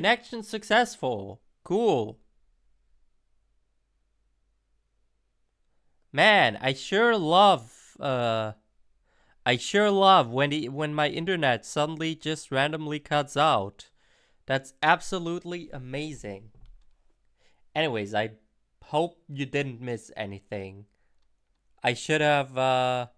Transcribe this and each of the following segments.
Connection successful. Cool. Man, I sure love when my internet suddenly just randomly cuts out. That's absolutely amazing. Anyways, I hope you didn't miss anything. I should have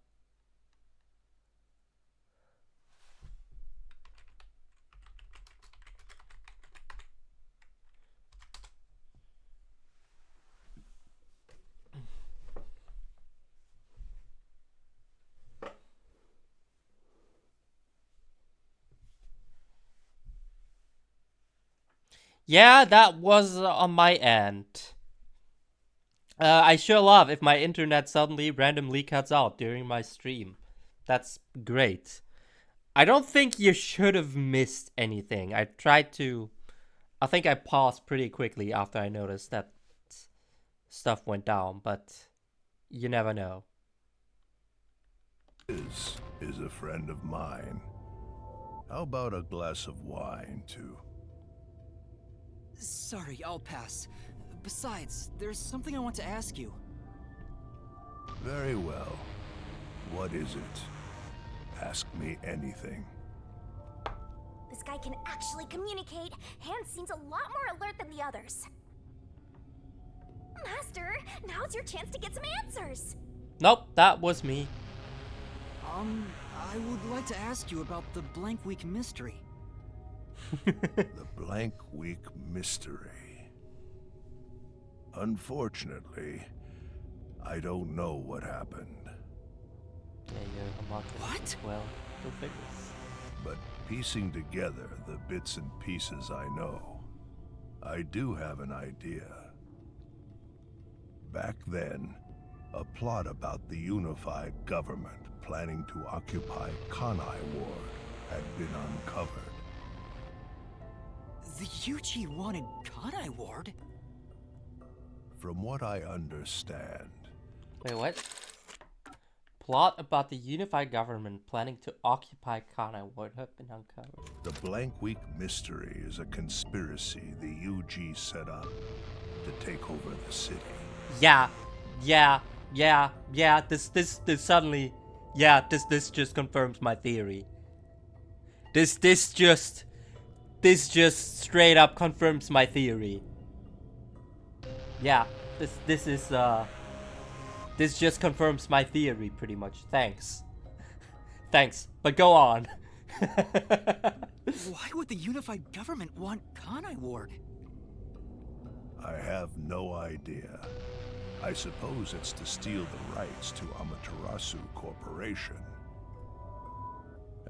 yeah, that was on my end. I sure love if my internet suddenly randomly cuts out during my stream. That's great. I don't think you should have missed anything. I think I paused pretty quickly after I noticed that stuff went down, but you never know. Is a friend of mine. How about a glass of wine, too? Sorry, I'll pass. Besides, there's something I want to ask you. Very well. What is it? Ask me anything. This guy can actually communicate. Hans seems a lot more alert than the others. Master, now's your chance to get some answers. Nope, that was me. I would like to ask you about the Blank Week mystery. The Blank Week mystery. Unfortunately, I don't know what happened. Yeah, you're a market. What? Well, go figures. But piecing together the bits and pieces I know, I do have an idea. Back then, a plot about the unified government planning to occupy Kanai Ward had been uncovered. The UG wanted Kanai Ward? From what I understand, Wait, what? Plot about the unified government planning to occupy Kana would have been uncovered. the Blank Week mystery is a conspiracy the UG set up to take over the city. Yeah. This suddenly, this just confirms my theory. This just straight up confirms my theory. Yeah, this just confirms my theory pretty much. Thanks, but go on. Why would the unified government want Kanai Ward? I have no idea. I suppose it's to steal the rights to Amaterasu Corporation.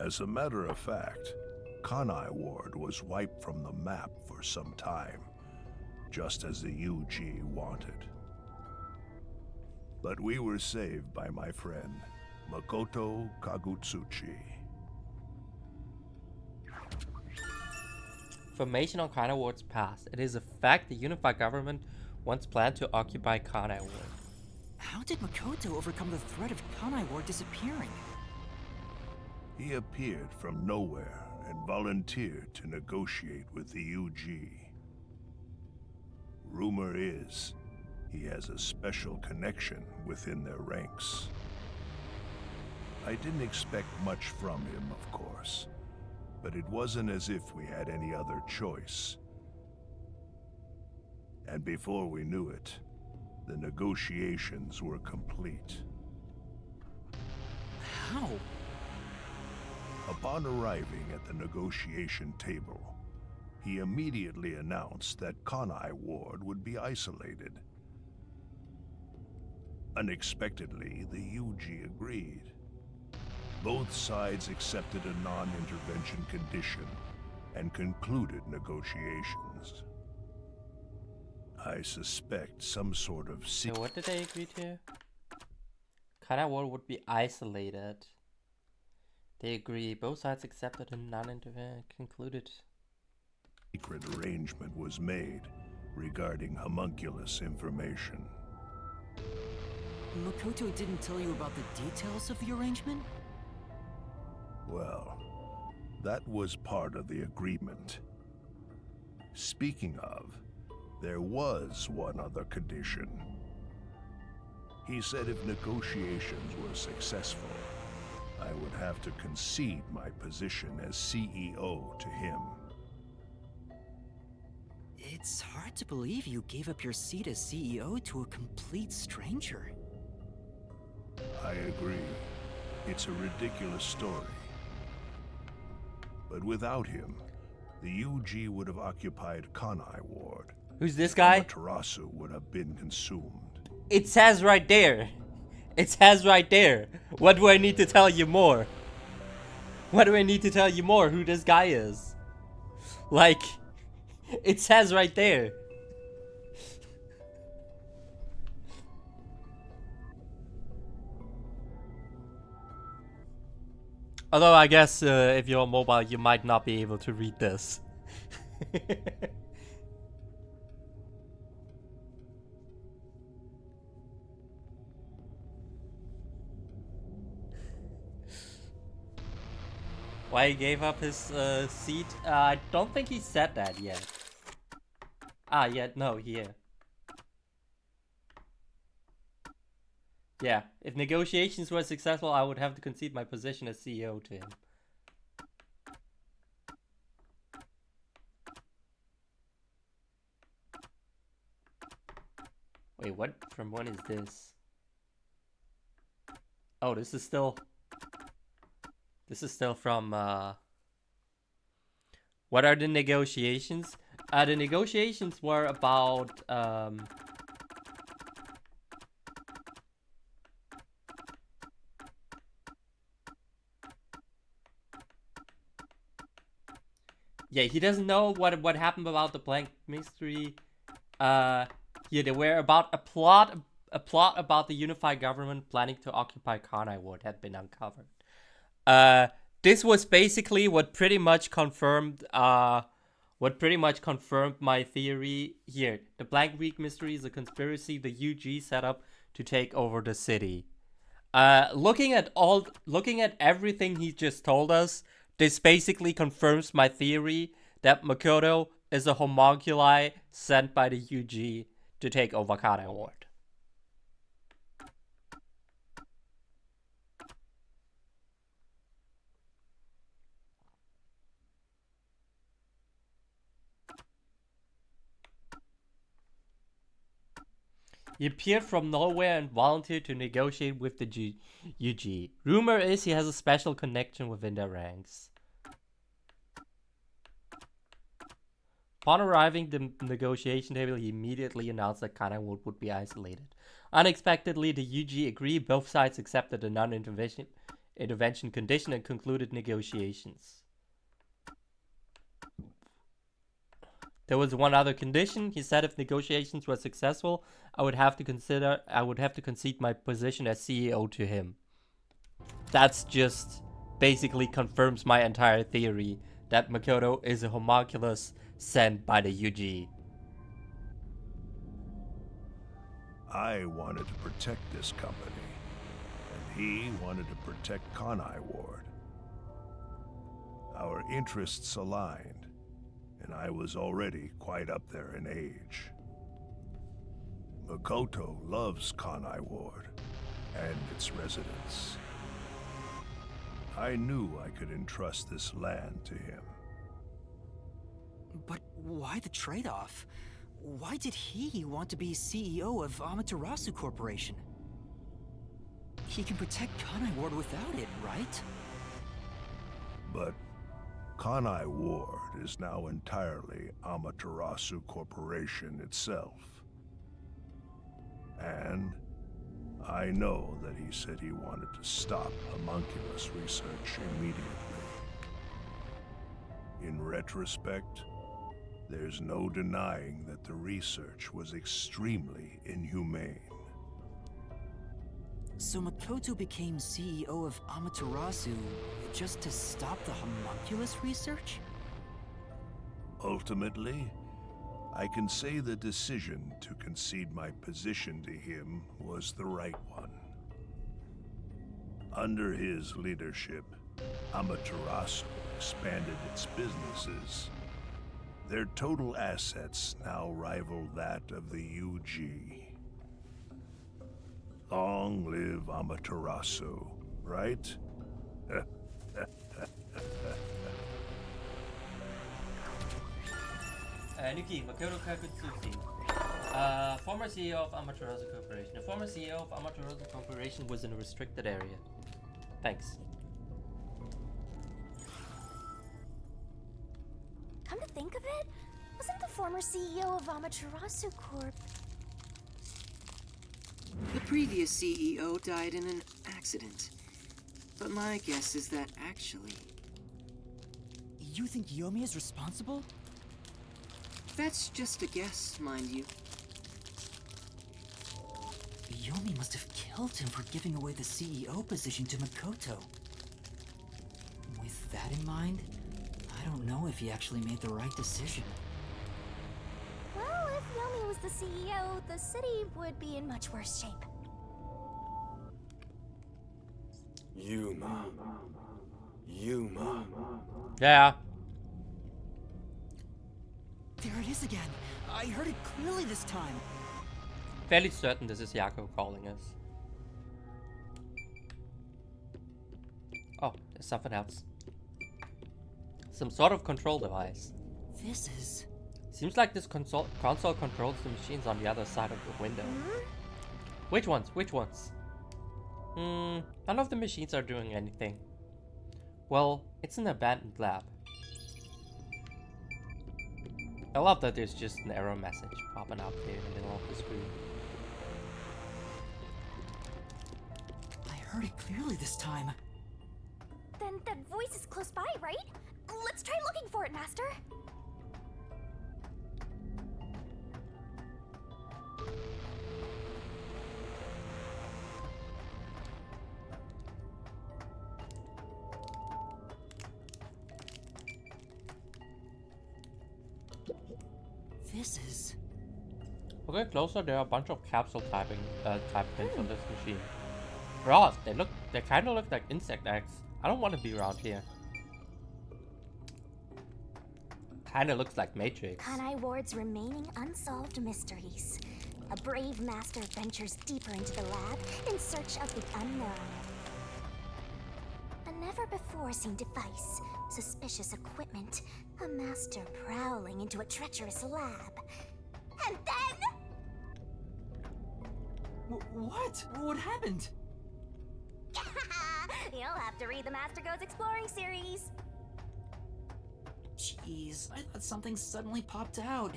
As a matter of fact, Kanai Ward was wiped from the map for some time, just as the UG wanted. But we were saved by my friend, Makoto Kagutsuchi. Information on Kana Ward's past. It is a fact the unified government once planned to occupy Kana Ward. How did Makoto overcome the threat of Kanai Ward disappearing? He appeared from nowhere and volunteered to negotiate with the UG. Rumor is, he has a special connection within their ranks. I didn't expect much from him, of course, but it wasn't as if we had any other choice. And before we knew it, the negotiations were complete. How? Upon arriving at the negotiation table, he immediately announced that Kanai Ward would be isolated. Unexpectedly, the UG agreed. Both sides accepted a non-intervention condition and concluded negotiations. I suspect some sort of So what did they agree to? Kana Ward would be isolated. They agree. Both sides accepted and non-intervention concluded. secret arrangement was made regarding homunculus information. Makoto didn't tell you about the details of the arrangement? Well, that was part of the agreement. Speaking of, there was one other condition. He said if negotiations were successful, I would have to concede my position as CEO to him. It's hard to believe you gave up your seat as CEO to a complete stranger. I agree. It's a ridiculous story. But without him, the UG would have occupied Kanai Ward. Who's this guy? Amaterasu would have been consumed. It says right there. It says right there. What do I need to tell you more? What do I need to tell you more who this guy is? Like, it says right there. Although I guess if you're on mobile, you might not be able to read this. Why he gave up his seat? I don't think he said that yet. Ah, yeah, no, here. Yeah, if negotiations were successful, I would have to concede my position as CEO to him. Wait, what? From when is this? Oh, this is still from, what are the negotiations? The negotiations were about, yeah, he doesn't know what happened about the blank mystery. Yeah, they were about a plot about the unified government planning to occupy Kanai Ward had been uncovered. This was basically what pretty much confirmed my theory here. The Blank Week mystery is a conspiracy the UG set up to take over the city. Looking at everything he just told us, this basically confirms my theory that Makoto is a homunculi sent by the UG to take over Kanai Ward. He appeared from nowhere and volunteered to negotiate with the UG. Rumor is he has a special connection within their ranks. Upon arriving at the negotiation table, he immediately announced that Kanai Ward would be isolated. Unexpectedly, the UG agreed. Both sides accepted the non-intervention condition and concluded negotiations. There was one other condition. He said if negotiations were successful, I would have to concede my position as CEO to him. That's just basically confirms my entire theory that Makoto is a homunculus sent by the UG. I wanted to protect this company, and he wanted to protect Kanai Ward. Our interests aligned, and I was already quite up there in age. Makoto loves Kanai Ward and its residents. I knew I could entrust this land to him. But why the trade-off? Why did he want to be CEO of Amaterasu Corporation? He can protect Kanai Ward without it, right? But Kanai Ward is now entirely Amaterasu Corporation itself. And I know that he said he wanted to stop homunculus research immediately. In retrospect, there's no denying that the research was extremely inhumane. So Makoto became CEO of Amaterasu just to stop the homunculus research? Ultimately, I can say the decision to concede my position to him was the right one. Under his leadership, Amaterasu expanded its businesses. Their total assets now rival that of the UG. Long live Amaterasu, right? Nuki, Makoto Kakutsuki. Former CEO of Amaterasu Corporation. The former CEO of Amaterasu Corporation was in a restricted area. Thanks. Come to think of it, wasn't the former CEO of Amaterasu Corp... The previous CEO died in an accident. But my guess is that actually... You think Yomi is responsible? That's just a guess, mind you. Yomi must have killed him for giving away the CEO position to Makoto. With that in mind, I don't know if he actually made the right decision. Well, if Yomi was the CEO, the city would be in much worse shape. Yuma. Yuma. Yeah. There it is again. I heard it clearly this time. Fairly certain this is Yako calling us. Oh, there's something else. Some sort of control device. This is... Seems like this console controls the machines on the other side of the window. Which ones? Which ones? None of the machines are doing anything. Well, it's an abandoned lab. I love that there's just an error message popping up here in the middle of the screen. I heard it clearly this time. Then that voice is close by, right? Let's try looking for it, Master. This is... Okay, closer, there are a bunch of capsule type pins on this machine. Raw, they kind of look like insect eggs. I don't want to be around here. Kinda looks like Matrix. Kanai Ward's remaining unsolved mysteries. A brave master ventures deeper into the lab in search of the unknown. A never-before-seen device, suspicious equipment, a master prowling into a treacherous lab. And then... What? What happened? You'll have to read the Master Goes Exploring series. Jeez, I thought something suddenly popped out.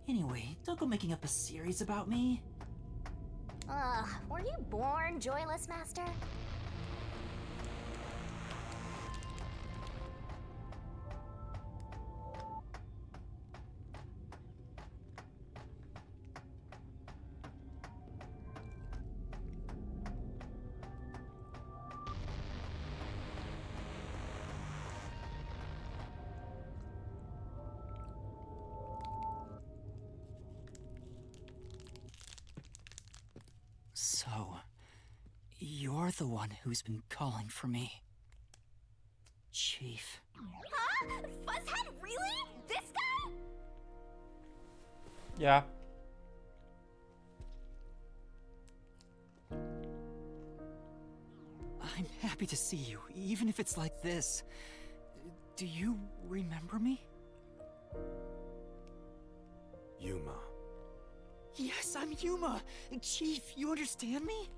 Anyway, don't go making up a series about me. Ugh, were you born joyless, Master? So, you're the one who's been calling for me. Chief. Huh? Fuzzhead, really? This guy? Yeah. I'm happy to see you, even if it's like this. Do you remember me? Yuma. Yes, I'm Yuma! Chief, you understand me?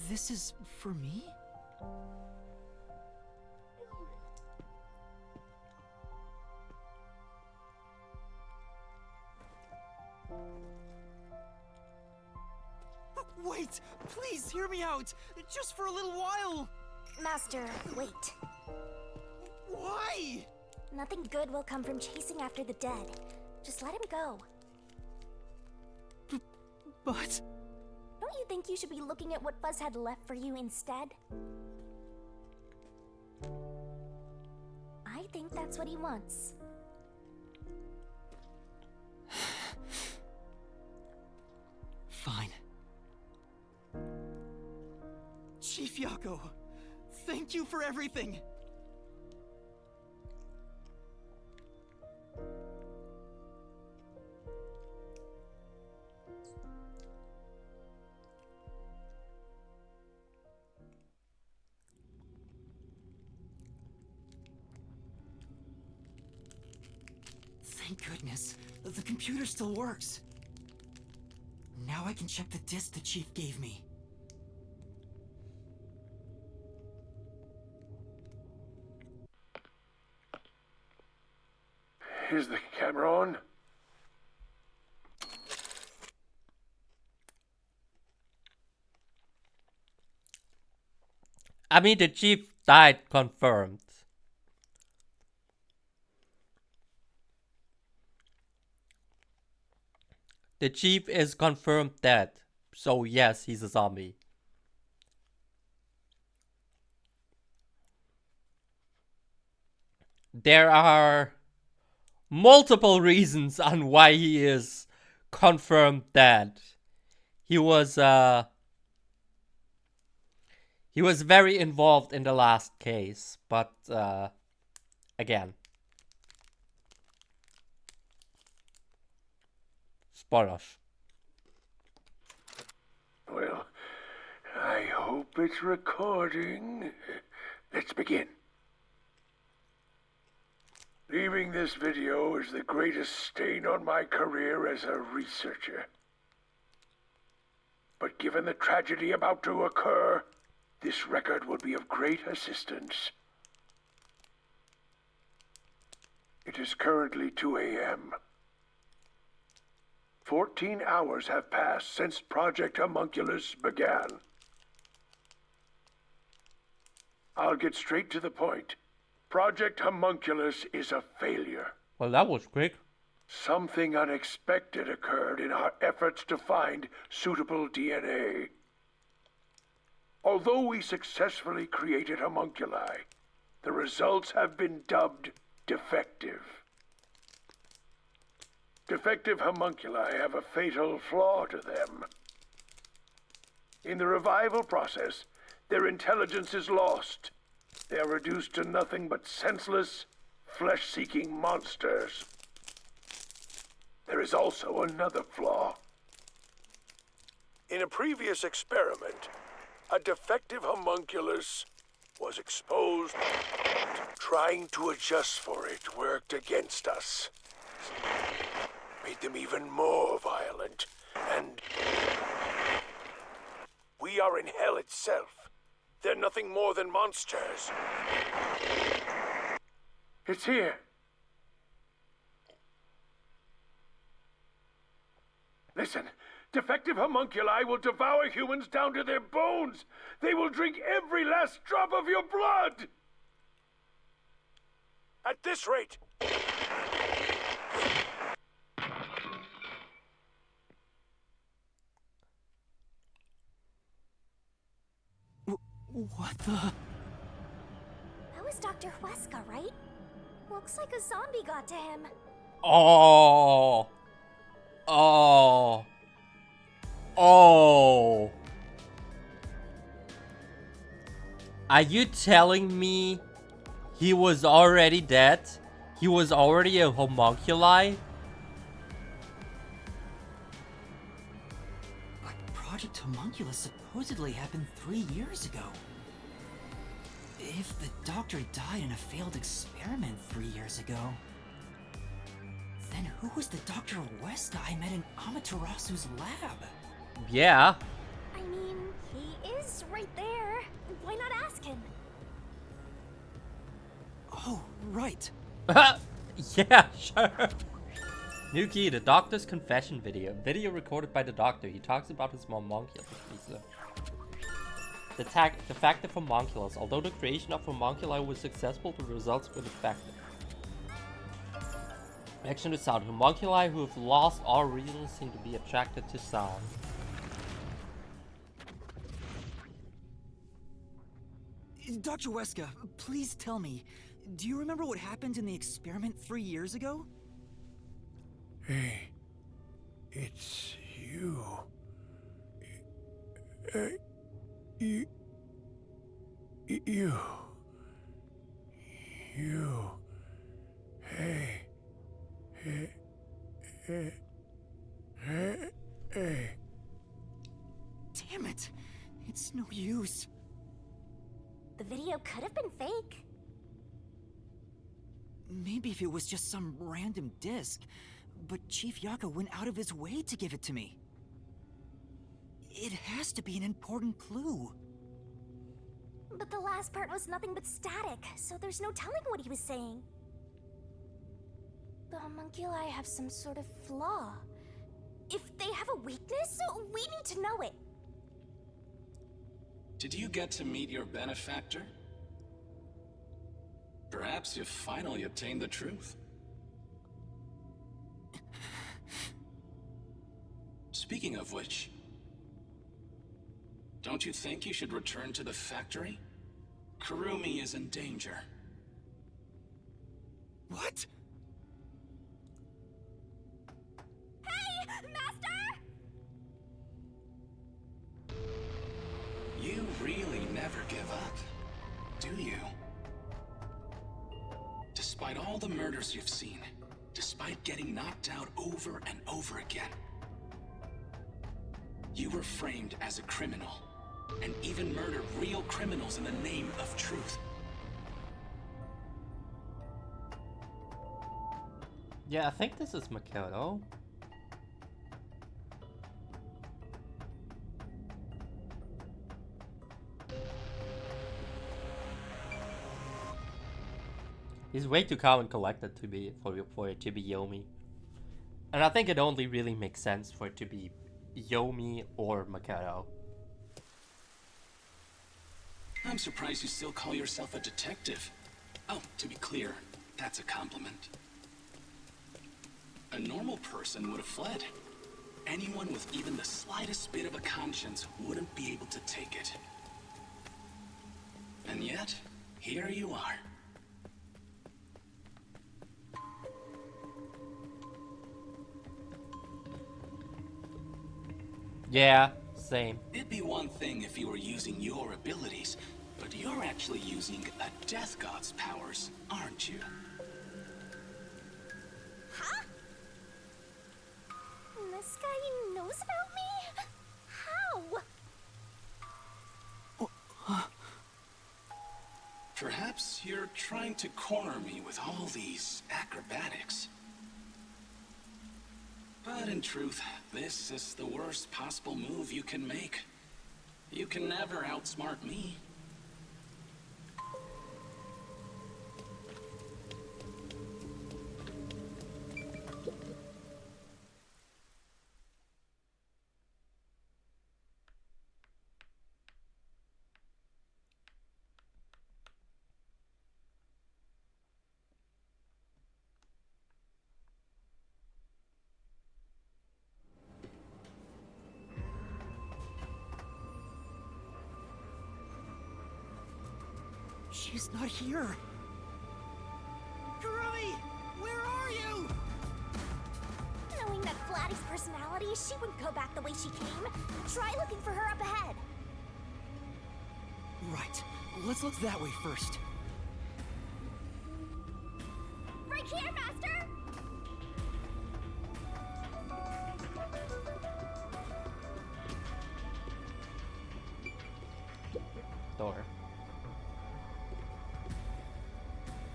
This is for me? Wait! Please hear me out! Just for a little while! Master, wait. Why? Nothing good will come from chasing after the dead. Just let him go. But... Don't you think you should be looking at what Fuzzhead left for you instead? I think that's what he wants. Fine. Chief Yako, thank you for everything. Thank goodness, the computer still works. Now I can check the disk the Chief gave me. Is the camera on? I mean, the chief died, confirmed. The chief is confirmed dead. So yes, he's a zombie. There are multiple reasons on why he is confirmed dead. He was very involved in the last case, but again, spoilers. Well, I hope it's recording. Let's begin. Leaving this video is the greatest stain on my career as a researcher. But given the tragedy about to occur, this record will be of great assistance. It is currently 2 a.m. 14 hours have passed since Project Homunculus began. I'll get straight to the point. Project Homunculus is a failure. Well, that was quick. Something unexpected occurred in our efforts to find suitable DNA. Although we successfully created homunculi, the results have been dubbed defective. Defective homunculi have a fatal flaw to them. In the revival process, their intelligence is lost. They are reduced to nothing but senseless, flesh-seeking monsters. There is also another flaw. In a previous experiment, a defective homunculus was exposed. Trying to adjust for it worked against us. Made them even more violent, and we are in hell itself. They're nothing more than monsters. It's here. Listen, defective homunculi will devour humans down to their bones. They will drink every last drop of your blood. At this rate... What the? That was Dr. Huesca, right? Looks like a zombie got to him. Oh. Oh. Oh. Are you telling me he was already dead? He was already a homunculi? But Project Homunculus supposedly happened 3 years ago. If the doctor died in a failed experiment 3 years ago, then who was the Dr. Huesca I met in Amaterasu's lab? Yeah. I mean, he is right there. Why not ask him? Oh, right. Yeah, sure. New key, the doctor's confession video. Video recorded by the doctor. He talks about his homunculus. The fact of homunculus. Although the creation of homunculi was successful, the results were defective. Reaction to sound. Homunculi who have lost all reason seem to be attracted to sound. Dr. Huesca, please tell me, do you remember what happened in the experiment 3 years ago? Hey, it's you. You. Hey. Damn it! It's no use. The video could have been fake. Maybe if it was just some random disc, but Chief Yaka went out of his way to give it to me. It has to be an important clue. But the last part was nothing but static, so there's no telling what he was saying. The homunculi have some sort of flaw. If they have a weakness, we need to know it. Did you get to meet your benefactor? Perhaps you've finally obtained the truth. Speaking of which, don't you think you should return to the factory? Kurumi is in danger. What? Hey, Master! You really never give up, do you? Despite all the murders you've seen, despite getting knocked out over and over again, you were framed as a criminal, and even murdered real criminals in the name of truth. Yeah, I think this is Makoto. He's way too calm and collected to be for it to be Yomi. And I think it only really makes sense for it to be Yomi or Makoto. I'm surprised you still call yourself a detective. Oh, to be clear, that's a compliment. A normal person would have fled. Anyone with even the slightest bit of a conscience wouldn't be able to take it. And yet, here you are. Yeah, same. It'd be one thing if you were using your abilities, but you're actually using a Death God's powers, aren't you? Huh? This guy knows about me? How? Perhaps you're trying to corner me with all these acrobatics. But in truth, this is the worst possible move you can make. You can never outsmart me. She's not here. Kurumi! Where are you? Knowing that Flatty's personality, she wouldn't go back the way she came. Try looking for her up ahead. Right. Let's look that way first. Right here, Master! Door.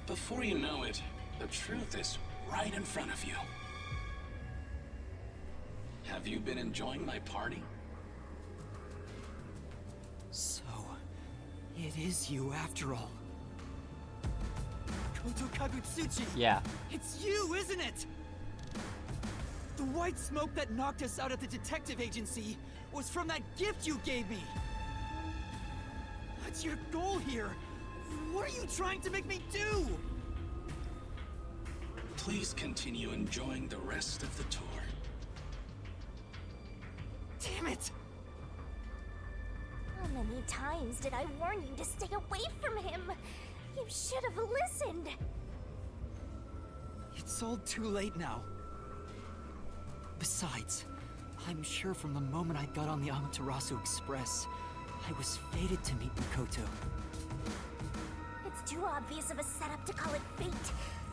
Before you know it, the truth is right in front of you. Have you been enjoying my party? So, it is you after all. Koto Kagutsuchi! Yeah. It's you, isn't it? The white smoke that knocked us out at the detective agency was from that gift you gave me! What's your goal here? What are you trying to make me do? Please continue enjoying the rest of the tour. Damn it! How many times did I warn you to stay away from him? You should have listened. It's all too late now. Besides, I'm sure from the moment I got on the Amaterasu Express, I was fated to meet Makoto. too obvious of a setup to call it fate.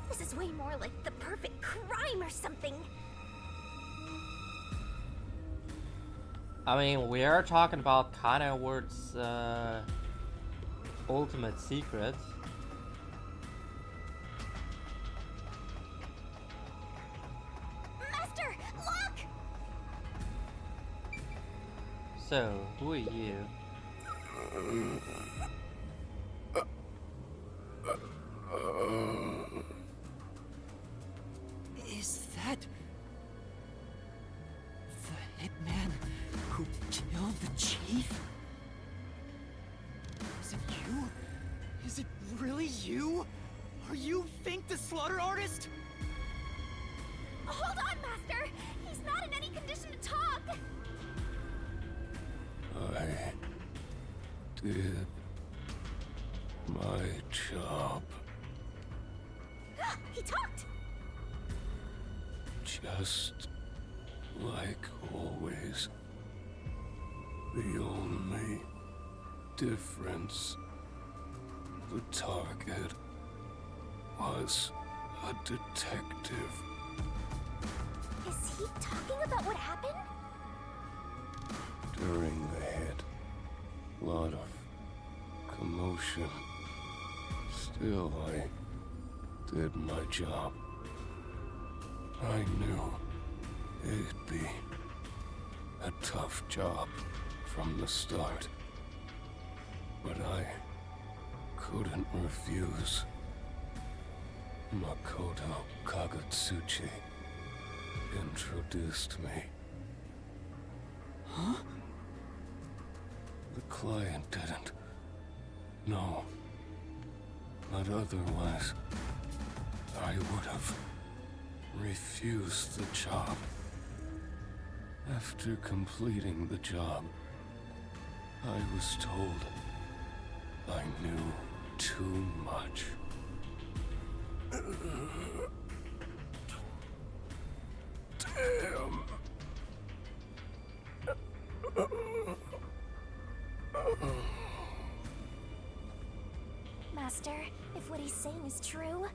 This is way more like the perfect crime or something. I mean, we are talking about kind of words, ultimate secret. Master, look! So, who are you? Is that the hitman who killed the chief? Is it you? Is it really you? Are you Fink the Slaughter Artist? Hold on, Master! He's not in any condition to talk! I did my job. He talked! Just like always. The only difference, the target was a detective. Is he talking about what happened? During the hit, lot of commotion. Still, I did my job. I knew it'd be a tough job from the start, but I couldn't refuse. Makoto Kagutsuchi introduced me. Huh? The client didn't. No. But otherwise, I would have refused the job. After completing the job, I was told I knew too much. Damn. Master, if what he's saying is true...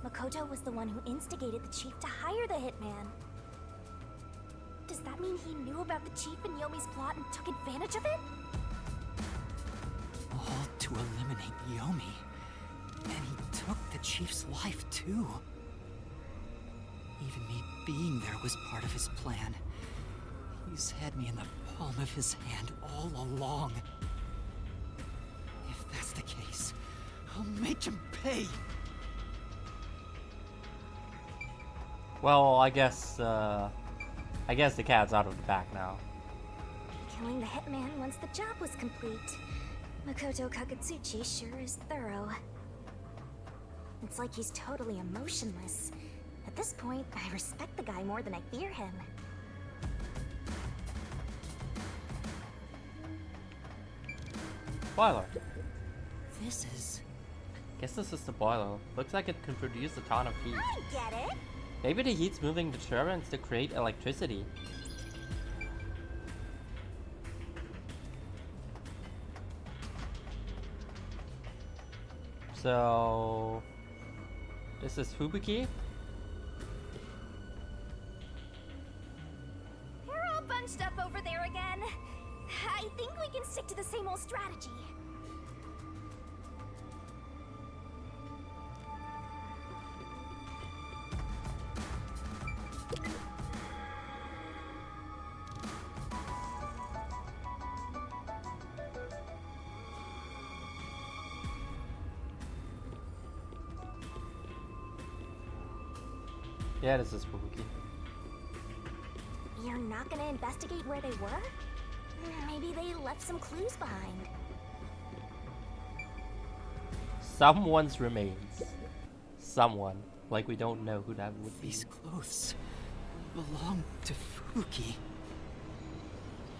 Makoto was the one who instigated the chief to hire the hitman. Does that mean he knew about the chief and Yomi's plot and took advantage of it? All to eliminate Yomi. And he took the chief's life too. Even me being there was part of his plan. He's had me in the palm of his hand all along. If that's the case, I'll make him pay. Well, I guess the cat's out of the bag now. Killing the hitman once the job was complete. Makoto Kagutsuchi sure is thorough. It's like he's totally emotionless. At this point, I respect the guy more than I fear him. Boiler. This is... Guess this is the boiler. Looks like it can produce a ton of heat. I get it! Maybe the heat's moving the turbines to create electricity. So... This is Fubuki? We're all bunched up over there again. I think we can stick to the same old strategy. Yeah, this is Fubuki. You're not gonna investigate where they were? Maybe they left some clues behind. Someone's remains. Someone. Like we don't know who that would be. These clothes belong to Fubuki.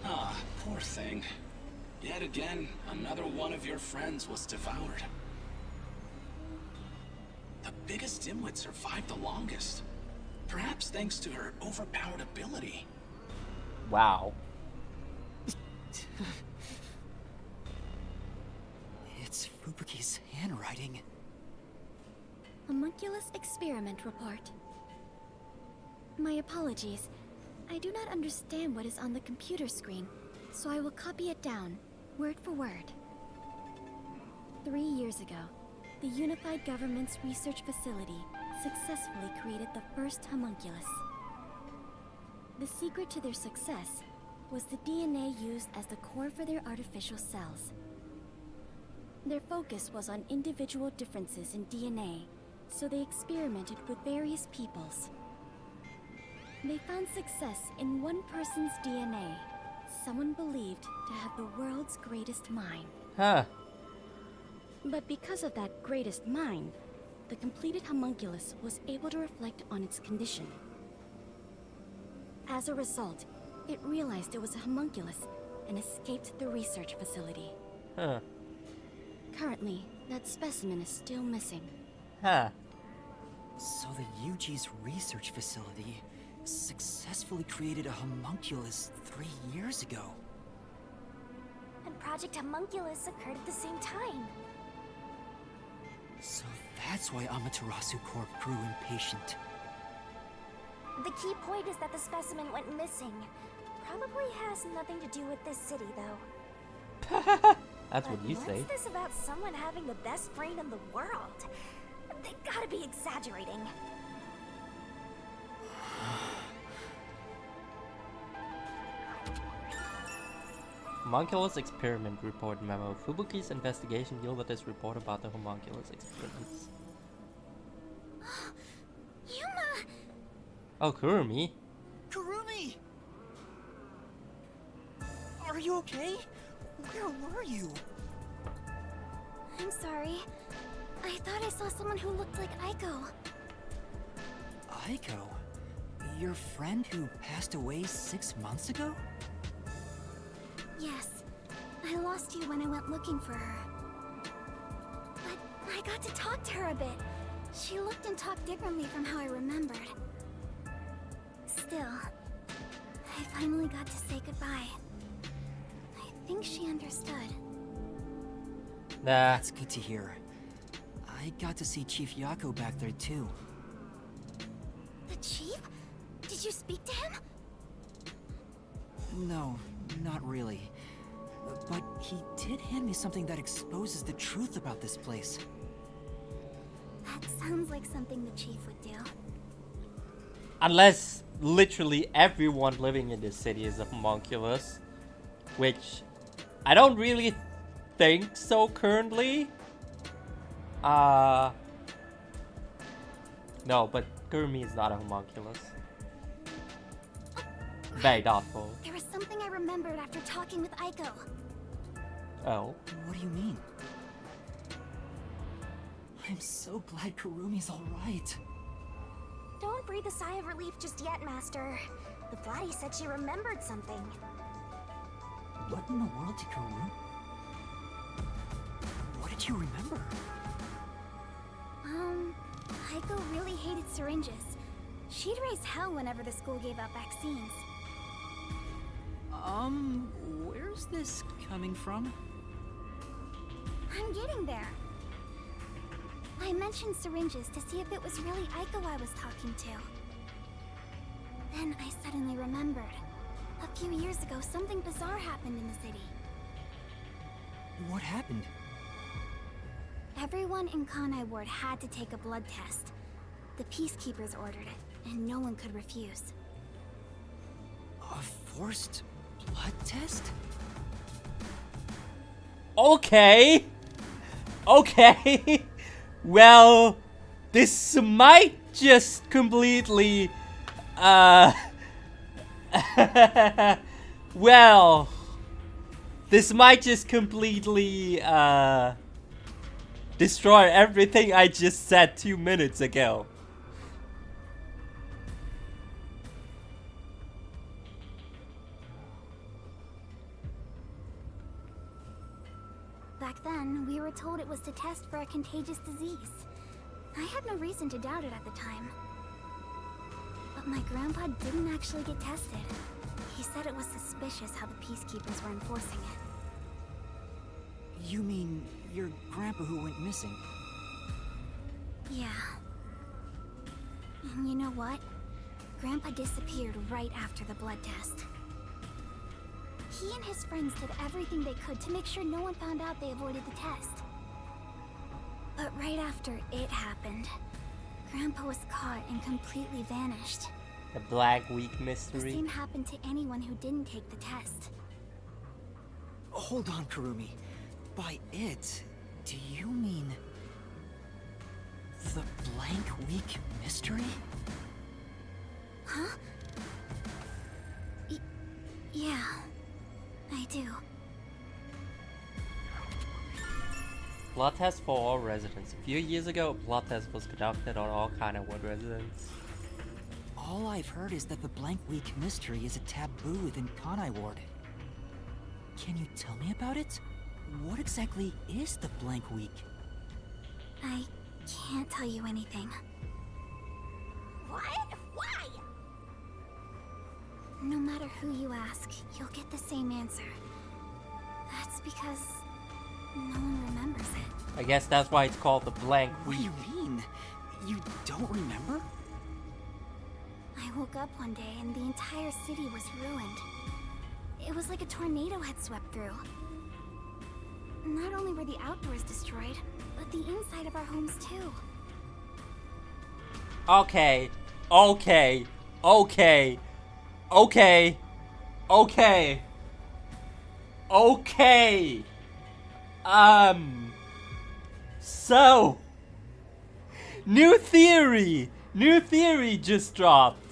Ah, poor thing. Yet again, another one of your friends was devoured. The biggest dimwit survived the longest. Perhaps thanks to her overpowered ability. Wow. It's Fubuki's handwriting. Homunculus experiment report. My apologies. I do not understand what is on the computer screen, so I will copy it down, word for word. 3 years ago, the Unified Government's research facility successfully created the first homunculus. The secret to their success was the DNA used as the core for their artificial cells. Their focus was on individual differences in DNA, so they experimented with various peoples. They found success in one person's DNA, someone believed to have the world's greatest mind. Huh. But because of that greatest mind, the completed homunculus was able to reflect on its condition. As a result, it realized it was a homunculus and escaped the research facility. Huh. Currently, that specimen is still missing. Huh. So the UG's research facility successfully created a homunculus 3 years ago. And Project Homunculus occurred at the same time. So that's why Amaterasu Corp grew impatient. The key point is that the specimen went missing. Probably has nothing to do with this city, though. That's what you say. What's this about someone having the best brain in the world? They gotta be exaggerating. Homunculus experiment report memo. Fubuki's investigation yielded this report about the homunculus experiments. Yuma! Oh, Kurumi. Kurumi! Are you okay? Where were you? I'm sorry. I thought I saw someone who looked like Aiko. Aiko? Your friend who passed away 6 months ago? Yes. I lost you when I went looking for her. But I got to talk to her a bit. She looked and talked differently from how I remembered. Still, I finally got to say goodbye. I think she understood. Nah. That's good to hear. I got to see Chief Yako back there too. The chief? Did you speak to him? No, not really. But he did hand me something that exposes the truth about this place. That sounds like something the chief would do. Unless literally everyone living in this city is a homunculus, which I don't really think so currently. No, but Kurumi is not a homunculus. Very doubtful. There was something I remembered after talking with Aiko. Oh. What do you mean? I'm so glad Kurumi's alright. Don't breathe a sigh of relief just yet, Master. The Blatty said she remembered something. What in the world did Kurumi? What did you remember? Aiko really hated syringes. She'd raise hell whenever the school gave out vaccines. Where's this coming from? I'm getting there. I mentioned syringes to see if it was really Aiko I was talking to. Then I suddenly remembered. A few years ago, something bizarre happened in the city. What happened? Everyone in Kanai Ward had to take a blood test. The Peacekeepers ordered it, and no one could refuse. A forced blood test? Okay. Okay. Well, this might just completely, well, this might just completely, destroy everything I just said 2 minutes ago. Back then, we were told it was to test for a contagious disease. I had no reason to doubt it at the time. But my grandpa didn't actually get tested. He said it was suspicious how the Peacekeepers were enforcing it. You mean your grandpa who went missing. Yeah. And you know what? Grandpa disappeared right after the blood test. He and his friends did everything they could to make sure no one found out they avoided the test. But right after it happened, Grandpa was caught and completely vanished. The Black Week The mystery. same happened to anyone who didn't take the test. Hold on, Kurumi. By it, do you mean the Blank Week mystery? Huh? Yeah, I do. Blood test for all residents. A few years ago, a blood test was conducted on all kind of wood residents. All I've heard is that the Blank Week mystery is a taboo within Kanai Ward. Can you tell me about it? What exactly is the Blank Week? I can't tell you anything. What? Why? No matter who you ask, you'll get the same answer. That's because no one remembers it. I guess that's why it's called the Blank What do Week. you mean? You don't remember? I woke up one day and the entire city was ruined. It was like a tornado had swept through. Not only were the outdoors destroyed, but the inside of our homes too. Okay, okay, okay, okay, okay, okay. So, new theory just dropped.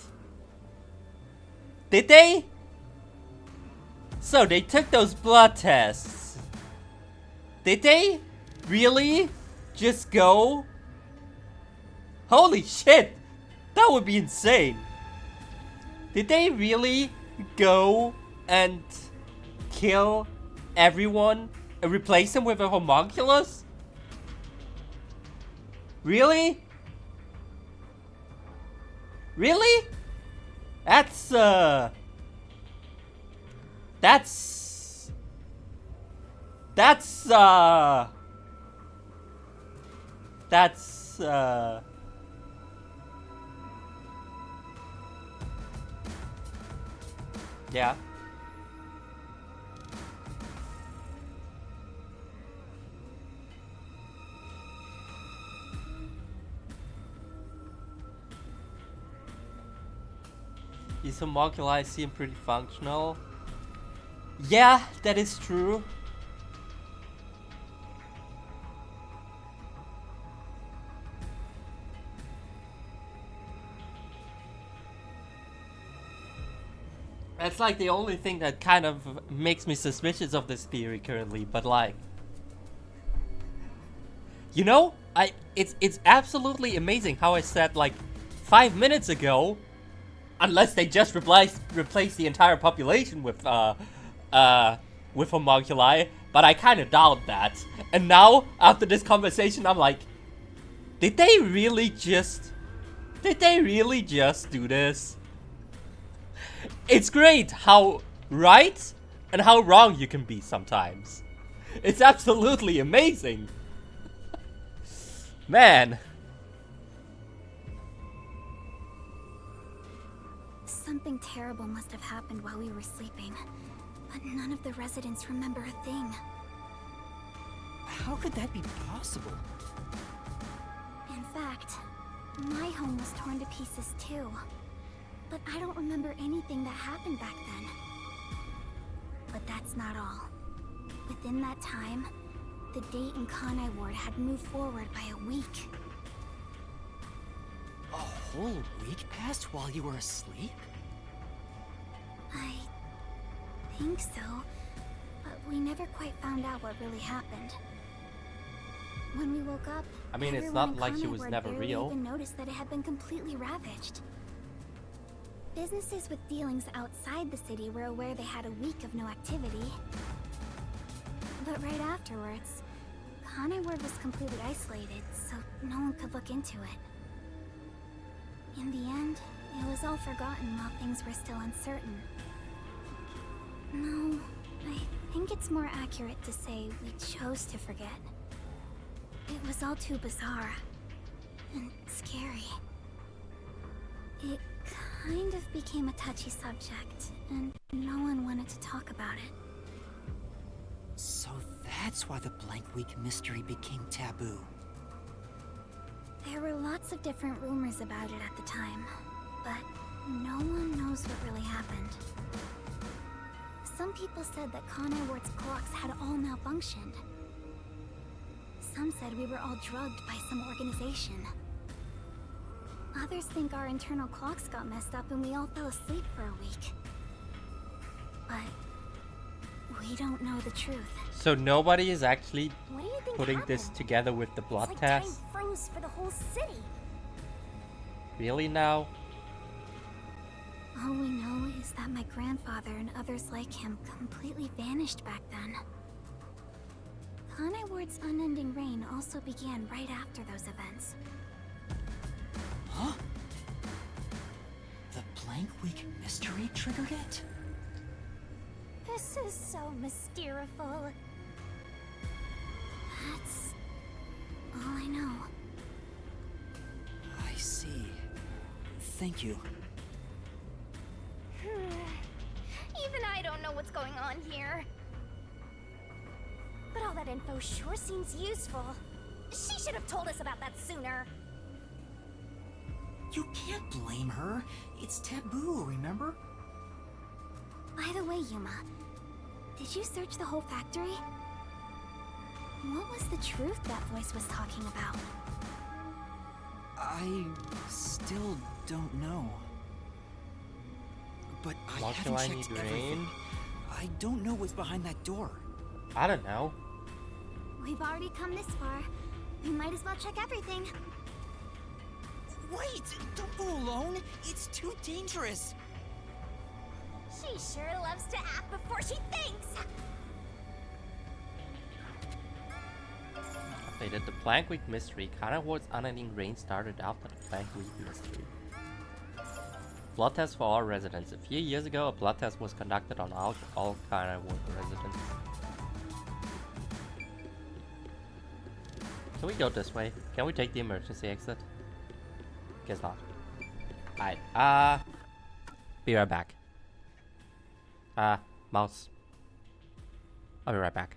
Did they? So they took those blood tests. Did they really just go? Holy shit! That would be insane. Did they really go and kill everyone and replace them with a homunculus? Really? Really? That's yeah. These homunculi seem pretty functional. Yeah, that is true. That's like the only thing that kind of makes me suspicious of this theory currently, but like, you know, it's absolutely amazing how I said like 5 minutes ago, unless they just replace the entire population with homunculi, but I kind of doubt that. And now after this conversation, I'm like, did they really just do this? It's great how right and how wrong you can be sometimes. It's absolutely amazing. Man. Something terrible must have happened while we were sleeping, but none of the residents remember a thing. How could that be possible? In fact, my home was torn to pieces too. But I don't remember anything that happened back then. But that's not all. Within that time, the date in Kanai Ward had moved forward by a week. A whole week passed while you were asleep? I think so, but we never quite found out what really happened. When we woke up, I mean, it's everyone not in like she Kanai was Ward never barely real. even noticed that it had been completely ravaged. Businesses with dealings outside the city were aware they had a week of no activity. But right afterwards, Kanai Ward was completely isolated, so no one could look into it. In the end, it was all forgotten while things were still uncertain. No, I think it's more accurate to say we chose to forget. It was all too bizarre. And scary. It kind of became a touchy subject, and no one wanted to talk about it. So that's why the Blank Week mystery became taboo. There were lots of different rumors about it at the time, but no one knows what really happened. Some people said that Conai Ward's clocks had all malfunctioned. Some said we were all drugged by some organization. Others think our internal clocks got messed up and we all fell asleep for a week. But we don't know the truth. So nobody is actually What do you think putting happened? this together with the blood It's like test? time froze for the whole city. Really now? All we know is that my grandfather and others like him completely vanished back then. Conai Ward's unending reign also began right after those events. Huh? The Blank Week mystery triggered it? This is so mysteriful. That's all I know. I see. Thank you. Even I don't know what's going on here. But all that info sure seems useful. She should have told us about that sooner. You can't blame her. It's taboo, remember? By the way, Yuma, did you search the whole factory? What was the truth that voice was talking about? I still don't know. But I What haven't do I checked need everything. rain? I don't know what's behind that door. I don't know. We've already come this far. We might as well check everything. Wait! Don't go alone! It's too dangerous! She sure loves to act before she thinks. Updated the Blank Week mystery. Conai Ward's unending reign started after the Blank Week mystery. Blood test for all residents. A few years ago, a blood test was conducted on all Conai Ward residents. Can we go this way? Can we take the emergency exit? Guess not. Alright, be right back. Mouse. I'll be right back.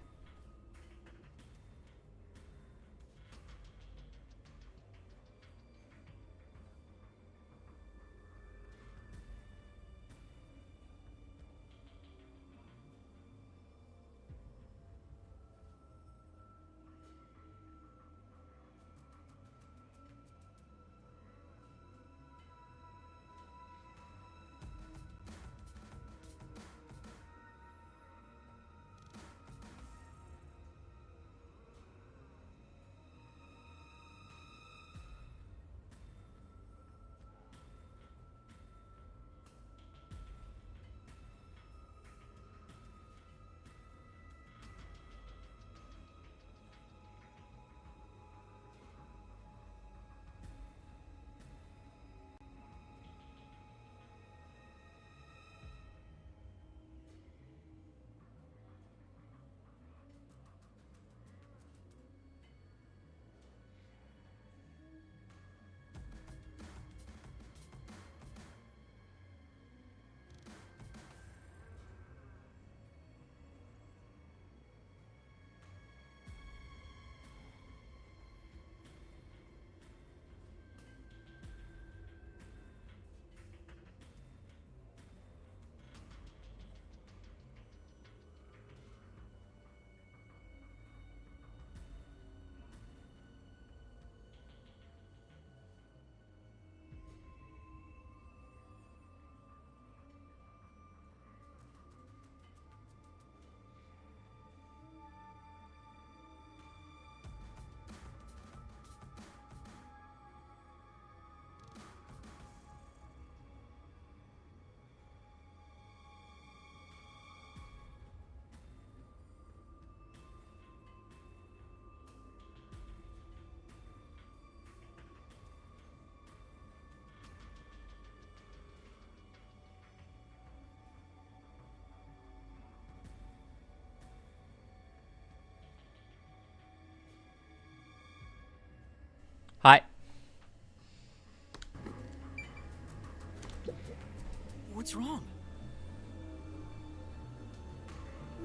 What's wrong?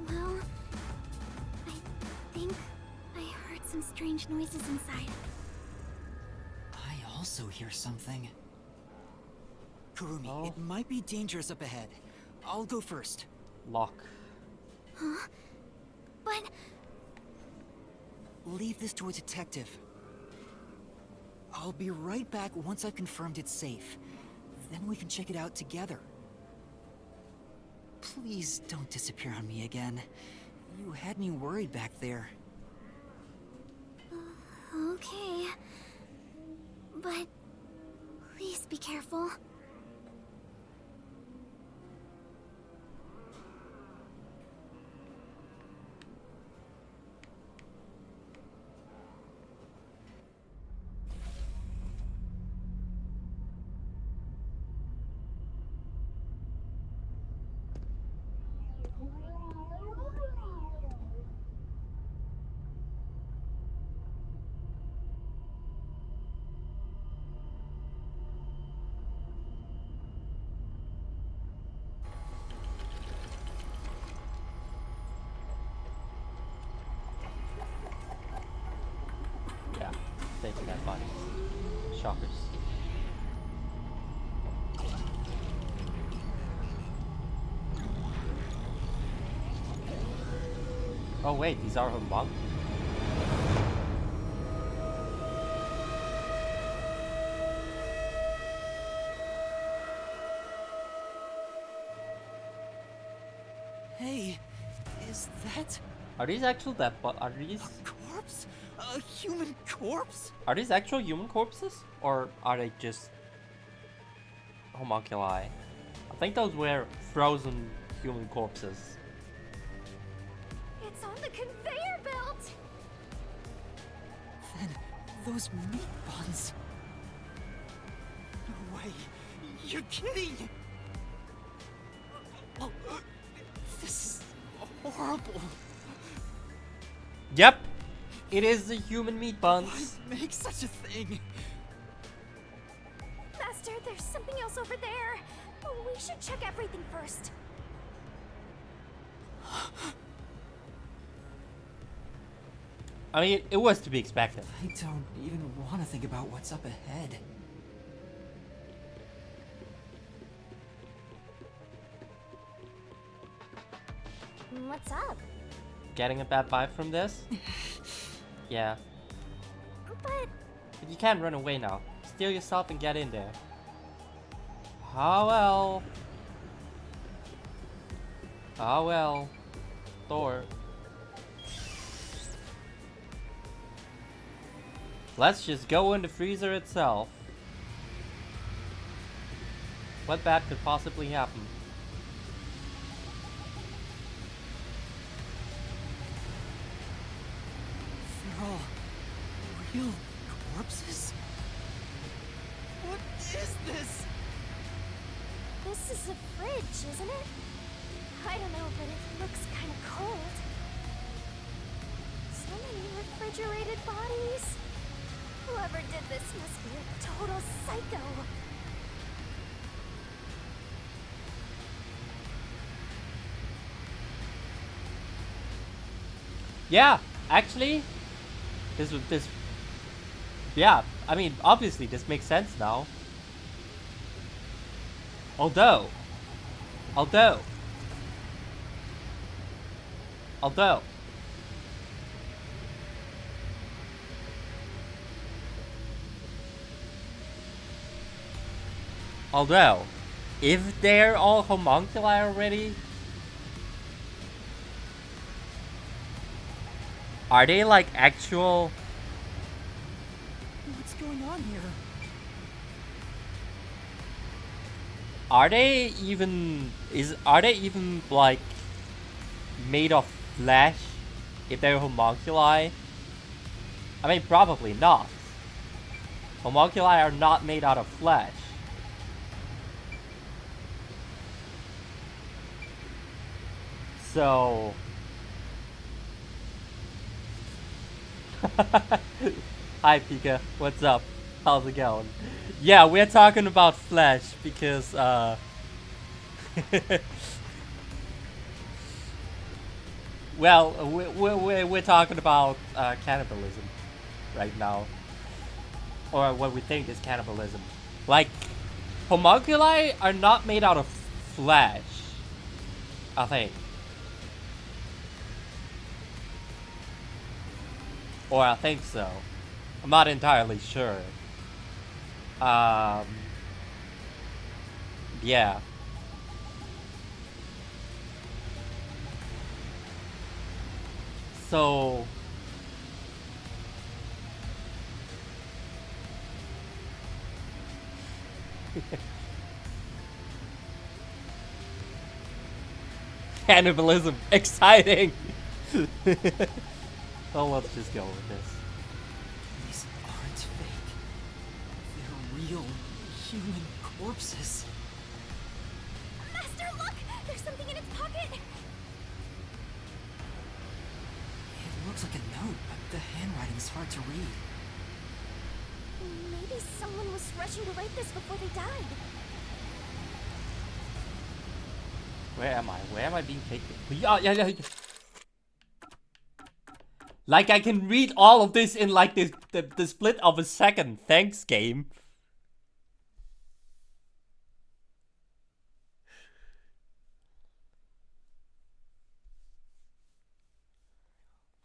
Well, I think I heard some strange noises inside. I also hear something. Kurumi, Oh. it might be dangerous up ahead. I'll go first. Lock. Huh? But Leave this to a detective. I'll be right back once I've confirmed it's safe. Then we can check it out together. Please don't disappear on me again. You had me worried back there. okay. But please be careful. Yeah, taking that body. Shockers. Oh wait, these are homunculus. Hey, is that Are these actual dead? Are these a corpse? A human corpse? are these actual human corpses, or are they just homunculi? I think those were frozen human corpses. It's on the conveyor belt! Then those meat buns. No way. You're kidding. This is horrible. Yep, it is the human meat Why buns. make such a thing? Master, there's something else over there. We should check everything first. I mean, it was to be expected. I don't even want to think about what's up ahead. What's up? Getting a bad vibe from this? Yeah. But But you can't run away now. Steal yourself and get in there. Ah well. Ah well. Thor. Let's just go in the freezer itself. What bad could possibly happen? They're all real corpses? What is this? this is a fridge, isn't it? I don't know, but it looks kind of cold. So many refrigerated bodies. Whoever did this must be a total psycho. Yeah, actually, this. Yeah, I mean, obviously this makes sense now. Although, although, if they're all homunculi already, are they like actual? What's going on here? Are they even like made of flesh if they're homunculi? I mean, probably not. Homunculi are not made out of flesh. So hi Pika, what's up? How's it going? Yeah, we're talking about flesh because Well, we're talking about cannibalism right now. Or what we think is cannibalism. Like, homunculi are not made out of flesh, I think. Or I think so. I'm not entirely sure. Yeah. So cannibalism, exciting. Well, let's just go with this. These aren't fake. They're real human corpses. Master, look! There's something in its pocket! It looks like a note, but the handwriting's hard to read. Maybe someone was rushing to write this before they died. Where am I? Where am I being taken? Yeah. Like I can read all of this in like the split of a second. Thanks, game.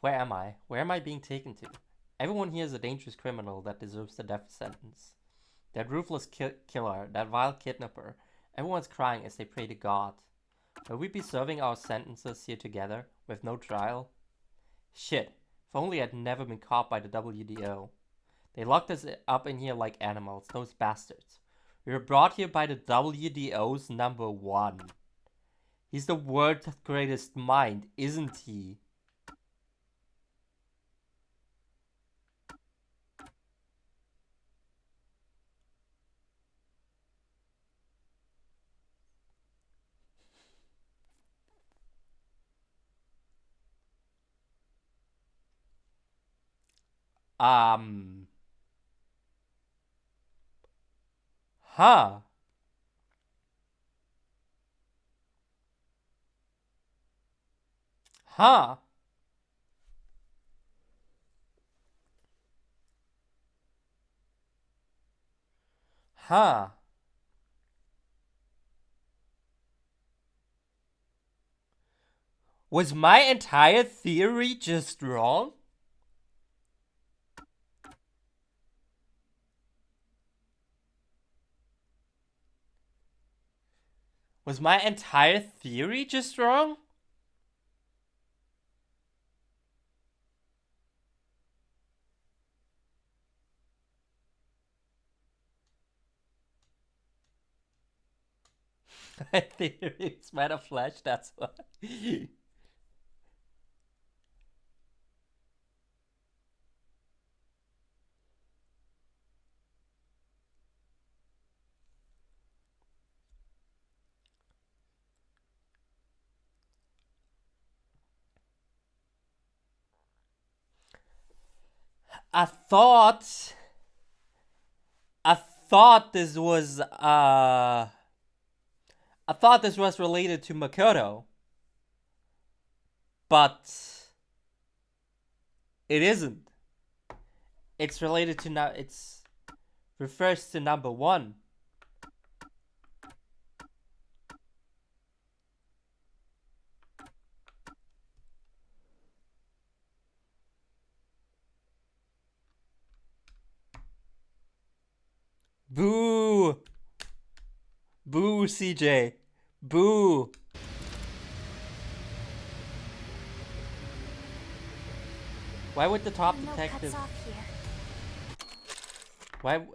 Where am I? Where am I being taken to? Everyone here is a dangerous criminal that deserves the death sentence. That ruthless killer, that vile kidnapper. Everyone's crying as they pray to God. Will we be serving our sentences here together, with no trial? Shit, if only I'd never been caught by the WDO. They locked us up in here like animals, those bastards. We were brought here by the WDO's number 1. He's the world's greatest mind, isn't he? Huh. Huh. Huh. Was my entire theory just wrong? Was my entire theory just wrong? My theory is made of flesh, that's why. I thought this was related to Makoto. But it isn't. It's related to it's refers to number 1. Boo! Boo, CJ. Boo! Why would the top detective... Cuts off here. Why...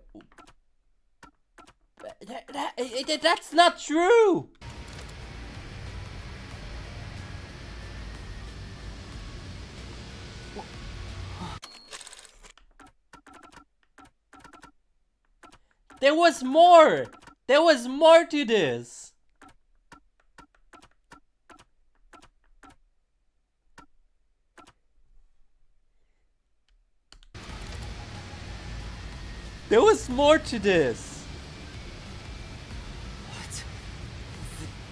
That's not true! There was more! There was more to this! There was more to this! What?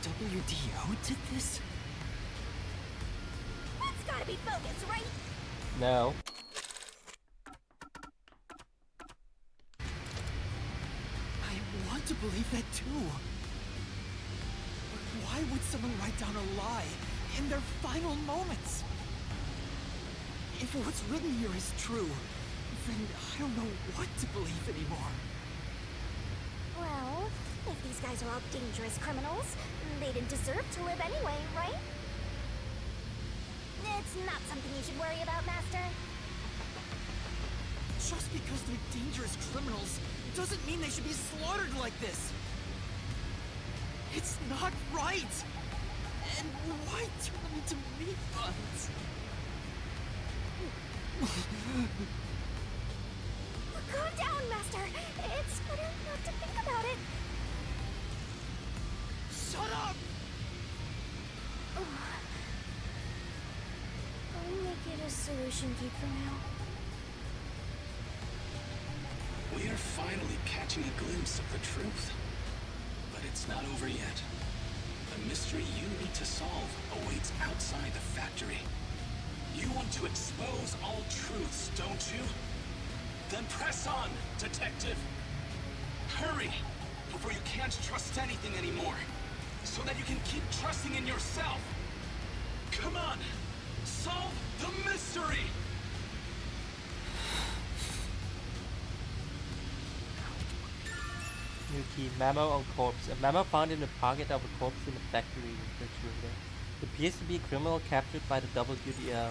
The Dio did this? That's gotta be bogus, right? No. I want to believe that too. But why would someone write down a lie in their final moments? If what's written here is true, then I don't know what to believe anymore. Well, if these guys are all dangerous criminals, they didn't deserve to live anyway, right? It's not something you should worry about, Master. Just because they're dangerous criminals doesn't mean they should be slaughtered like this. It's not right. And why turn them into meat buns? Calm down, Master. It's better not to think about it. Shut up! I'll make it a solution key for now. We are finally catching a glimpse of the truth. But it's not over yet. The mystery you need to solve awaits outside the factory. You want to expose all truths, don't you? Then press on, detective! Hurry, before you can't trust anything anymore, so that you can keep trusting in yourself! Come on! Solve the mystery! New key. Memo on corpse. A memo found in the pocket of a corpse in the factory refrigerator. It appears to be a criminal captured by the WDO.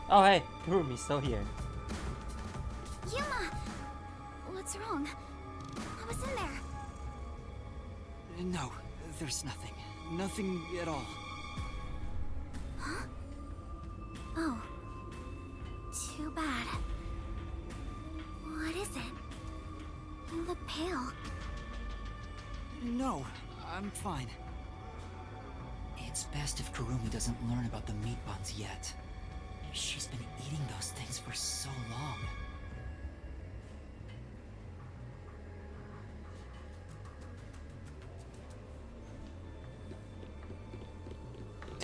Oh hey, Kurumi's still here. Yuma! What's wrong? What was in there? No, there's nothing. Nothing at all. Huh? Oh. Too bad. What is it? You look pale. No, I'm fine. It's best if Kurumi doesn't learn about the meat buns yet. She's been eating those things for so long.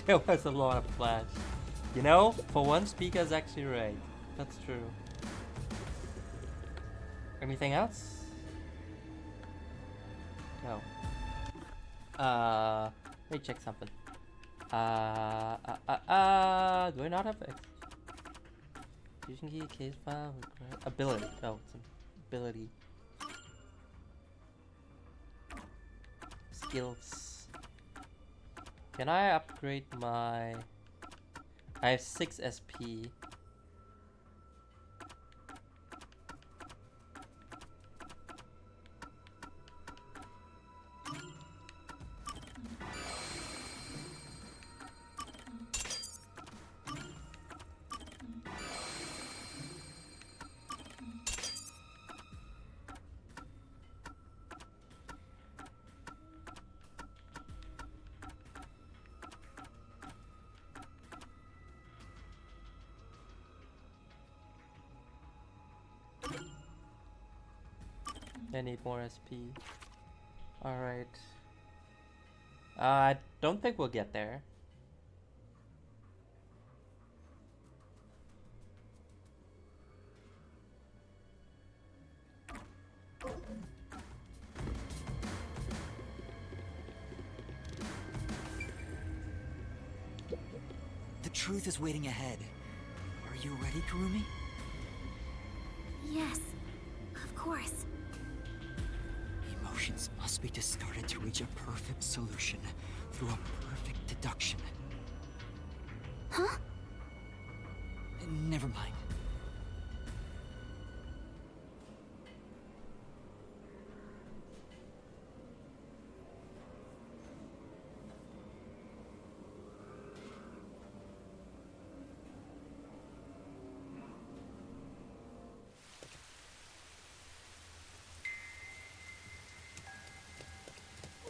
There was a lot of flash. You know, for once, Pika's actually right. That's true. Anything else? No. Let me check something. Do I not have X? Fusion key, case file, ability. Oh, it's an ability. Skills. Can I upgrade my... I have 6 SP. I need more SP. Alright. I don't think we'll get there. The truth is waiting ahead. Are you ready, Kurumi? Yes, of course. Emotions must be distorted to reach a perfect solution through a perfect deduction. Huh? Never mind.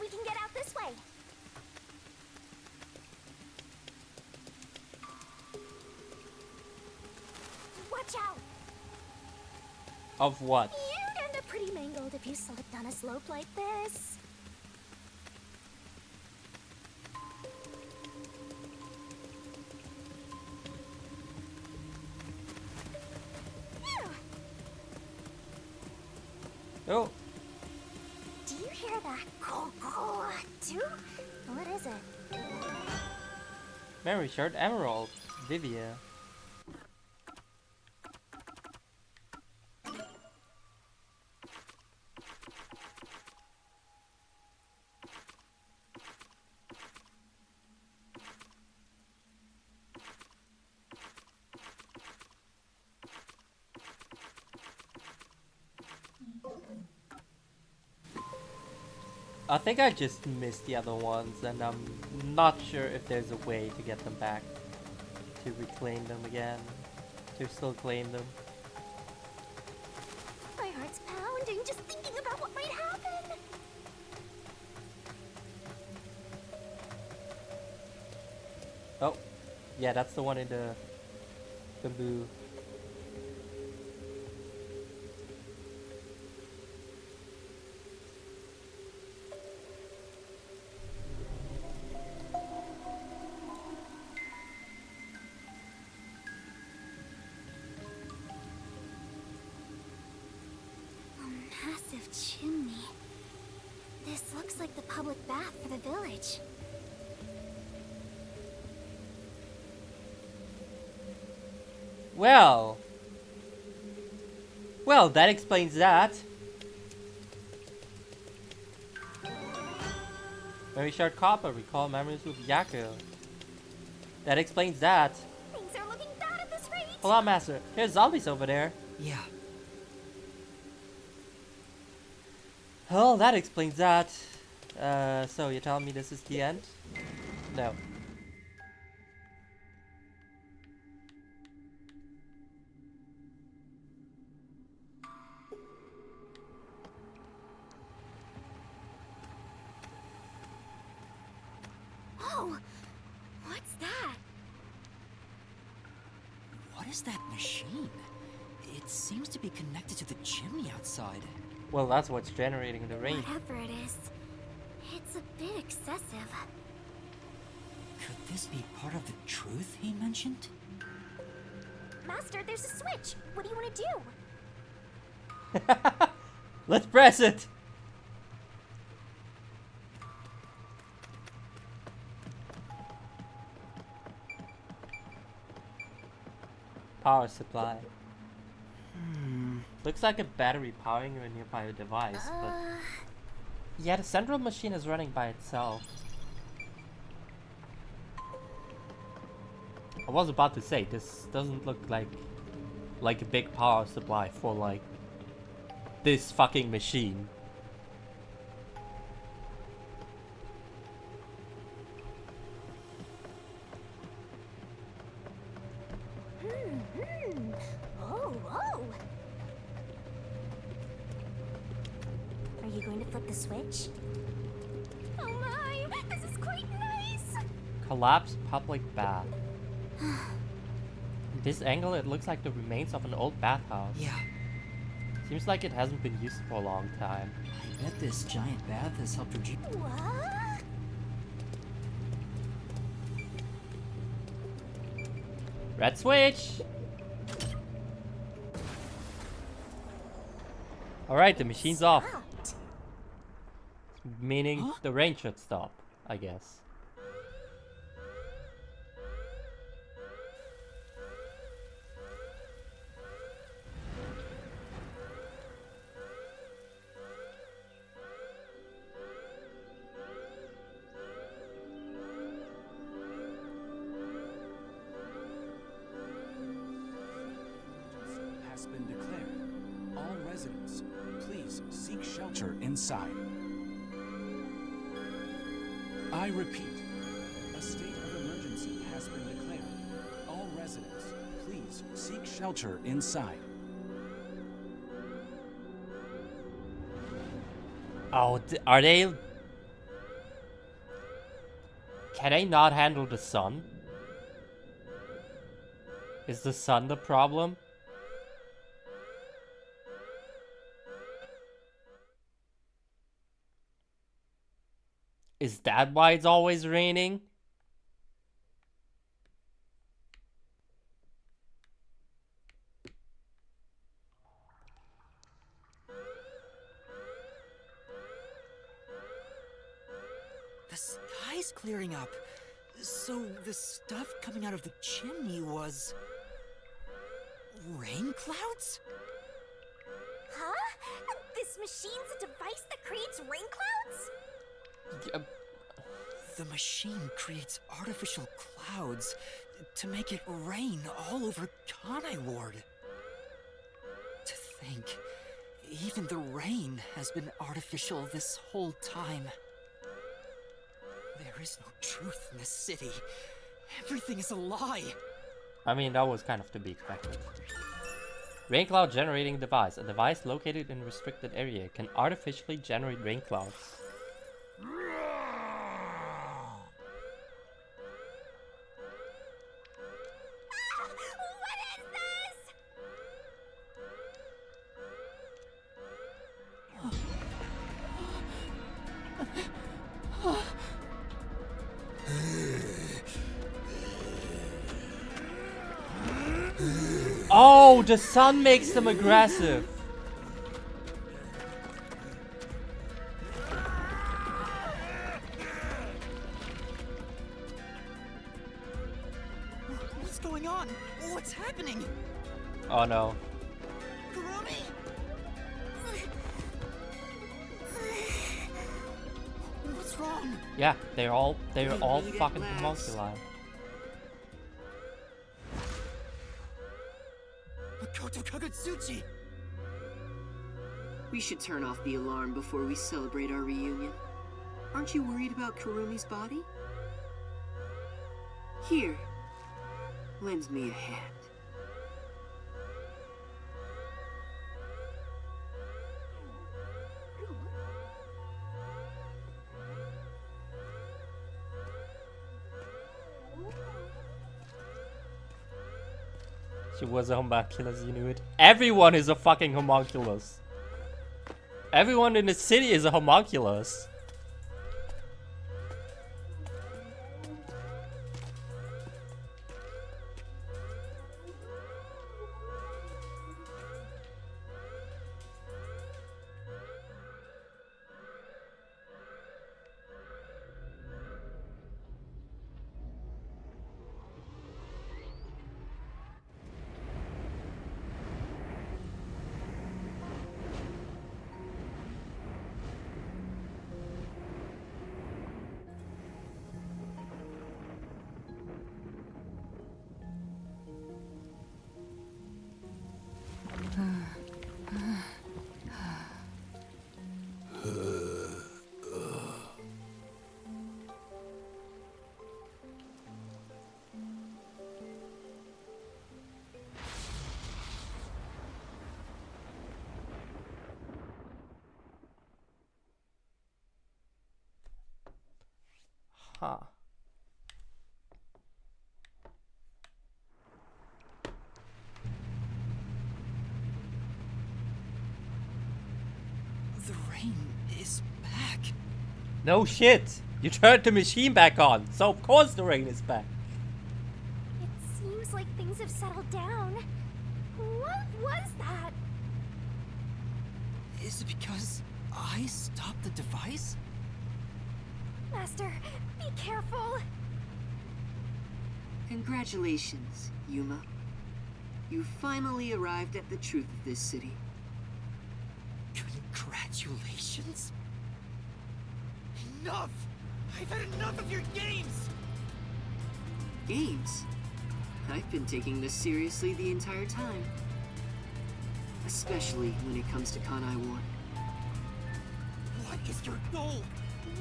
We can get out this way. Of what? You'd end up pretty mangled if you slipped on a slope like this. Phew. Oh, Do you hear that? Too? What is it? Mary Shard Emerald. Vivia. I think I just missed the other ones, and I'm not sure if there's a way to get them back. To reclaim them again. To still claim them. My heart's pounding just thinking about what might happen. Oh, yeah, that's the one in the bamboo. A massive chimney. This looks like the public bath for the village. Well, that explains that. Very short copper, recall memories of Yaku. That explains that. Things are looking bad at this rate. Hold on, Master. There's zombies over there. Yeah. Oh, that explains that. So you're telling me this is the end? No. Oh, what's that? What is that machine? It seems to be connected to the chimney outside. Well, that's what's generating the rain. Whatever it is, it's a bit excessive. Could this be part of the truth he mentioned? Master, there's a switch. What do you want to do? Let's press it! Power supply. Looks like a battery powering a nearby device, but... Yeah, the central machine is running by itself. I was about to say, this doesn't look like a big power supply for, like, this fucking machine. Oh, whoa. Are you going to flip the switch? Oh my, this is quite nice. Collapsed public bath. This angle, it looks like the remains of an old bathhouse. Yeah. Seems like it hasn't been used for a long time. I bet this giant bath has helped reduce. What? Red switch! Alright, the machine's off. Stopped. Meaning the rain should stop, I guess. Has been declared. All residents, please seek shelter inside. I repeat, a state of emergency has been declared. All residents, please seek shelter inside. Oh, are they... Can they not handle the sun? Is the sun the problem? Is that why it's always raining? The sky's clearing up. So the stuff coming out of the chimney was... rain clouds? Huh? This machine's a device that creates rain clouds? The machine creates artificial clouds to make it rain all over Kanai Ward. To think, even the rain has been artificial this whole time. There is no truth in this city. Everything is a lie. I mean, that was kind of to be expected. Rain cloud generating device. A device located in a restricted area can artificially generate rain clouds. Oh, the sun makes them aggressive. What's going on? What's happening? Oh no. Kurumi! What's wrong? Yeah, they're all fucking homunculi. Makoto Kagutsuchi! We should turn off the alarm before we celebrate our reunion. Aren't you worried about Kurumi's body? Here, lend me a hand. She was a homunculus, you knew it. Everyone is a fucking homunculus. Everyone in the city is a homunculus. Huh. The rain is back. No shit! You turned the machine back on, so of course the rain is back. It seems like things have settled down. What was that? Is it because I stopped the device? Master, be careful. Congratulations, Yuma. You finally arrived at the truth of this city. Congratulations? Enough! I've had enough of your games! Games? I've been taking this seriously the entire time. Especially when it comes to Kanai Ward. What is your goal?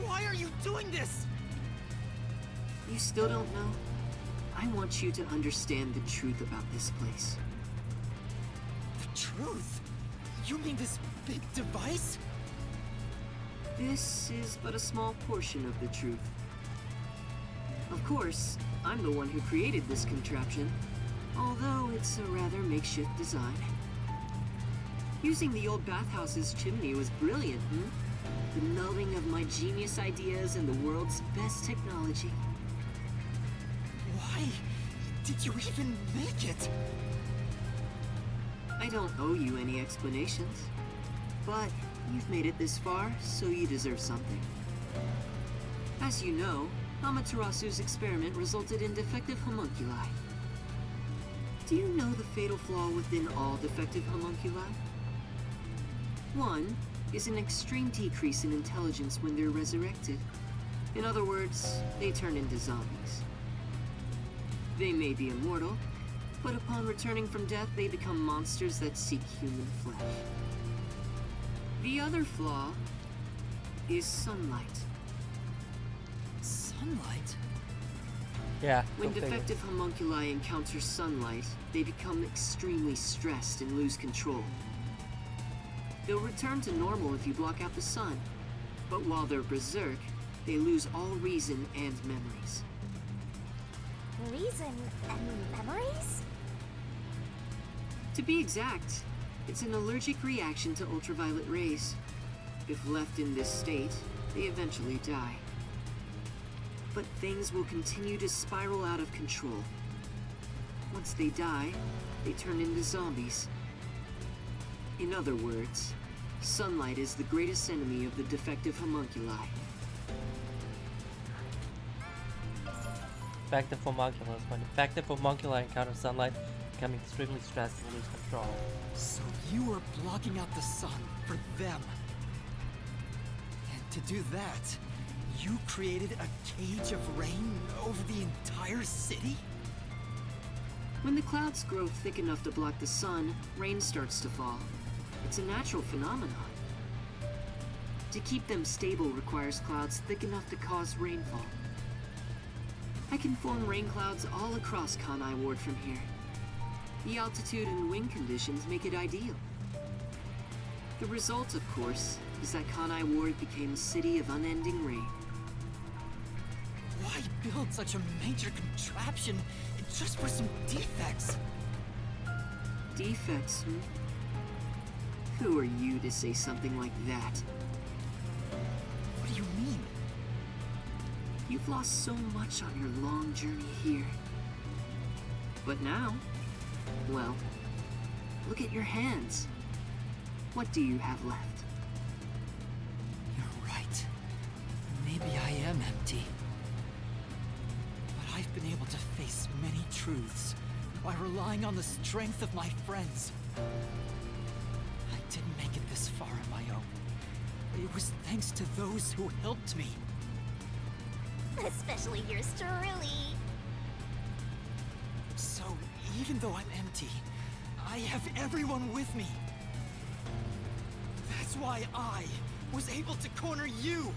Why are you doing this? You still don't know? I want you to understand the truth about this place. The truth? You mean this big device? This is but a small portion of the truth. Of course, I'm the one who created this contraption, although it's a rather makeshift design. Using the old bathhouse's chimney was brilliant, The melding of my genius ideas and the world's best technology. Why did you even make it? I don't owe you any explanations. But you've made it this far, so you deserve something. As you know, Amaterasu's experiment resulted in defective homunculi. Do you know the fatal flaw within all defective homunculi? One is an extreme decrease in intelligence when they're resurrected. In other words, they turn into zombies. They may be immortal, but upon returning from death, they become monsters that seek human flesh. The other flaw is sunlight. Sunlight? Yeah. When go figure. defective homunculi encounter sunlight, they become extremely stressed and lose control. They'll return to normal if you block out the sun, but while they're berserk, they lose all reason and memories. Reason and memories? To be exact, it's an allergic reaction to ultraviolet rays. If left in this state, they eventually die. But things will continue to spiral out of control. Once they die, they turn into zombies. In other words, sunlight is the greatest enemy of the defective homunculi. Defective homunculus. When defective homunculi encounter sunlight, become extremely stressed and lose control. So you were blocking out the sun for them. And to do that, you created a cage of rain over the entire city? When the clouds grow thick enough to block the sun, rain starts to fall. It's a natural phenomenon. To keep them stable requires clouds thick enough to cause rainfall. I can form rain clouds all across Kanai Ward from here. The altitude and wind conditions make it ideal. The result, of course, is that Kanai Ward became a city of unending rain. Why build such a major contraption just for some defects? Defects, hmm? Who are you to say something like that? What do you mean? You've lost so much on your long journey here. But now, well, look at your hands. What do you have left? You're right. Maybe I am empty. But I've been able to face many truths by relying on the strength of my friends. I didn't make it this far on my own. It was thanks to those who helped me. Especially yours truly. So, even though I'm empty, I have everyone with me. That's why I was able to corner you.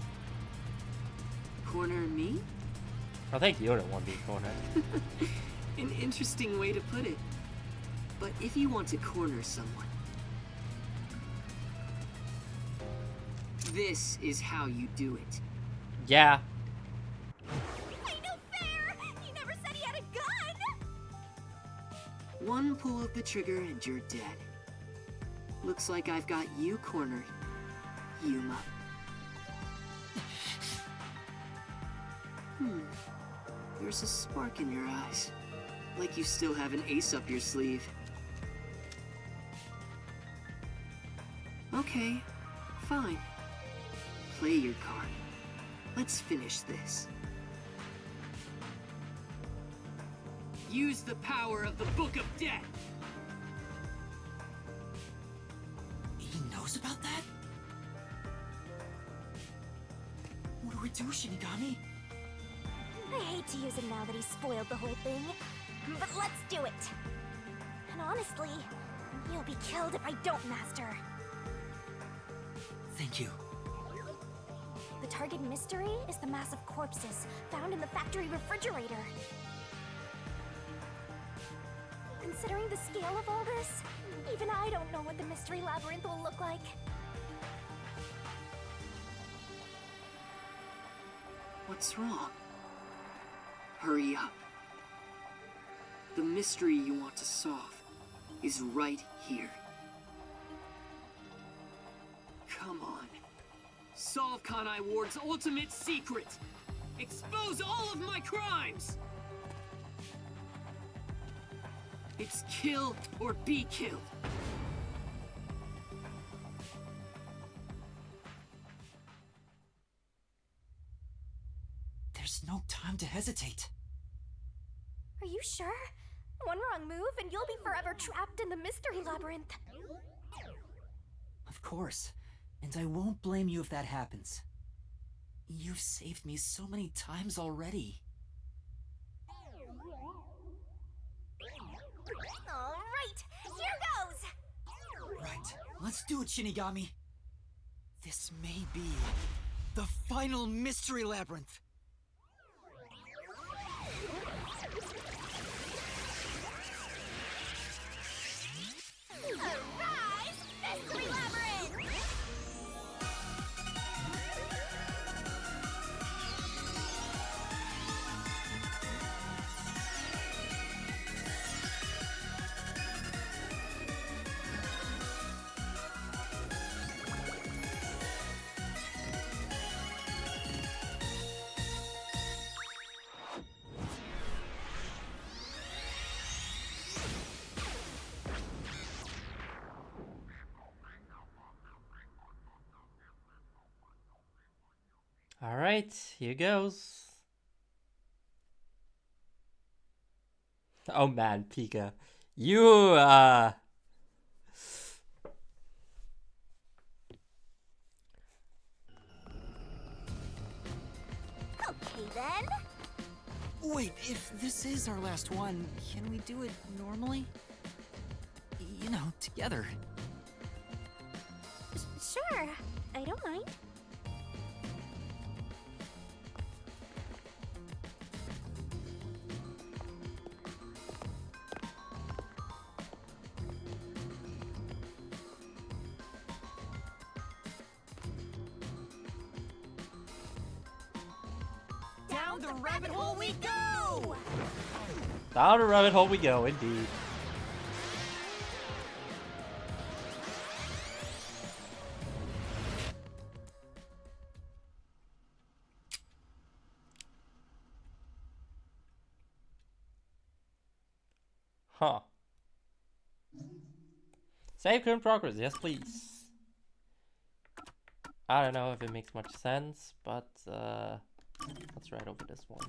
Corner me? I think you're the one being cornered. An interesting way to put it. But if you want to corner someone, this is how you do it. Yeah. Ain't no fair! He never said he had a gun! One pull of the trigger and you're dead. Looks like I've got you cornered, Yuma. There's a spark in your eyes. Like you still have an ace up your sleeve. Okay, fine. Play your card. Let's finish this. Use the power of the Book of Death! He knows about that? What do we do, Shinigami? I hate to use him now that he's spoiled the whole thing, but let's do it. And honestly, you'll be killed if I don't, Master. Thank you. The target mystery is the mass of corpses found in the factory refrigerator. Considering the scale of all this, even I don't know what the mystery labyrinth will look like. What's wrong? Hurry up. The mystery you want to solve is right here. Come on. solve Kanai Ward's ultimate secret. Expose all of my crimes. It's kill or be killed. There's no time to hesitate. Are you sure? One wrong move and you'll be forever trapped in the mystery labyrinth. Of course. And I won't blame you if that happens. You've saved me so many times already. All right, here goes! Right, let's do it, Shinigami. This may be the final mystery labyrinth. Arise, mystery labyrinth! All right, here goes. Oh man, Pika, you Okay then. Wait, if this is our last one, can we do it normally? You know, together. Sure, I don't mind. Down the rabbit hole we go! down the rabbit hole we go, indeed. Huh. Save current progress, yes please. I don't know if it makes much sense, but let's write over this one.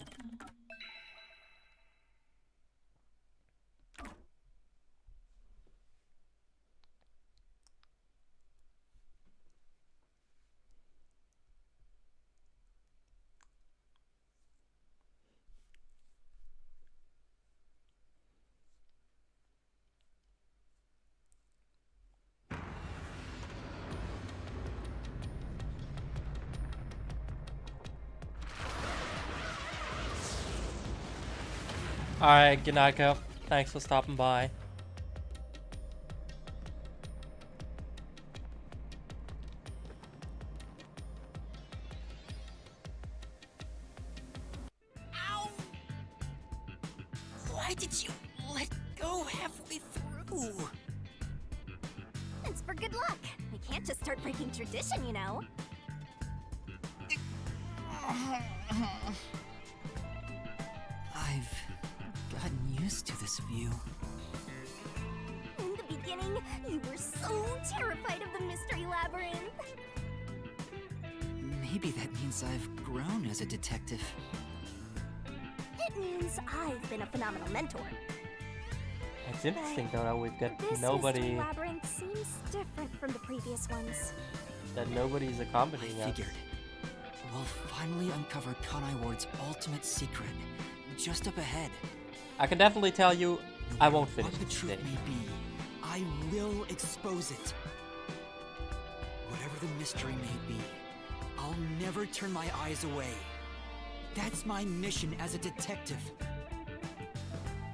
Alright, Ginako, thanks for stopping by. Ow! Why did you let go halfway through? It's for good luck. We can't just start breaking tradition, you know. I've gotten used to this view. In the beginning, you were so terrified of the mystery labyrinth. Maybe that means I've grown as a detective. It means I've been a phenomenal mentor. It's interesting though that we've got This mystery nobody, labyrinth seems different from the previous ones. that nobody's accompanying I us. figured. We'll finally uncover Kanai Ward's ultimate secret, just up ahead. I can definitely tell you, I won't finish What the it truth today. may be, I will expose it. Whatever the mystery may be, I'll never turn my eyes away. That's my mission as a detective.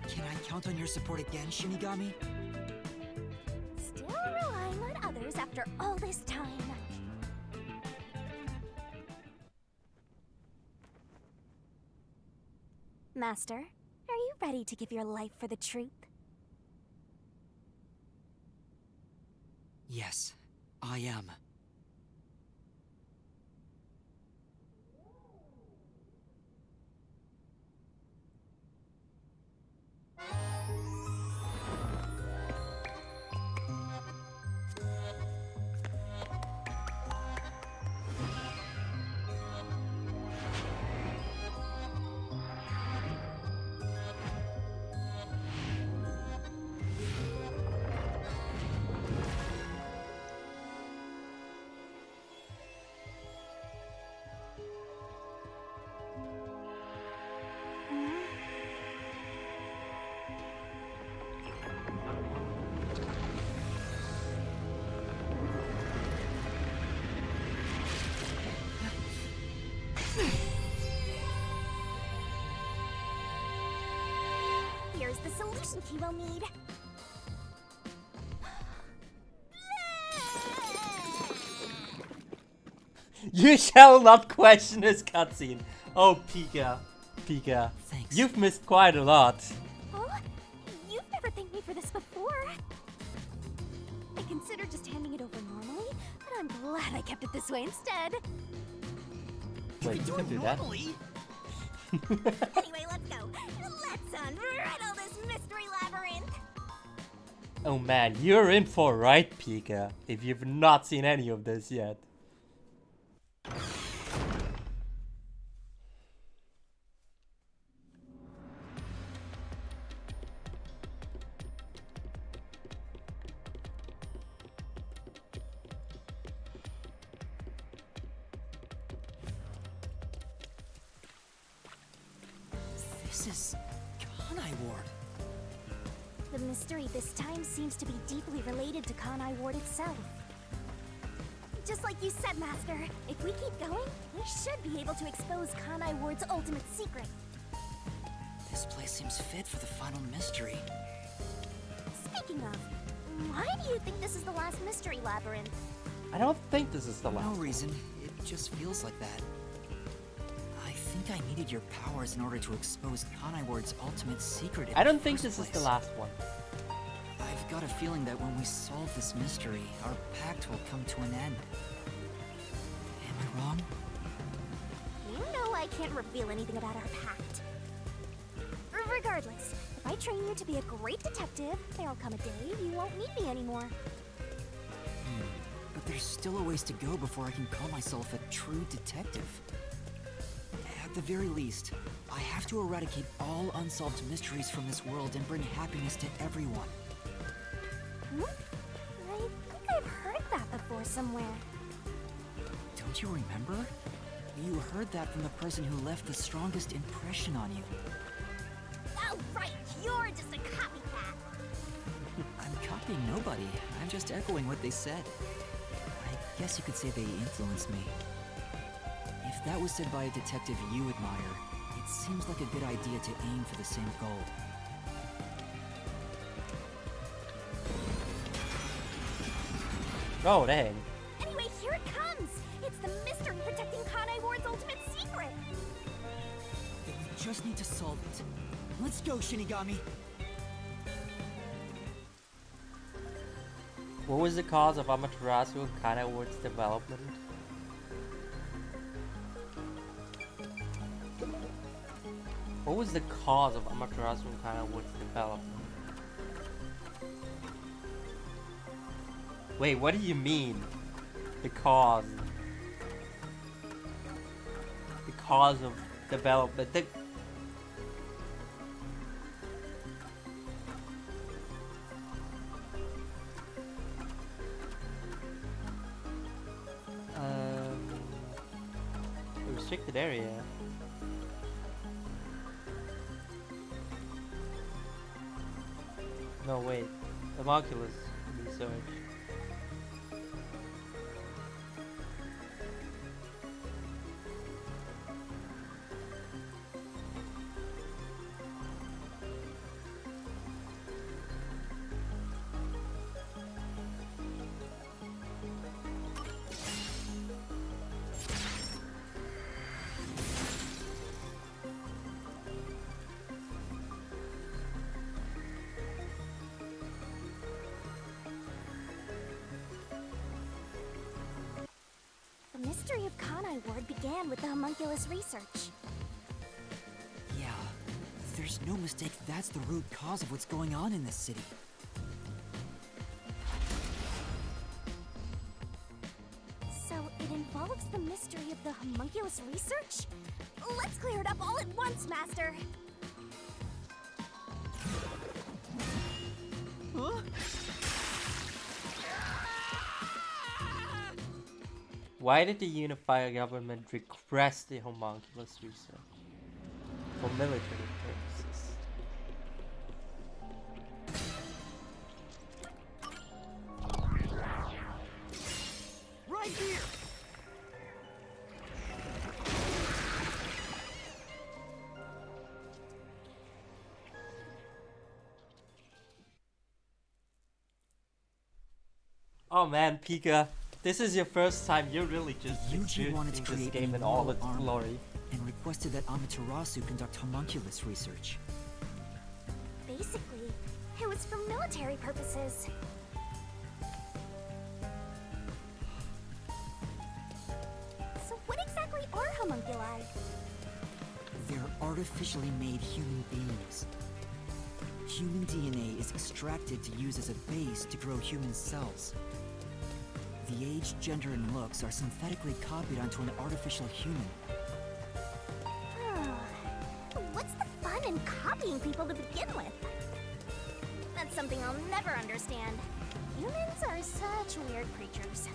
Can I count on your support again, Shinigami? Still relying on others after all this time. Master, are you ready to give your life for the truth? Yes, I am. solution key we'll need. You shall not question this cutscene. Oh, Pika. Pika. Thanks. You've missed quite a lot. Oh? You've never thanked me for this before. I considered just handing it over normally, but I'm glad I kept it this way instead. Wait, you can do that? Normally? Anyway, let's go. Let's unriddle this mystery labyrinth. Oh man, you're in for a ride, Pika, if you've not seen any of this yet. This is Kanai Ward. The mystery this time seems to be deeply related to Kanai Ward itself. Just like you said, Master, if we keep going, we should be able to expose Kanai Ward's ultimate secret. This place seems fit for the final mystery. Speaking of, why do you think this is the last mystery labyrinth? I don't think this is the last No one. reason. It just feels like that. I think I needed your powers in order to expose Kanai Ward's ultimate secret. I don't think this is the last one. I've got a feeling that when we solve this mystery, our pact will come to an end. Am I wrong? You know I can't reveal anything about our pact. Regardless, if I train you to be a great detective, there'll come a day you won't need me anymore. But there's still a ways to go before I can call myself a true detective. At the very least, I have to eradicate all unsolved mysteries from this world and bring happiness to everyone. Hmm? I think I've heard that before somewhere. Don't you remember? You heard that from the person who left the strongest impression on you. Oh, right, you're just a copycat. I'm copying nobody. I'm just echoing what they said. I guess you could say they influenced me. If that was said by a detective you admire, it seems like a good idea to aim for the same goal. Oh, dang. Anyway, here it comes. It's the mystery protecting Kanai Ward's ultimate secret. Then we just need to solve it. Let's go, Shinigami! What was the cause of Amaterasu and Kanai Ward's development? What was the cause of Amaterasu and Kanai Ward's development? Wait, what do you mean? The cause? The cause of development? The restricted area. No, wait. Homunculus research. The mystery of Kanai Ward began with the homunculus research. Yeah, there's no mistake that's the root cause of what's going on in this city. So it involves the mystery of the homunculus research? Let's clear it up all at once, Master! Huh? Why did the unified government request the homunculus research? For military purposes. Right here! Oh man, Pika, this is your first time. You're really just Yuji wanted to experiencing this create game a in all moral its armor glory. and requested that Amaterasu conduct homunculus research. Basically, it was for military purposes. So what exactly are homunculi? They're artificially made human beings. Human DNA is extracted to use as a base to grow human cells. The age, gender, and looks are synthetically copied onto an artificial human. What's the fun in copying people to begin with? That's something I'll never understand. Humans are such weird creatures.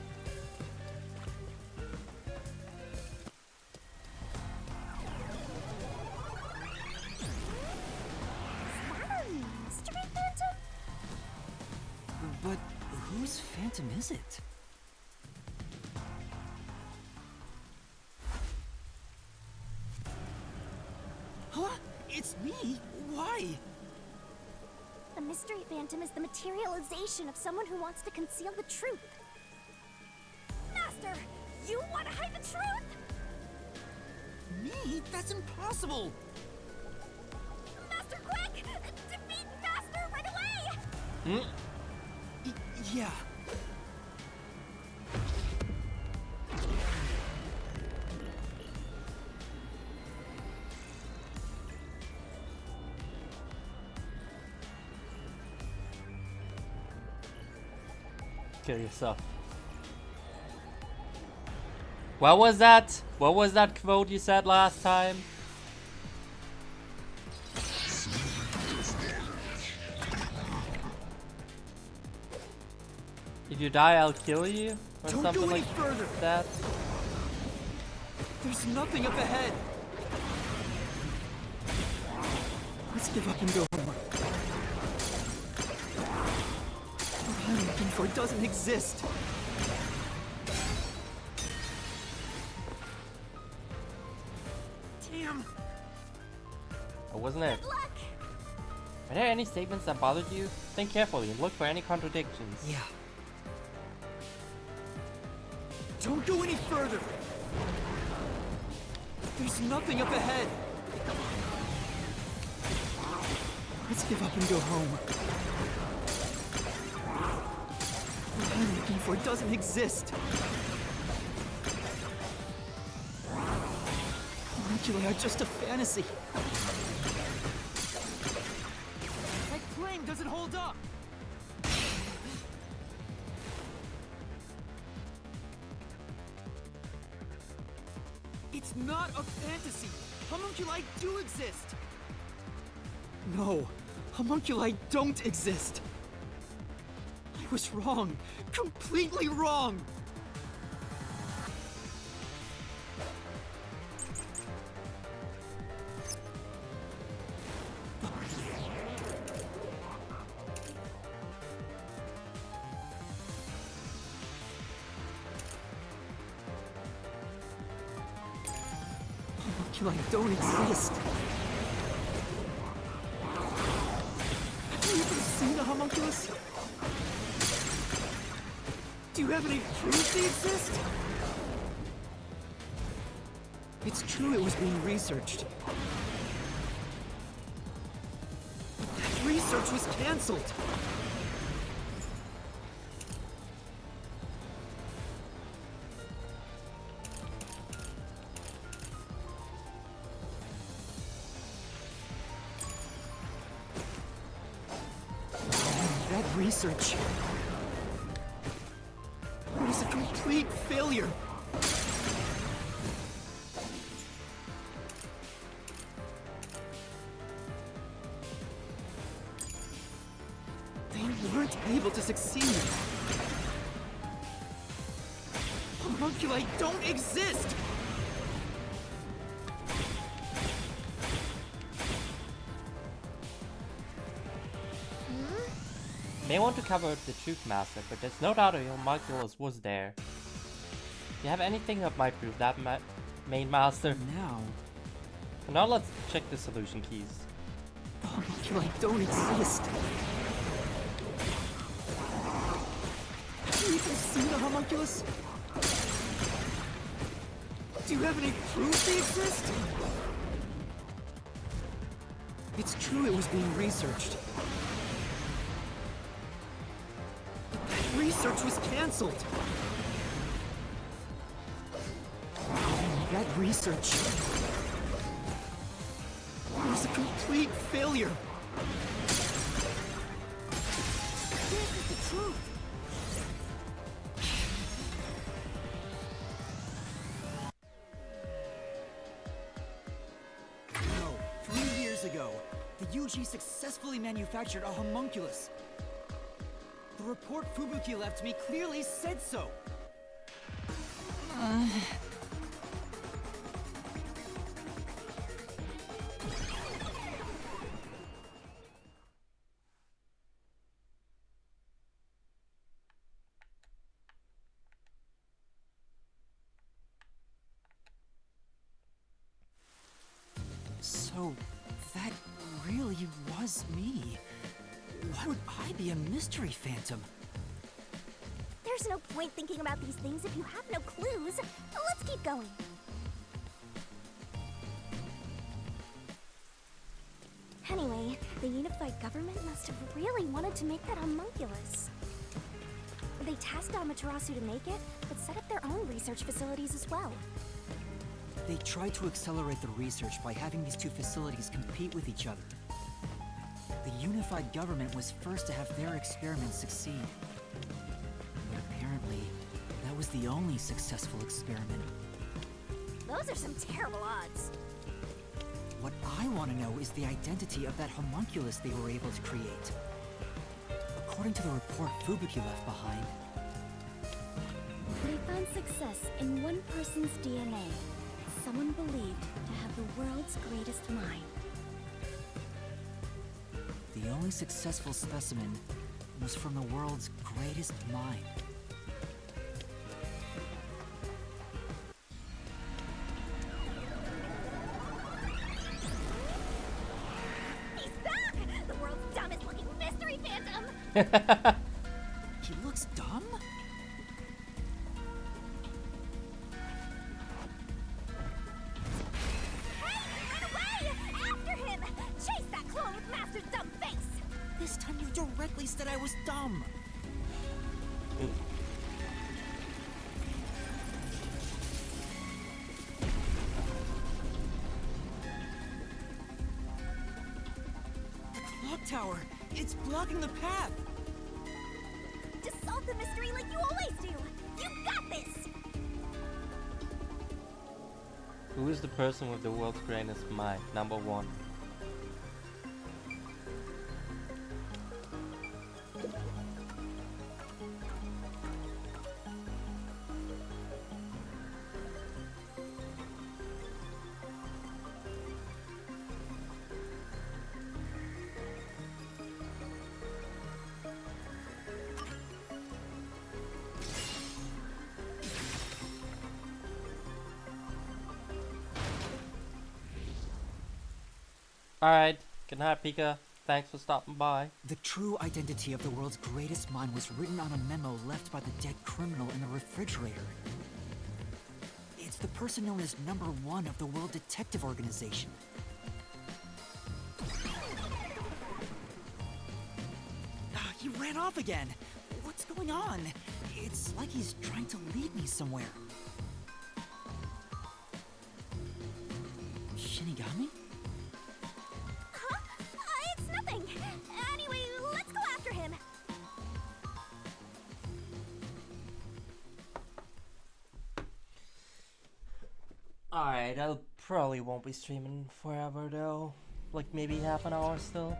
Is that a mystery phantom? But whose phantom is it? Huh? It's me? Why? The mystery phantom is the materialization of someone who wants to conceal the truth. Master, you want to hide the truth? Me? That's impossible! Master, quick! Defeat Master right away! Yeah. Kill yourself. What was that? What was that quote you said last time? If you die, I'll kill you? Or Don't something go any like further. that? There's nothing up ahead. Let's give up and go home. What I'm looking for doesn't exist. Damn. Or wasn't it? Good luck! Are there any statements that bothered you? Think carefully and look for any contradictions. Yeah. Don't go any further. There's nothing up ahead. Let's give up and go home. What I'm looking for doesn't exist. Homunculi are just a fantasy. That claim doesn't hold up. It's not a fantasy. Homunculi do exist. No, homunculi don't exist. I was wrong. Completely wrong. Homunculi don't exist. Have you ever seen a homunculus? Do you have any proof they exist? It's true it was being researched. But that research was cancelled. That research was a complete failure. They weren't able to succeed. Homunculi don't exist! May want to cover the truth, Master, but there's no doubt a homunculus was there. Do you have anything that might prove that, main Master? Now, Now let's check the solution keys. the homunculi don't exist. Have you even seen a homunculus? Do you have any proof they exist? It's true it was being researched. But that research was cancelled. That research was a complete failure. This is the truth. No, 3 years ago, the UG successfully manufactured a homunculus. The report Fubuki left me clearly said so. So, that really was me. Why would I be a mystery phantom? There's no point thinking about these things if you have no clues. Let's keep going. Anyway, the unified government must have really wanted to make that homunculus. They tasked Amaterasu to make it, but set up their own research facilities as well. They tried to accelerate the research by having these two facilities compete with each other. The unified government was first to have their experiments succeed. But apparently, that was the only successful experiment. Those are some terrible odds. What I want to know is the identity of that homunculus they were able to create. According to the report Fubuki left behind, They found success in one person's DNA. Someone believed to have the world's greatest mind. the only successful specimen was from the world's greatest mind. He's back! The world's dumbest looking mystery phantom! He looks dumb? Hey! Run away! After him! Chase that clone with Master's dumb face! This time you directly said I was dumb. The clock tower! It's blocking the path! Just solve the mystery like you always do! You got this! Who is the person with the world's greatest mind? Number 1. Alright, good night, Pika. Thanks for stopping by. The true identity of the world's greatest mind was written on a memo left by the dead criminal in the refrigerator. It's the person known as Number 1 of the World Detective Organization. He ran off again! What's going on? It's like he's trying to lead me somewhere. Shinigami? Huh? It's nothing! Anyway, let's go after him! Alright, I probably won't be streaming forever though. Like maybe half an hour still.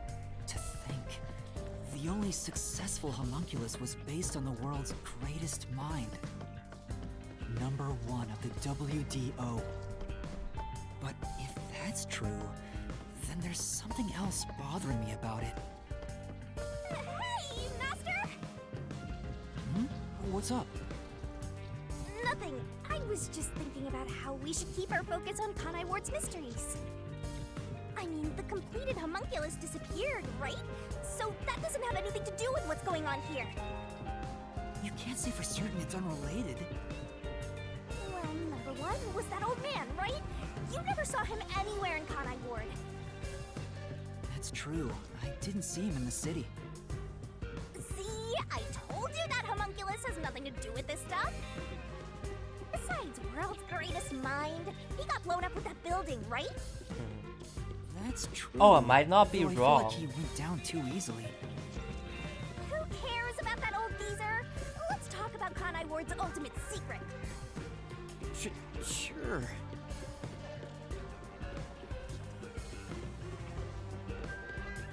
To think, the only successful homunculus was based on the world's greatest mind. Number 1 of the WDO. But if that's true, then there's something else bothering me about it. Hey, Master! What's up? Nothing. I was just thinking about how we should keep our focus on Kanai Ward's mysteries. I mean, the completed homunculus disappeared, right? So that doesn't have anything to do with what's going on here. You can't say for certain it's unrelated. Well, number one was that old man, right? You never saw him anywhere in Kanai Ward. That's true. I didn't see him in the city. See? I told you that homunculus has nothing to do with this stuff. Besides, world's greatest mind. He got blown up with that building, right? That's true. Oh, I might not be Though I feel wrong. like he went down too easily. Who cares about that old geezer? Let's talk about Kanai Ward's ultimate secret. Sure.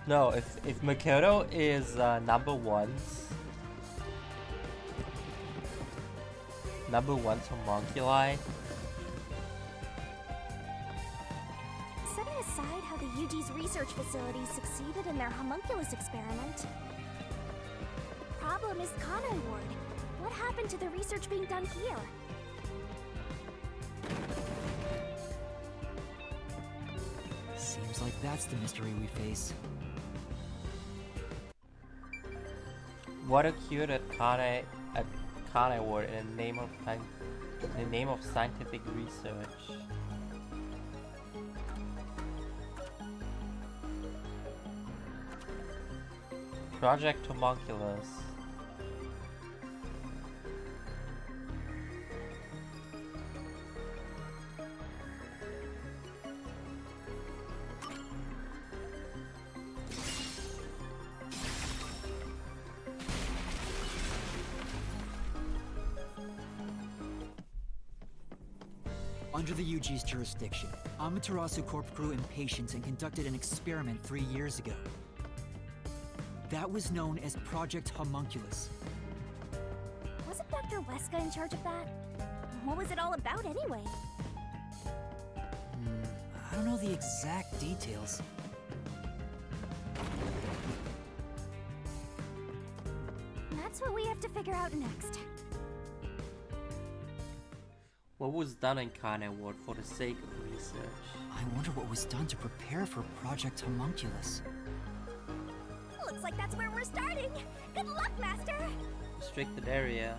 No, if Makoto is number one homunculi, Setting aside how the UG's research facilities succeeded in their homunculus experiment, the problem is Kanai Ward. What happened to the research being done here? Seems like that's the mystery we face. what occurred at Kanai Ward in the name of scientific research? Project Homunculus. Under the UG's jurisdiction, Amaterasu Corp grew impatience and conducted an experiment 3 years ago. That was known as Project Homunculus. Wasn't Dr. Weska in charge of that? What was it all about anyway? I don't know the exact details. That's what we have to figure out next. What was done in Kanai Ward for the sake of research? I wonder what was done to prepare for Project Homunculus. Looks like that's where we're starting. Good luck, Master! Restricted area.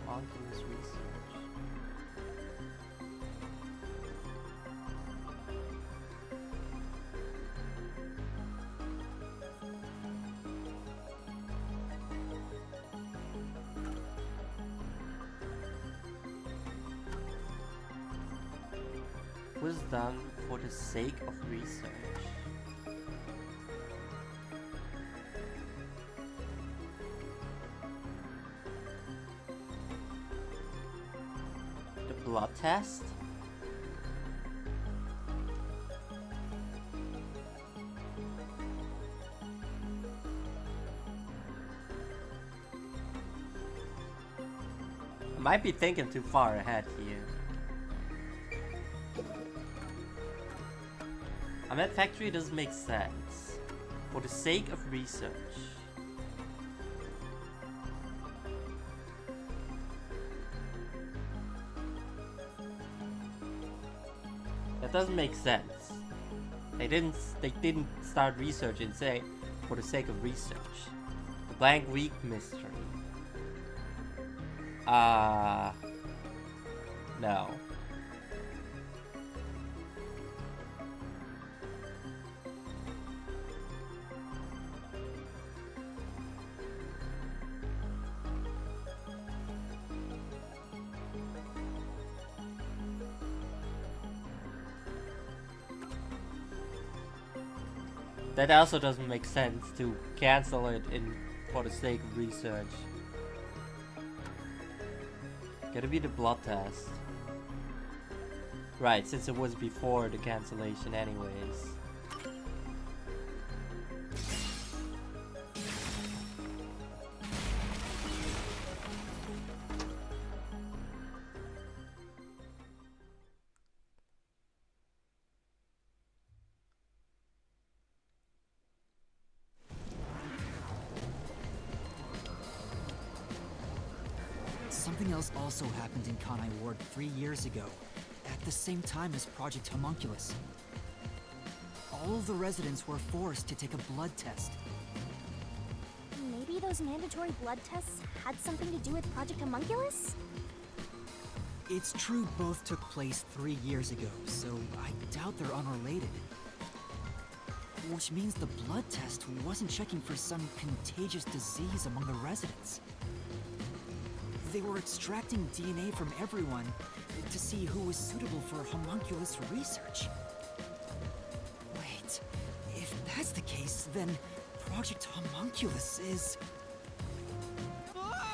Homunculus research. Was done for the sake of research. The blood test? I might be thinking too far ahead here. I mean, factory doesn't make sense. For the sake of research. That doesn't make sense. They didn't start research and say for the sake of research. The blank week mystery. No. That also doesn't make sense to cancel it for the sake of research. Gotta be the blood test. Right, since it was before the cancellation anyways. Something else also happened in Kanai Ward 3 years ago, at the same time as Project Homunculus. All of the residents were forced to take a blood test. Maybe those mandatory blood tests had something to do with Project Homunculus? It's true both took place 3 years ago, so I doubt they're unrelated. Which means the blood test wasn't checking for some contagious disease among the residents. They were extracting DNA from everyone to see who was suitable for homunculus research. Wait, if that's the case, then Project Homunculus is... Now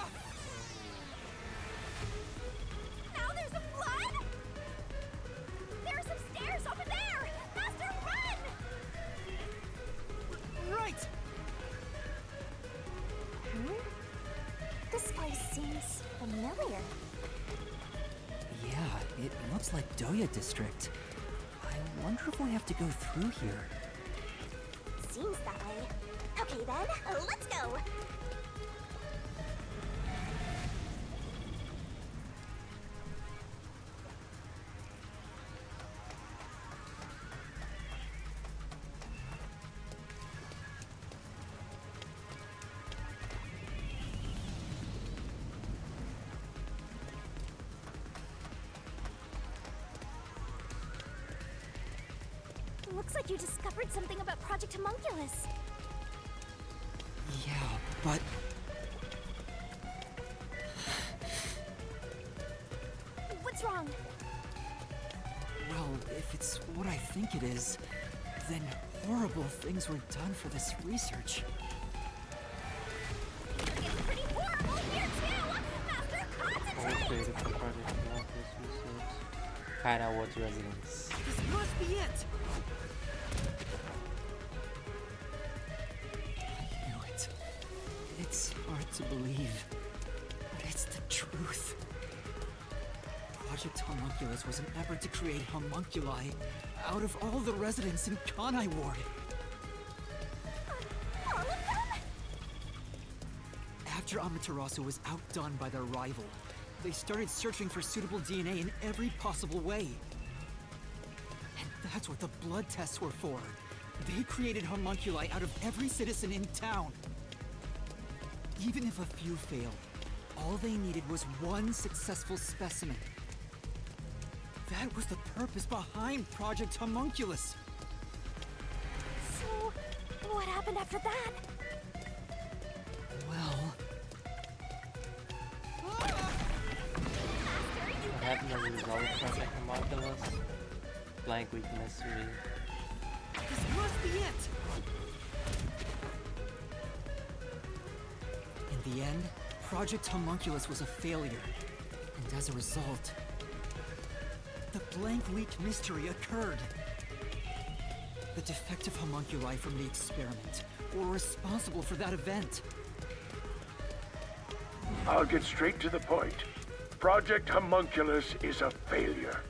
there's a flood? There are some stairs over there! Master, run! Right! This place seems familiar. Yeah, it looks like Doya District. I wonder if we have to go through here. Seems that way. Okay then, let's go! Looks like you discovered something about Project Homunculus. Yeah, but... What's wrong? Well, if it's what I think it is, then horrible things were done for this research. It's pretty horrible here too! Master, concentrate! Created for Project Homunculus research. Kanai Ward's residents. This must be it! I knew it. It's hard to believe, but it's the truth. Project Homunculus was an effort to create homunculi out of all the residents in Kanai Ward. All of them? After Amaterasu was outdone by their rival, they started searching for suitable DNA in every possible way. And that's what the blood tests were for. They created homunculi out of every citizen in town. Even if a few failed, all they needed was one successful specimen. That was the purpose behind Project Homunculus. So, what happened after that? Well... Master, you What happened as a result of Project Homunculus? Blank week mystery. This must be it! In the end, Project Homunculus was a failure. And as a result, the blank week mystery occurred. The defective homunculi from the experiment were responsible for that event. I'll get straight to the point. Project Homunculus is a failure.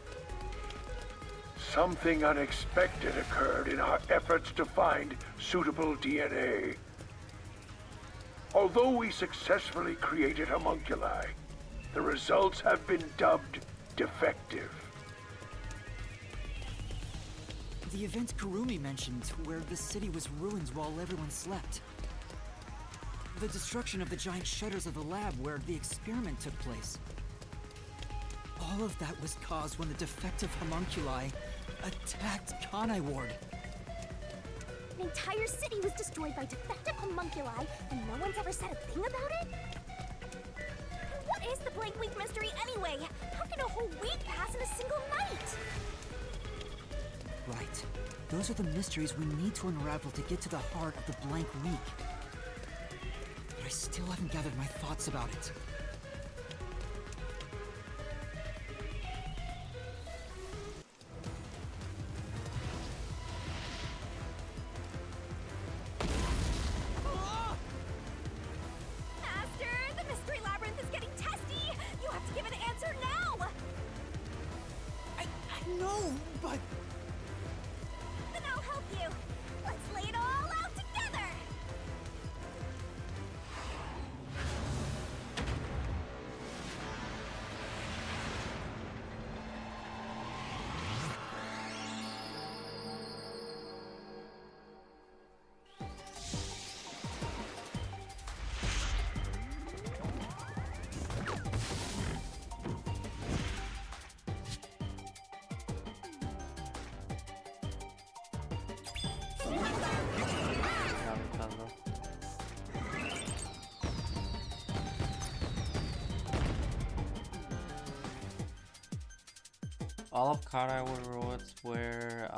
Something unexpected occurred in our efforts to find suitable DNA. Although we successfully created homunculi, the results have been dubbed defective. The event Kurumi mentioned, where the city was ruined while everyone slept. The destruction of the giant shutters of the lab where the experiment took place. All of that was caused when the defective homunculi attacked Kanai Ward. An entire city was destroyed by defective homunculi, and no one's ever said a thing about it? What is the blank week mystery anyway? How can a whole week pass in a single night? Right. Those are the mysteries we need to unravel to get to the heart of the blank week. But I still haven't gathered my thoughts about it. Master, the mystery labyrinth is getting testy! You have to give an answer now! I know, but... Then I'll help you. Let's lay it all out together! All of carnival rewards were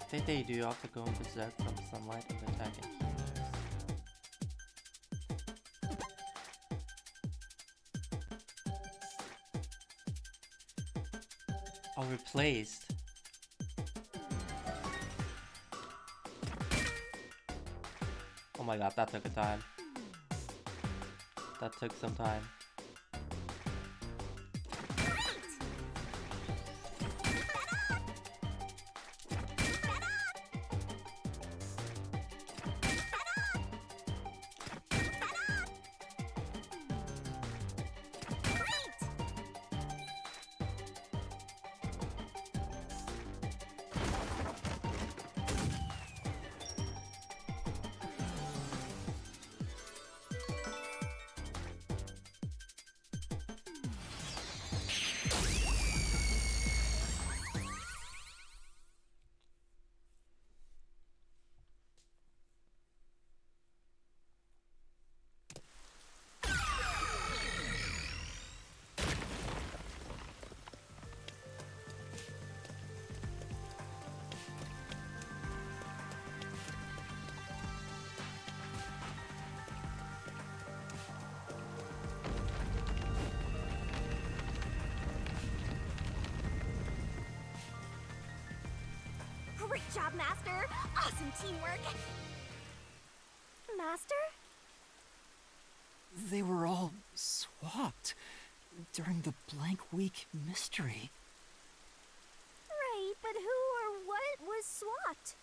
I think they do have to go and berserk from sunlight and attacking. Oh, replaced. Oh my god, that took a time. That took some time. Great job, Master! Awesome teamwork! Master? They were all swapped during the blank week mystery. Right, but who or what was swapped?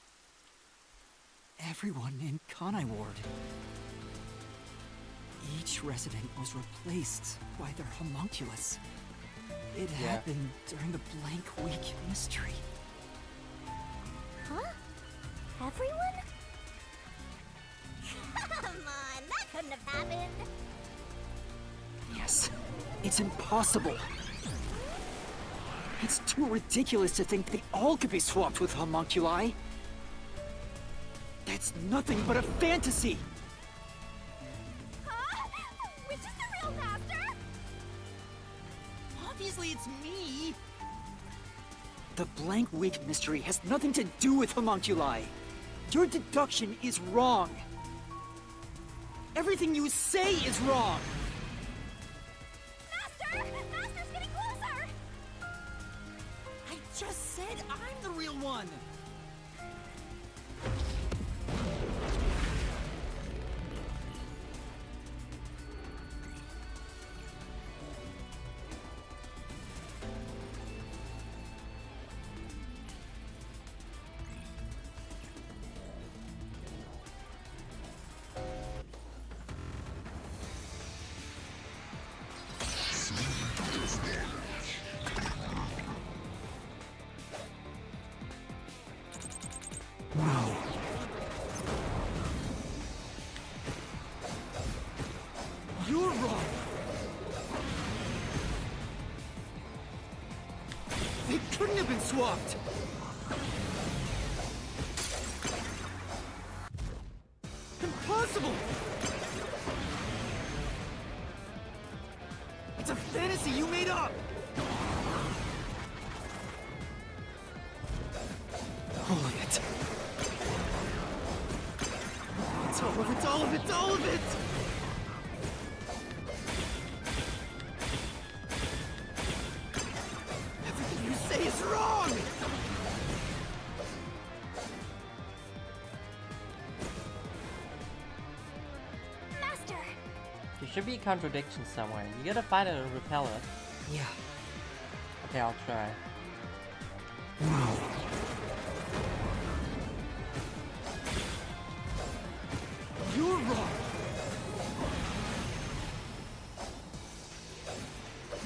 Everyone in Kanai Ward. Each resident was replaced by their homunculus. It happened during the blank week mystery. Huh? Everyone? Come on, that couldn't have happened. Yes, it's impossible. It's too ridiculous to think they all could be swapped with homunculi. That's nothing but a fantasy. Huh? Which is the real Master? Obviously it's me! The blank week mystery has nothing to do with homunculi. Your deduction is wrong. Everything you say is wrong. Master! Master's getting closer! I just said I'm the real one! You're wrong. They couldn't have been swapped. Impossible! It's a fantasy you made up! All of it. It's all of it, all of it, all of it! Everything you say is wrong! Master! There should be a contradiction somewhere. You gotta find a repeller. Yeah. Okay, I'll try. You're wrong!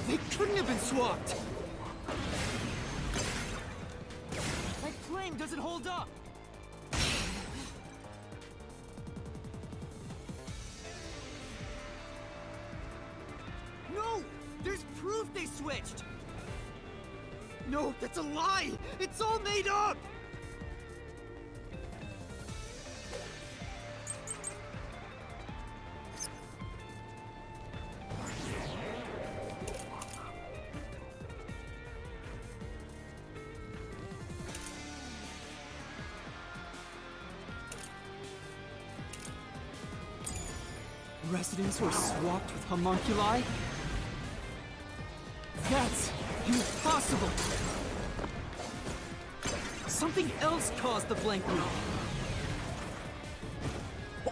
They couldn't have been swapped! My claim doesn't hold up! There's proof they switched! No, that's a lie! It's all made up! Residents were swapped with homunculi? That's impossible! Something else caused the blank week.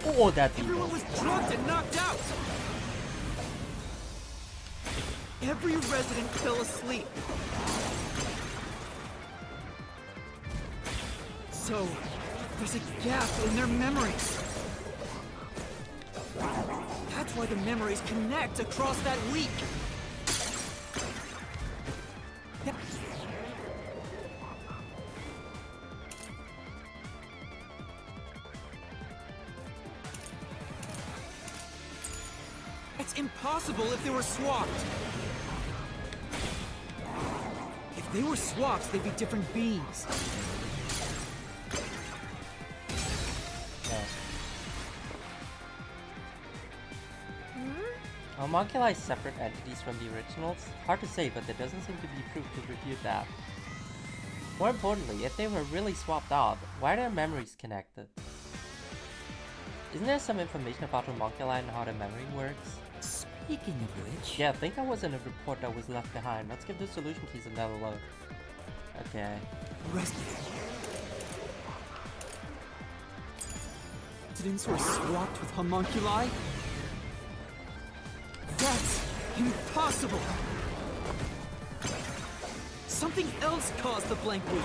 Oh, that's Everyone evil. was drugged and knocked out! Every resident fell asleep. So, there's a gap in their memories. That's why the memories connect across that week. It's impossible if they were swapped. If they were swapped, they'd be different beings. Homunculi separate entities from the originals? Hard to say, but there doesn't seem to be proof to refute that. More importantly, if they were really swapped out, why are their memories connected? Isn't there some information about homunculi and how their memory works? Speaking of which... Yeah, I think that was in a report that was left behind. Let's give the solution keys another look. Okay. Residents were swapped with homunculi? That's impossible! Something else caused the blank week.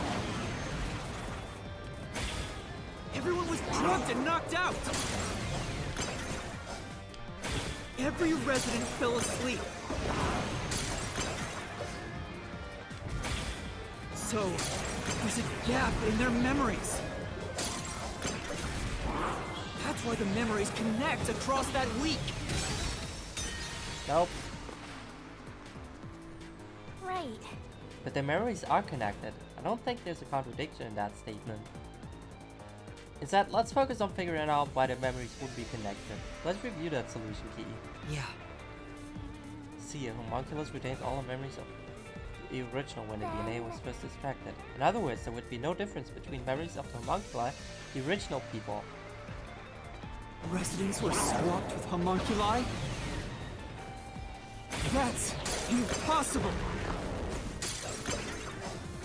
Everyone was drugged and knocked out! Every resident fell asleep. So, there's a gap in their memories. That's why the memories connect across that week. Nope. Right. But their memories are connected. I don't think there's a contradiction in that statement. Instead, let's focus on figuring out why their memories would be connected. Let's review that solution key. Yeah. See, a homunculus retains all the memories of the original when the DNA was first extracted. In other words, there would be no difference between memories of the homunculi and the original people. Residents were swapped with homunculi? That's impossible!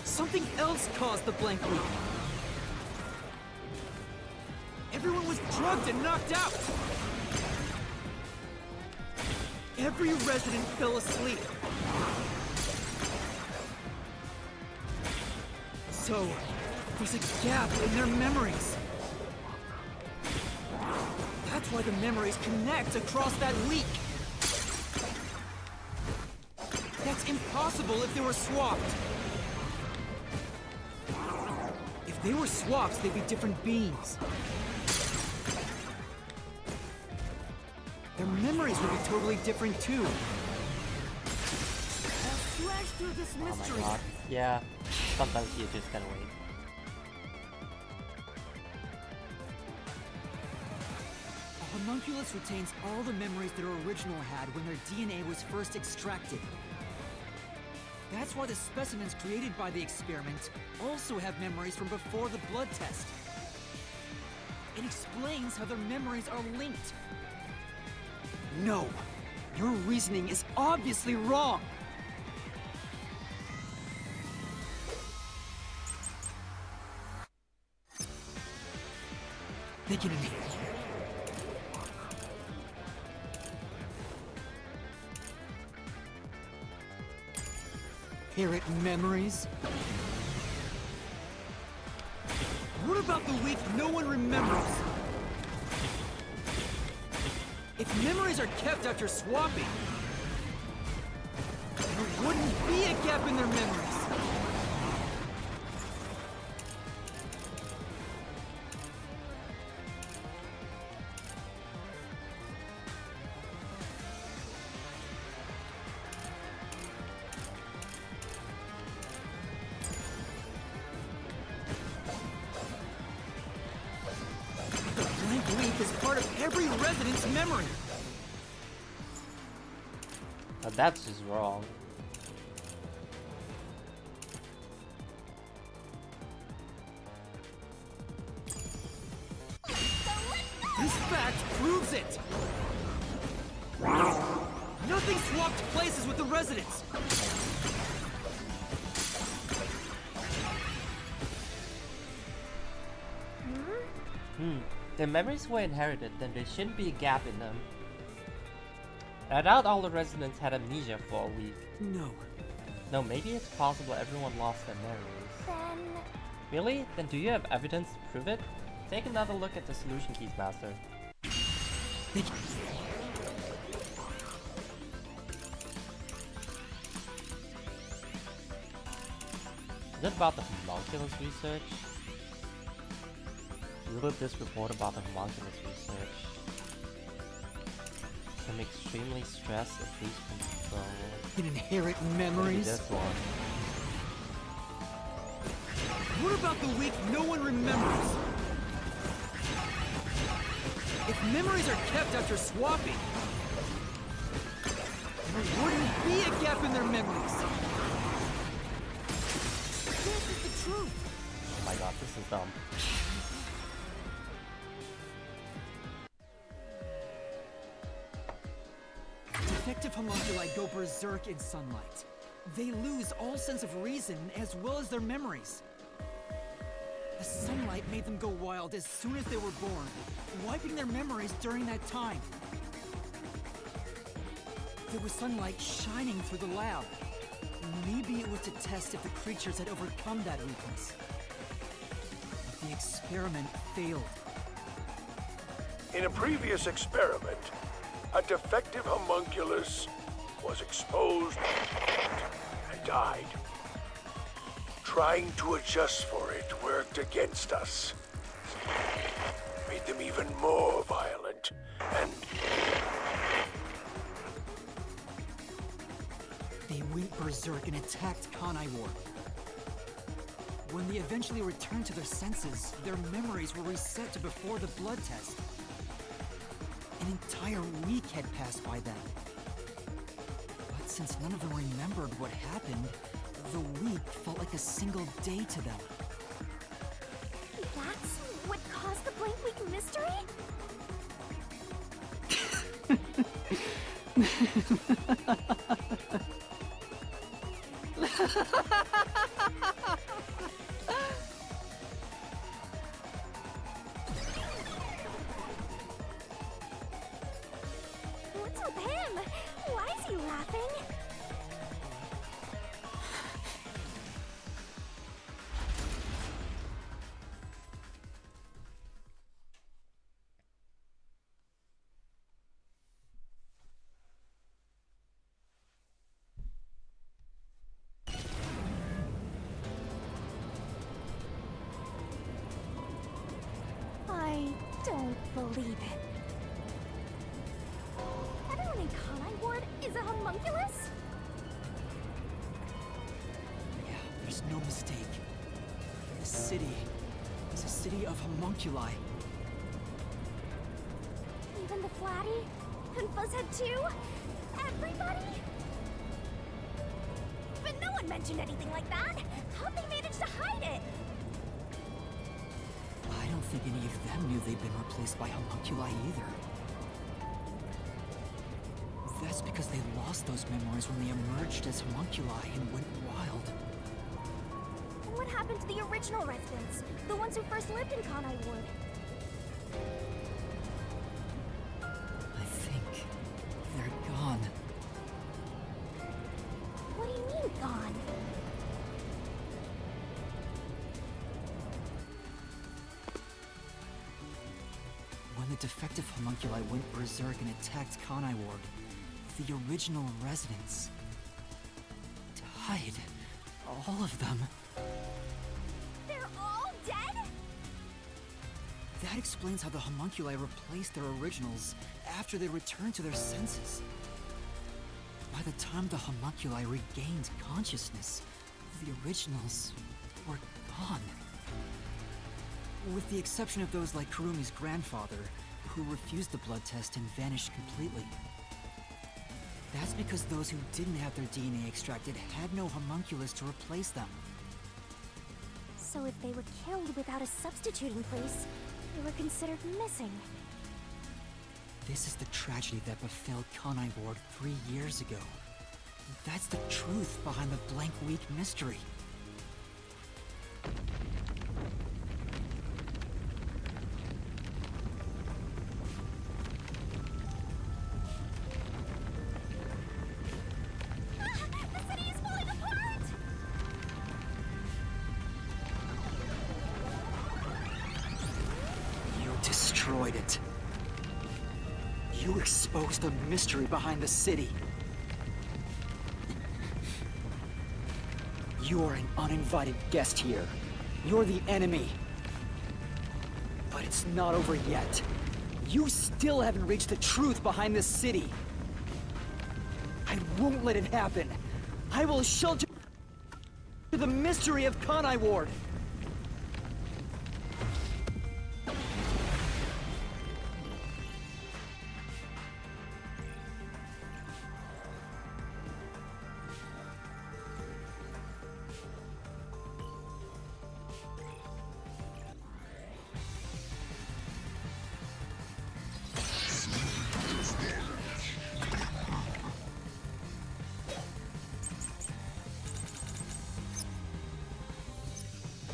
Something else caused the blank week. Everyone was drugged and knocked out! Every resident fell asleep. So, there's a gap in their memories. That's why the memories connect across that week. That's impossible if they were swapped. If they were swapped, they'd be different beings. Their memories would be totally different too. I'll slash through this Oh mystery. my god. Yeah, sometimes you just gotta wait. A homunculus retains all the memories their original had when their DNA was first extracted. That's why the specimens created by the experiment also have memories from before the blood test. It explains how their memories are linked. No, your reasoning is obviously wrong. Make it in. Parrot memories? What about the week no one remembers? If memories are kept after swapping, there wouldn't be a gap in their memories. part of every resident's memory. Now that's just wrong. This fact proves it! Nothing swapped places with the residents! The memories were inherited, then there shouldn't be a gap in them. I doubt all the residents had amnesia for a week. No. No, maybe it's possible everyone lost their memories. Then... Really? Then do you have evidence to prove it? Take another look at the solution keys, Master. Is it about the homunculus research? Will this report about the homunculus research? I'm extremely stressed if these control. Can inherit Maybe memories? this one. What about the week no one remembers? If memories are kept after swapping, there wouldn't be a gap in their memories. This is the truth. Oh my god, this is dumb. Defective homunculi go berserk in sunlight. They lose all sense of reason as well as their memories. The sunlight made them go wild as soon as they were born, wiping their memories during that time. There was sunlight shining through the lab. Maybe it was to test if the creatures had overcome that weakness. But the experiment failed. In a previous experiment, a defective homunculus was exposed and died. Trying to adjust for it worked against us. Made them even more violent, and They went berserk and attacked Kanai Ward. When they eventually returned to their senses, their memories were reset to before the blood test. An entire week had passed by then. But since none of them remembered what happened, the week felt like a single day to them. That's what caused the blank week mystery? What's with him? Why is he laughing? I don't believe it. Everyone in Kanai Ward is a homunculus? Yeah, there's no mistake. The city is a city of homunculi. Even the Flatty? And Fuzzhead too? Everybody? But no one mentioned anything like that! How'd they manage to hide it? I don't think any of them knew they'd been replaced by homunculi either. That's because they lost those memories when they emerged as homunculi and went wild. And what happened to the original residents? The ones who first lived in Kanai Ward? I think they're gone. What do you mean, gone? When the defective homunculi went berserk and attacked Kanai Ward, the original residents died. All of them. They're all dead? That explains how the homunculi replaced their originals after they returned to their senses. By the time the homunculi regained consciousness, the originals were gone. With the exception of those like Kurumi's grandfather, who refused the blood test and vanished completely. That's because those who didn't have their DNA extracted had no homunculus to replace them. So if they were killed without a substitute in place, they were considered missing. This is the tragedy that befell Kanai Ward 3 years ago. That's the truth behind the Blank Week mystery. The city is falling apart! You destroyed it. You exposed the mystery behind the city. You're an uninvited guest here. You're the enemy. But it's not over yet. You still haven't reached the truth behind this city. I won't let it happen. I will shelter the mystery of Kanai Ward.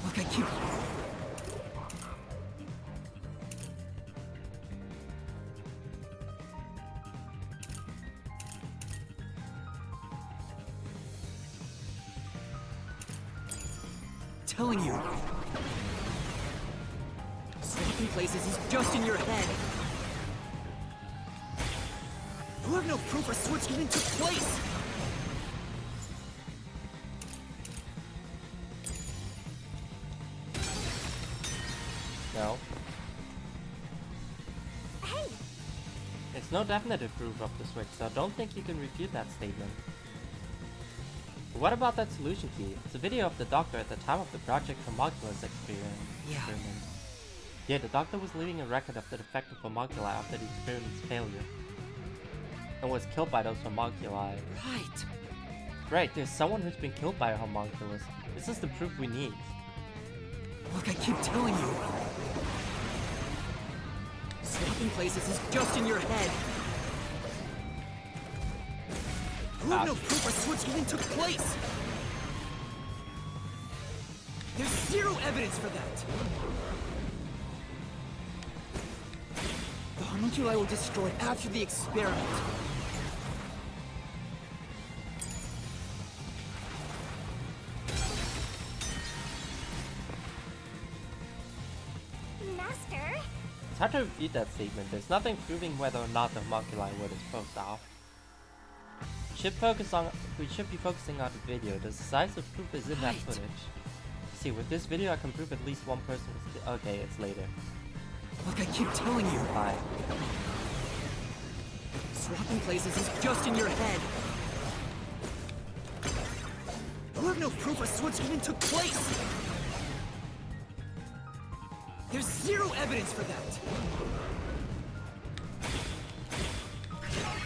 Look, I keep... telling you. Swapping places is just in your head. You have no proof a switch even took place. No. Hey! It's no definitive proof of the switch, so I don't think you can refute that statement. But what about that solution key? It's a video of the doctor at the time of the Project Homunculus experiment. Yeah, the doctor was leaving a record of the defective homunculi after the experiment's failure. And was killed by those homunculi. Right. Right, there's someone who's been killed by a homunculus. This is the proof we need. Look, I keep telling you. Swapping places is just in your head. You have no proof a switch even took place. There's zero evidence for that. The homunculi were destroyed after the experiment. Master? It's hard to refute that statement. There's nothing proving whether or not the homunculi were disposed of. We should be focusing on the video. The size of proof is in that footage. See, with this video I can prove at least one person was okay, it's later. Look, I keep telling you. Bye. Swapping places is just in your head. You have no proof a switch even took place. There's zero evidence for that.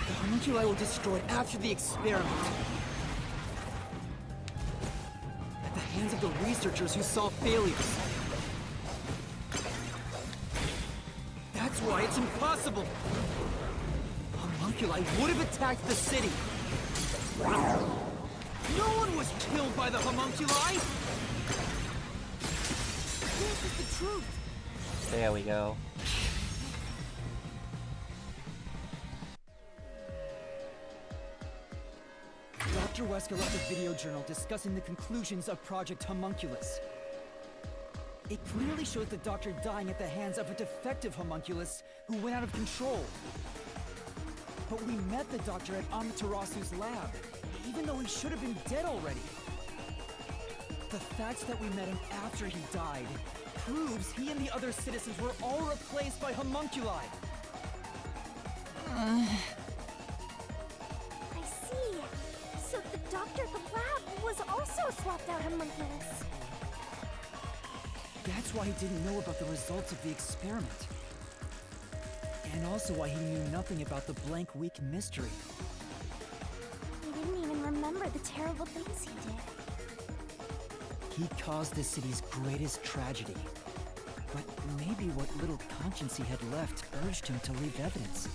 The homunculi were destroyed after the experiment. At the hands of the researchers who saw failures. That's why it's impossible. Homunculi would have attacked the city. No one was killed by the homunculi. This is the truth. There we go. Dr. Wesker left a video journal discussing the conclusions of Project Homunculus. It clearly shows the doctor dying at the hands of a defective homunculus who went out of control. But we met the doctor at Amaterasu's lab, even though he should have been dead already. The fact that we met him after he died proves he and the other citizens were all replaced by homunculi. I see. So the doctor at the lab was also a swapped out homunculus. That's why he didn't know about the results of the experiment. And also why he knew nothing about the Blank Week mystery. He didn't even remember the terrible things he did. He caused the city's greatest tragedy. But maybe what little conscience he had left urged him to leave evidence.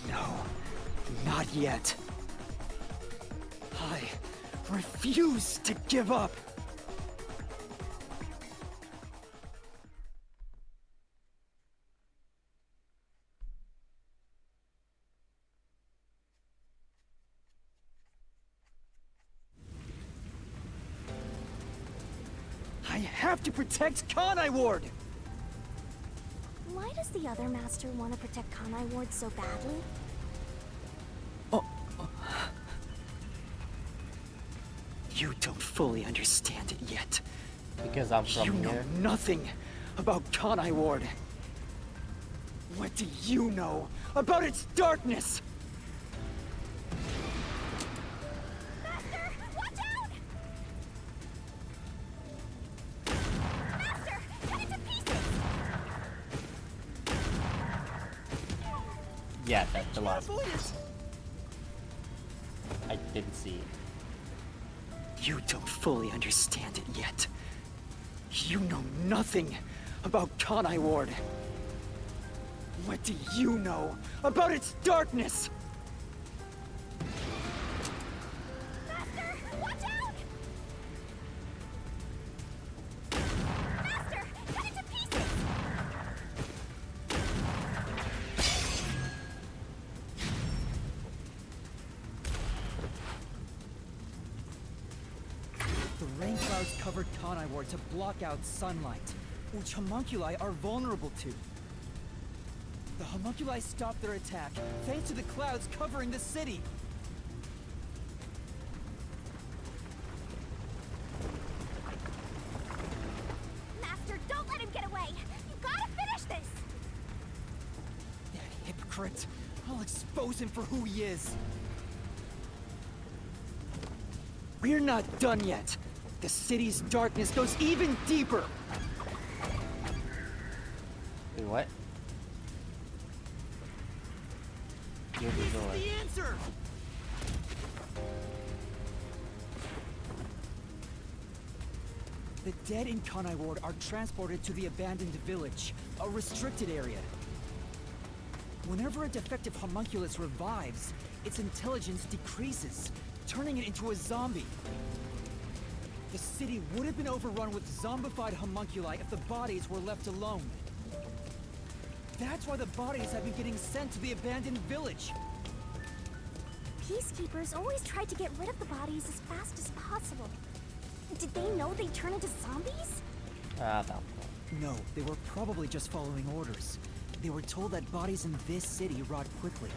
No, not yet. I refuse to give up! I have to protect Kanai Ward! Why does the other master want to protect Kanai Ward so badly? You don't fully understand it yet. Because I'm from You here. know nothing about Kanai Ward. What do you know about its darkness? Master, watch out! Master, cut it to pieces! Yeah, that's the last one. I didn't see it. You don't fully understand it yet. You know nothing about Kanai Ward. What do you know about its darkness? Master, watch out! Master, cut it to pieces! The rain clouds covered Kanai Ward to block out sunlight, which homunculi are vulnerable to. The homunculi stopped their attack thanks to the clouds covering the city. Master, don't let him get away! You gotta finish this! That hypocrite! I'll expose him for who he is. We're not done yet. The city's darkness goes even deeper. Wait, what? You're the door. The answer! The dead in Kanai Ward are transported to the abandoned village, a restricted area. Whenever a defective homunculus revives, its intelligence decreases, turning it into a zombie. The city would have been overrun with zombified homunculi if the bodies were left alone. That's why the bodies have been getting sent to the abandoned village. Peacekeepers always tried to get rid of the bodies as fast as possible. Did they know they'd turn into zombies? Ah, no. No, they were probably just following orders. They were told that bodies in this city rot quickly.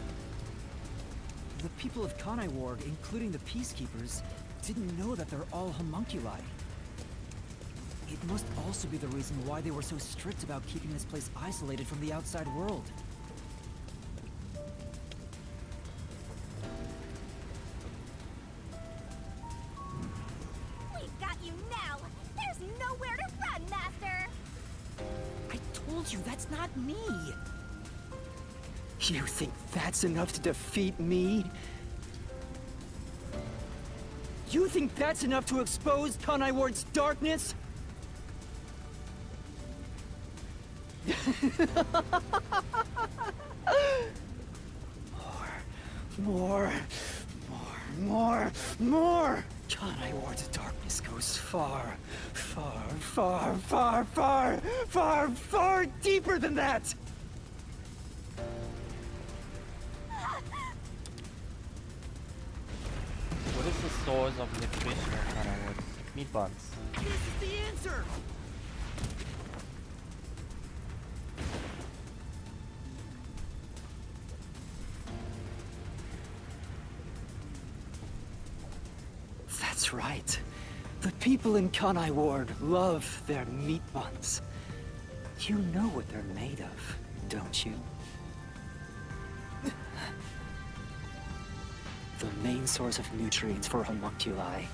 The people of Kanai Ward, including the Peacekeepers, didn't know that they're all homunculi. It must also be the reason why they were so strict about keeping this place isolated from the outside world. We've got you now! There's nowhere to run, Master! I told you, that's not me! You think that's enough to defeat me? You think that's enough to expose Kanai Ward's darkness? More! Kanai Ward's darkness goes far, far deeper than that! What is the source of nutrition in Kanai Ward? Meat buns. This is the answer! That's right. The people in Kanai Ward love their meat buns. You know what they're made of, don't you? The main source of nutrients for homunculi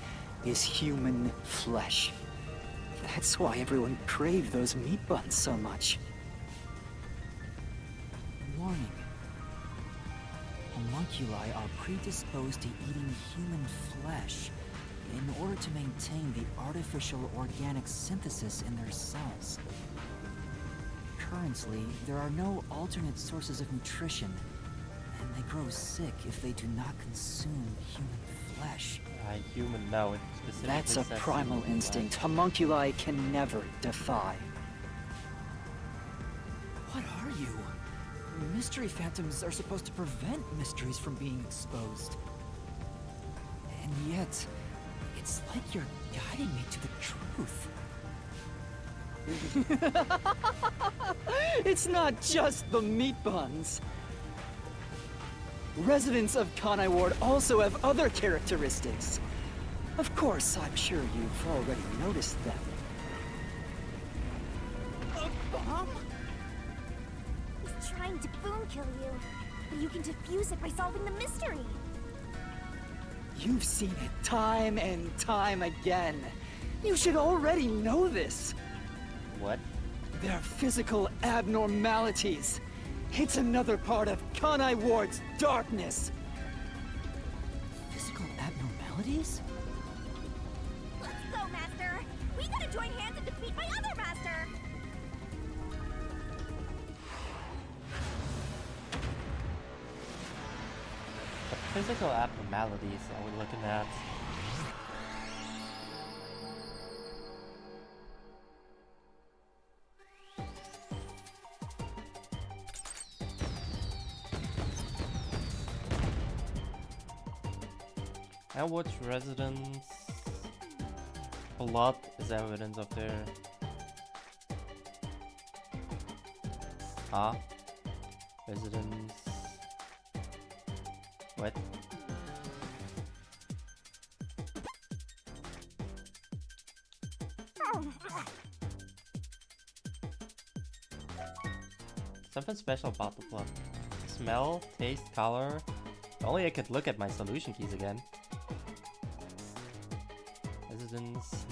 is human flesh. That's why everyone craved those meat buns so much. homunculi are predisposed to eating human flesh in order to maintain the artificial organic synthesis in their cells. Currently, there are no alternate sources of nutrition, and they grow sick if they do not consume human flesh. Human, no, it specifically That's a says primal human instinct flesh. homunculi can never defy. What are you? Mystery phantoms are supposed to prevent mysteries from being exposed. And yet, it's like you're guiding me to the truth. It's not just the meat buns. Residents of Kanai Ward also have other characteristics. Of course, I'm sure you've already noticed them. A bomb? He's trying to boom kill you, but you can defuse it by solving the mystery. You've seen it time and time again. You should already know this. What? They're physical abnormalities. It's another part of Kanai Ward's darkness. Physical abnormalities? Let's go, Master! We gotta join hands and defeat my other Master! What physical abnormalities are we looking at? Elwood's residence. A lot is evidence of their. Huh? Residence. What? Something special about the plot. Smell, taste, color. If only I could look at my solution keys again. Residence.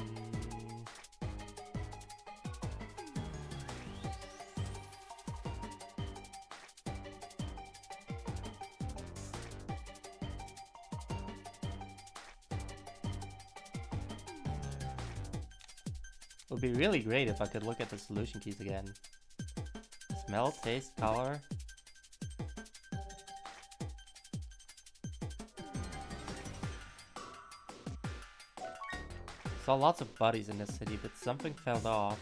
It would be really great if I could look at the solution keys again. Smell, taste, color. Saw lots of bodies in this city, but something fell off.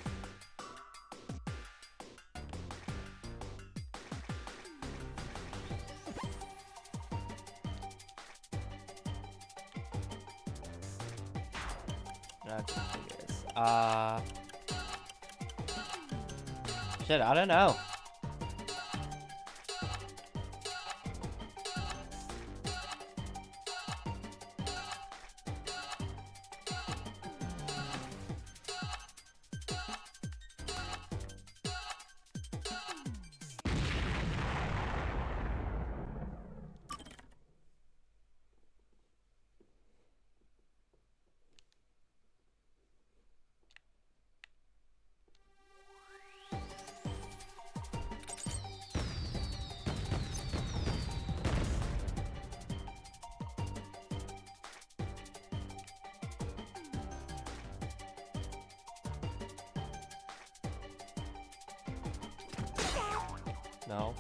Okay, figures. Shit, I don't know. No.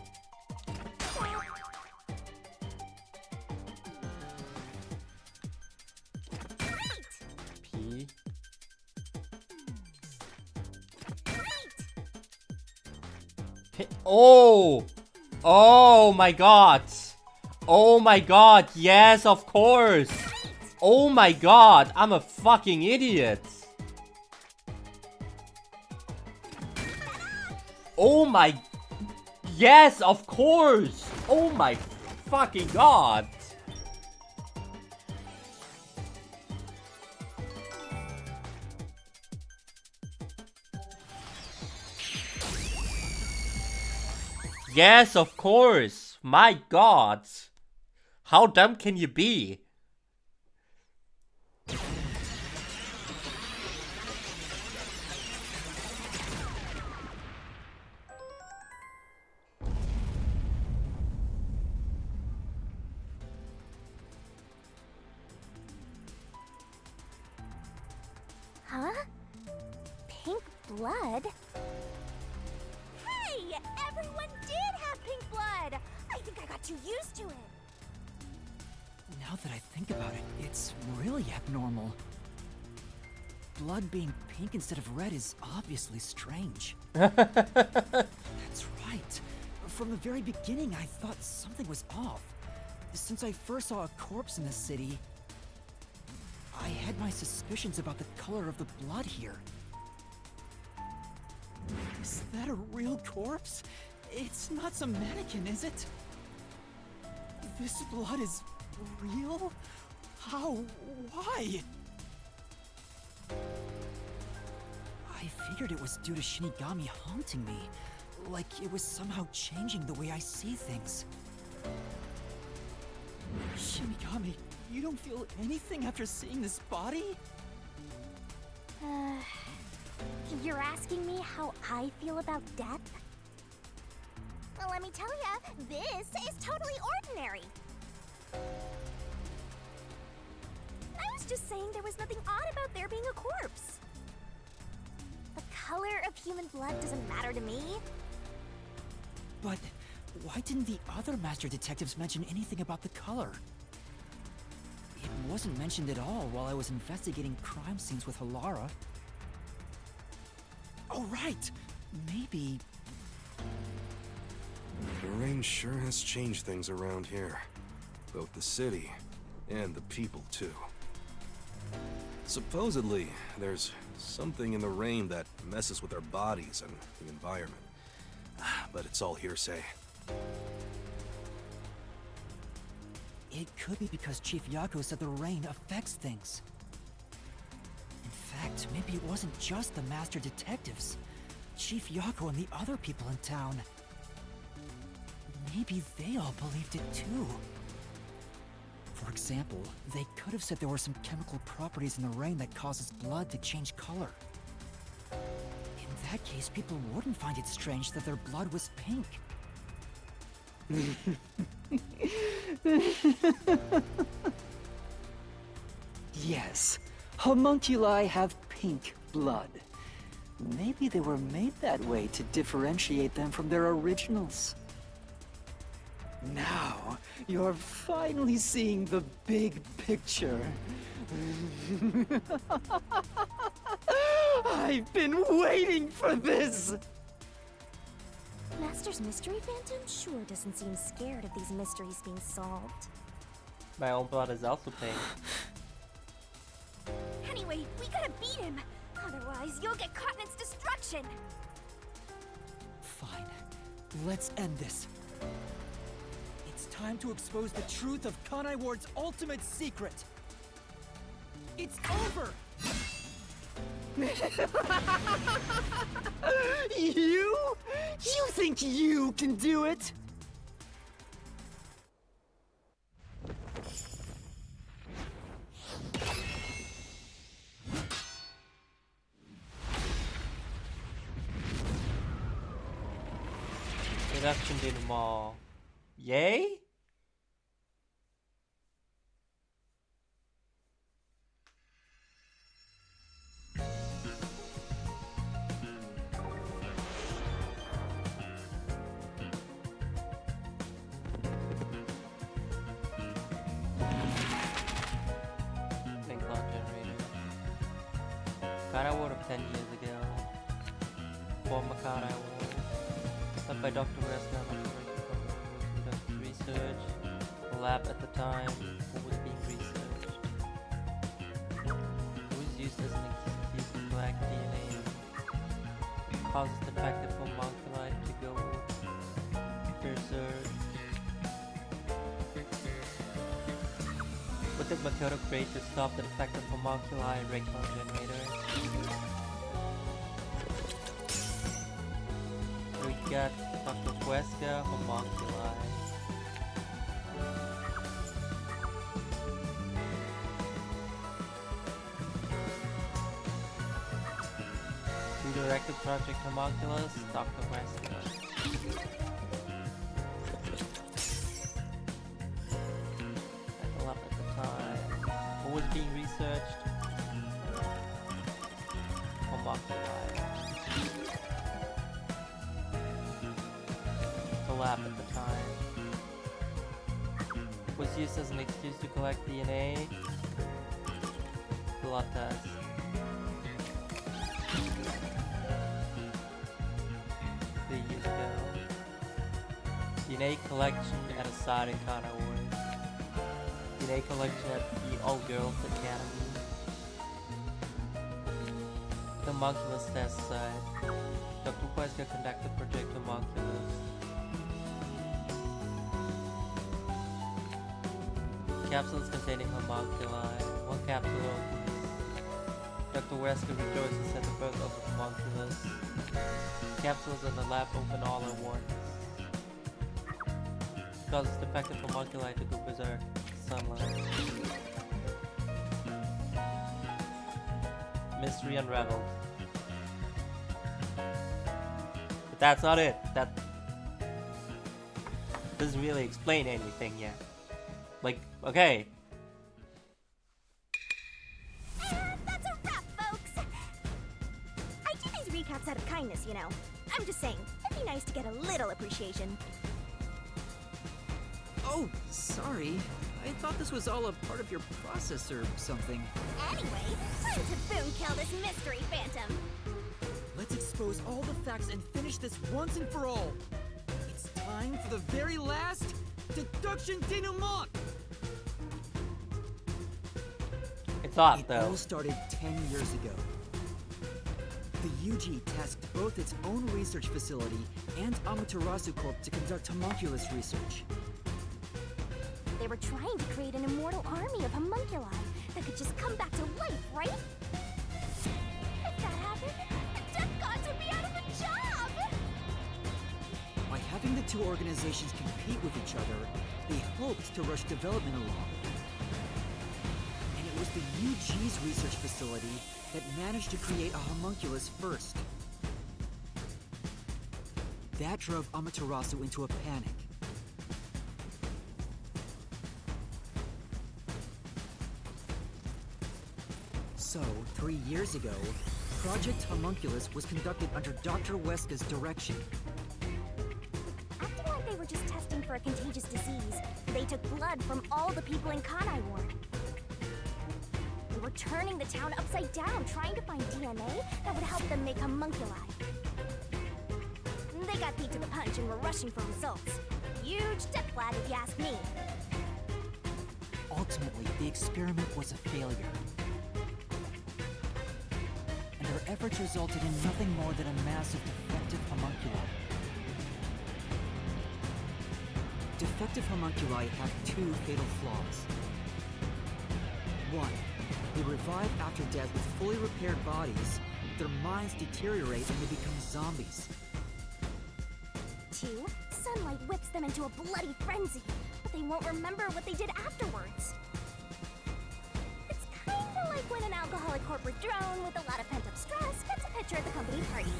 P. P. Oh! Oh my god! Oh my god, yes, of course! Oh my god, I'm a fucking idiot! Oh my... Yes, of course! Oh my fucking god! Yes, of course! My god! How dumb can you be? Huh? Pink blood? Hey! Everyone did have pink blood! I think I got too used to it. Now that I think about it, it's really abnormal. Blood being pink instead of red is obviously strange. That's right. From the very beginning, I thought something was off. Since I first saw a corpse in the city, I had my suspicions about the color of the blood here. Is that a real corpse? It's not some mannequin, is it? This blood is real? How? Why? I figured it was due to Shinigami haunting me. Like it was somehow changing the way I see things. Shinigami, you don't feel anything after seeing this body? You're asking me how I feel about death? Well, let me tell ya, this is totally ordinary. I was just saying there was nothing odd about there being a corpse. The color of human blood doesn't matter to me. But why didn't the other master detectives mention anything about the color? It wasn't mentioned at all while I was investigating crime scenes with Halara. Oh, right! Maybe... The rain sure has changed things around here. Both the city and the people, too. Supposedly, there's something in the rain that messes with our bodies and the environment. But it's all hearsay. It could be because Chief Yako said the rain affects things. In fact, maybe it wasn't just the master detectives. Chief Yako and the other people in town. Maybe they all believed it too. For example, they could have said there were some chemical properties in the rain that causes blood to change color. In that case, people wouldn't find it strange that their blood was pink. Yes, homunculi have pink blood. Maybe they were made that way to differentiate them from their originals. Now, you're finally seeing the big picture. I've been waiting for this! Master's Mystery Phantom sure doesn't seem scared of these mysteries being solved. My own blood is also pink. Anyway, we gotta beat him! Otherwise, you'll get caught in its destruction! Fine. Let's end this. It's time to expose the truth of Kanai Ward's ultimate secret. It's over! You? You think you can do it? Production denouement. Yay? Link cloud generator. Kanai Ward of 10 years ago. Former Kanai Ward. Led by Dr. Wesker, research. The lab at the time. What was being researched? It was used as an excuse of black DNA. Causes defective homunculi to go berserk. What did Makoto create to stop the defective homunculi ray cloud generator? We got Dr. Wesker homunculi. Who directed Project Homunculus? Dr. Wesker. At the lab at the time. What was being researched? homunculi. The lab at the time was used as an excuse to collect DNA. Blood test. 3 years ago. DNA collection at a site in Kana Ward. DNA collection at the All Girls Academy. The homunculus test site. Dr. Wesker conducted Project Homunculus. Capsules containing homunculi. One capsule opens. Dr. Wesker rejoices at the birth of the homunculus. Capsules in the lab open all at once. Causes defective homunculi to go berserk. Sunlight. Mystery unraveled. But that's not it. That doesn't really explain anything yet. Like, okay. And that's a wrap, folks! I do these recaps out of kindness, you know. I'm just saying, it'd be nice to get a little appreciation. Oh, sorry. I thought this was all a part of your process or something. Anyway, time to boom kill this mystery phantom. Let's expose all the facts and finish this once and for all. It's time for the very last deduction denouement. It's not, It though. all started 10 years ago. The UG tasked both its own research facility and Amaterasu Corp to conduct homunculus research. They were trying to create an immortal army of homunculi that could just come back to life, right? If that happened, the death gods would be out of a job! By having the two organizations compete with each other, they hoped to rush development along. And it was the UG's research facility that managed to create a homunculus first. That drove Amaterasu into a panic. So, 3 years ago, Project Homunculus was conducted under Dr. Weska's direction. Acting like they were just testing for a contagious disease, they took blood from all the people in Kanai Ward. They were turning the town upside down, trying to find DNA that would help them make homunculi. They got beat to the punch and were rushing for results. Huge death flag if you ask me. Ultimately, the experiment was a failure. And their efforts resulted in nothing more than a massive defective homunculi. Defective homunculi have two fatal flaws. One, they revive after death with fully repaired bodies, their minds deteriorate and they become zombies. 2, sunlight whips them into a bloody frenzy, but they won't remember what they did afterwards. It's kinda like when an alcoholic corporate drone with a lot of pent-up stress gets a picture at the company party.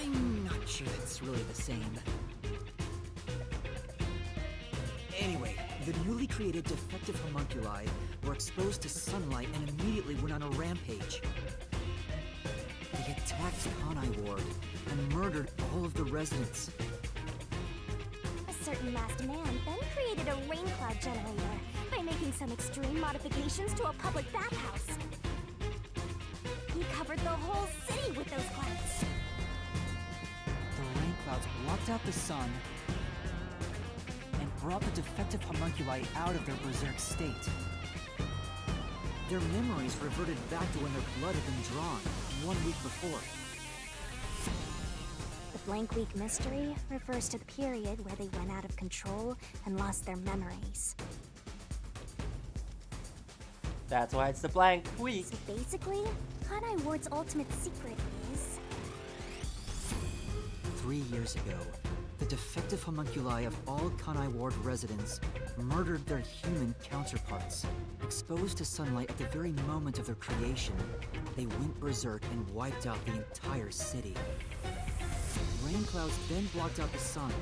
I'm not sure it's really the same. Anyway, the newly created defective homunculi were exposed to sunlight and immediately went on a rampage. They attacked Kanai Ward and murdered all of the residents. A certain masked man then created a rain cloud generator by making some extreme modifications to a public bathhouse. He covered the whole city with those clouds. The rain clouds blocked out the sun and brought the defective homunculi out of their berserk state. Their memories reverted back to when their blood had been drawn 1 week before. The blank week mystery refers to the period where they went out of control and lost their memories. That's why it's the blank week. So basically, Kanai Ward's ultimate secret is... 3 years ago, the defective homunculi of all Kanai Ward residents murdered their human counterparts. Exposed to sunlight at the very moment of their creation, they went berserk and wiped out the entire city. Rain clouds then blocked out the sun,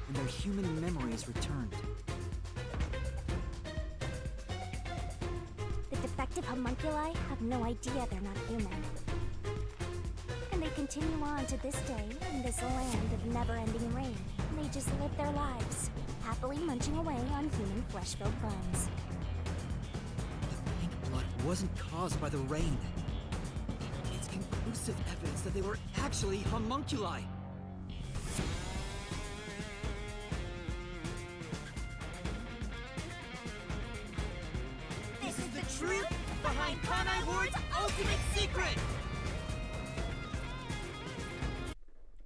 and their human memories returned. The defective radioactive homunculi have no idea they're not human. And they continue on to this day in this land of never-ending rain. They just live their lives, happily munching away on human flesh-filled bones. The pink blood wasn't caused by the rain. It's conclusive evidence that they were actually homunculi. This is the truth behind Kanai Ward's ultimate secret!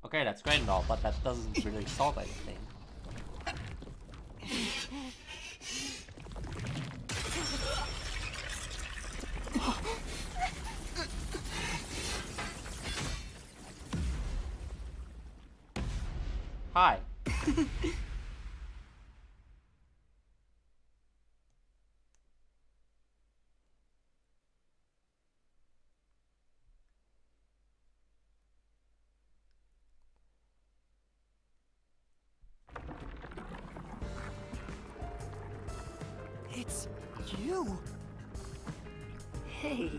Okay, that's great and all, but that doesn't really solve anything. Hi. It's you! Hey,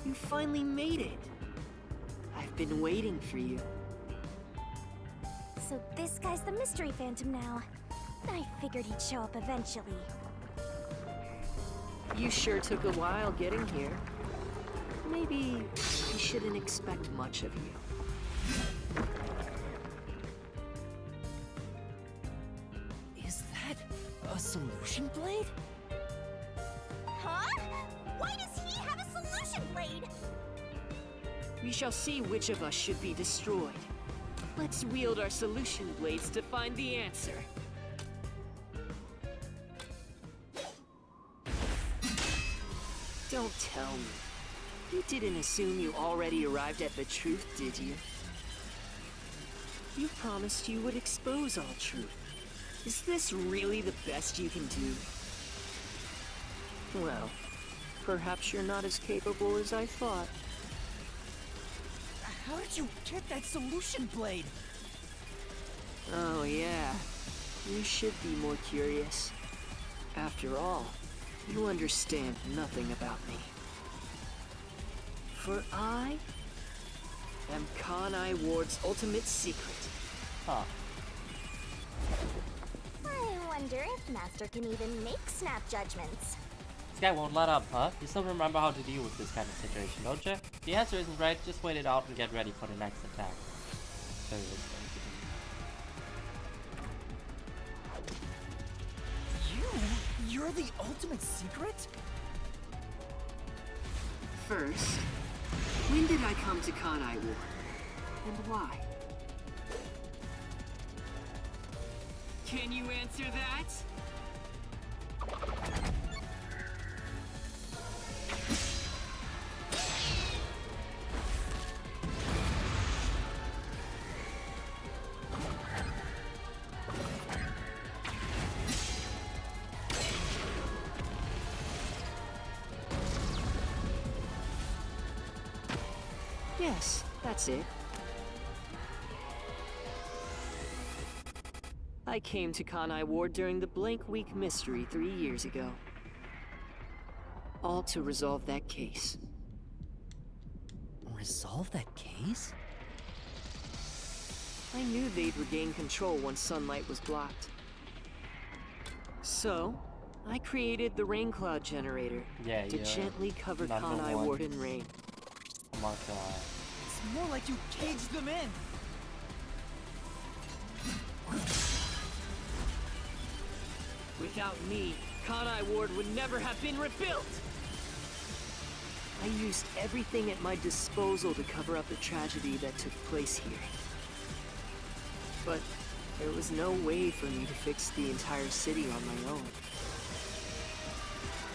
you finally made it. I've been waiting for you. So this guy's the mystery phantom now. I figured he'd show up eventually. You sure took a while getting here. Maybe I shouldn't expect much of you. Is that a solution blade? Huh? Why does he have a solution blade? We shall see which of us should be destroyed. Let's wield our solution blades to find the answer. Don't tell me. You didn't assume you already arrived at the truth, did you? You promised you would expose all truth. Is this really the best you can do? Well, perhaps you're not as capable as I thought. How did you get that solution blade? Oh yeah, you should be more curious. After all, you understand nothing about me. For I am Kanai Ward's ultimate secret. Huh. I wonder if Master can even make snap judgments. This guy won't let up, huh? You still remember how to deal with this kind of situation, don't you? If the answer isn't right, just wait it out and get ready for the next attack. You're the ultimate secret? First, when did I come to Kanai Ward? And why? Can you answer that? Yes, that's it. I came to Kanai Ward during the Blank Week mystery 3 years ago. All to resolve that case. Resolve that case? I knew they'd regain control once sunlight was blocked. So, I created the rain cloud generator to gently cover Kanai Ward in rain. It's more like you caged them in. Without me, Kanai Ward would never have been rebuilt! I used everything at my disposal to cover up the tragedy that took place here. But there was no way for me to fix the entire city on my own.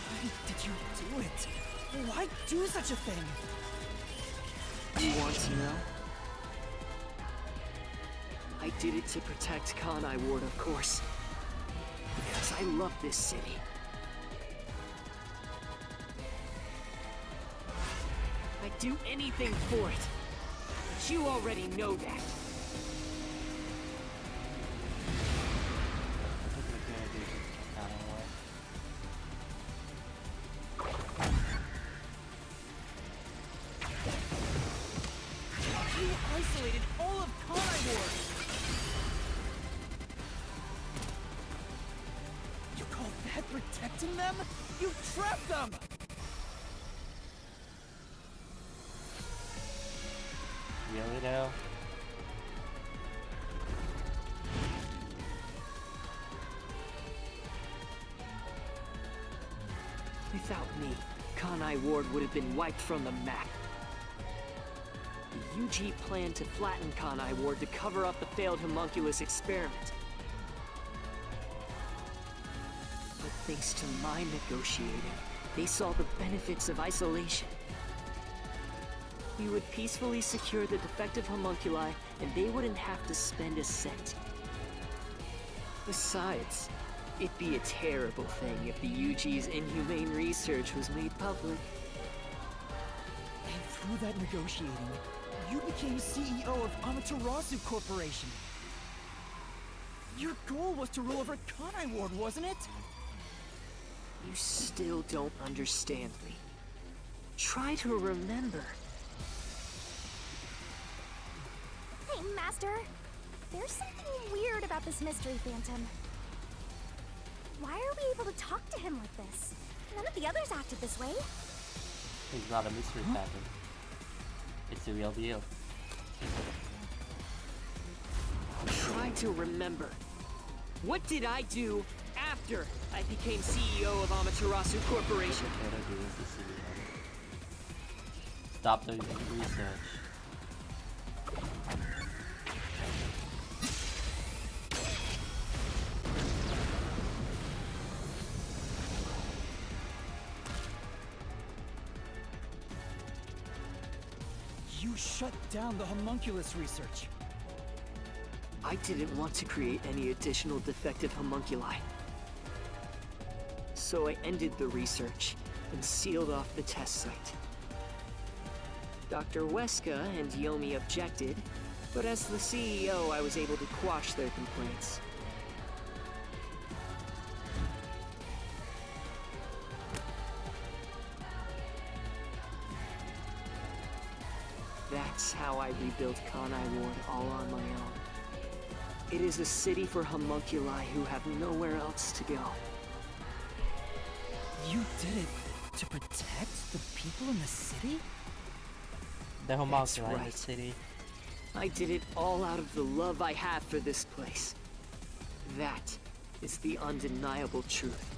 Why did you do it? Why do such a thing? You want to know? I did it to protect Kanai Ward, of course. Because I love this city. I'd do anything for it. But you already know that. protecting them? You trapped them! Really now? Without me, Kanai Ward would have been wiped from the map. The UG planned to flatten Kanai Ward to cover up the failed homunculus experiment. But thanks to my negotiating, they saw the benefits of isolation. We would peacefully secure the defective homunculi, and they wouldn't have to spend a cent. Besides, it'd be a terrible thing if the UG's inhumane research was made public. And through that negotiating, you became CEO of Amaterasu Corporation. Your goal was to rule over Kanai Ward, wasn't it? You still don't understand me. Try to remember. Hey, Master. There's something weird about this mystery phantom. Why are we able to talk to him like this? None of the others acted this way. He's not a mystery phantom. It's the real deal. Try to remember. What did I do after I became CEO of Amaterasu Corporation? What I do is the CEO. Stop doing research. You shut down the homunculus research. I didn't want to create any additional defective homunculi. So I ended the research and sealed off the test site. Dr. Weska and Yomi objected, but as the CEO, I was able to quash their complaints. That's how I rebuilt Kanai Ward all on my own. It is a city for homunculi who have nowhere else to go. You did it to protect the people in the city? The homunculi in right. the city. I did it all out of the love I have for this place. That is the undeniable truth.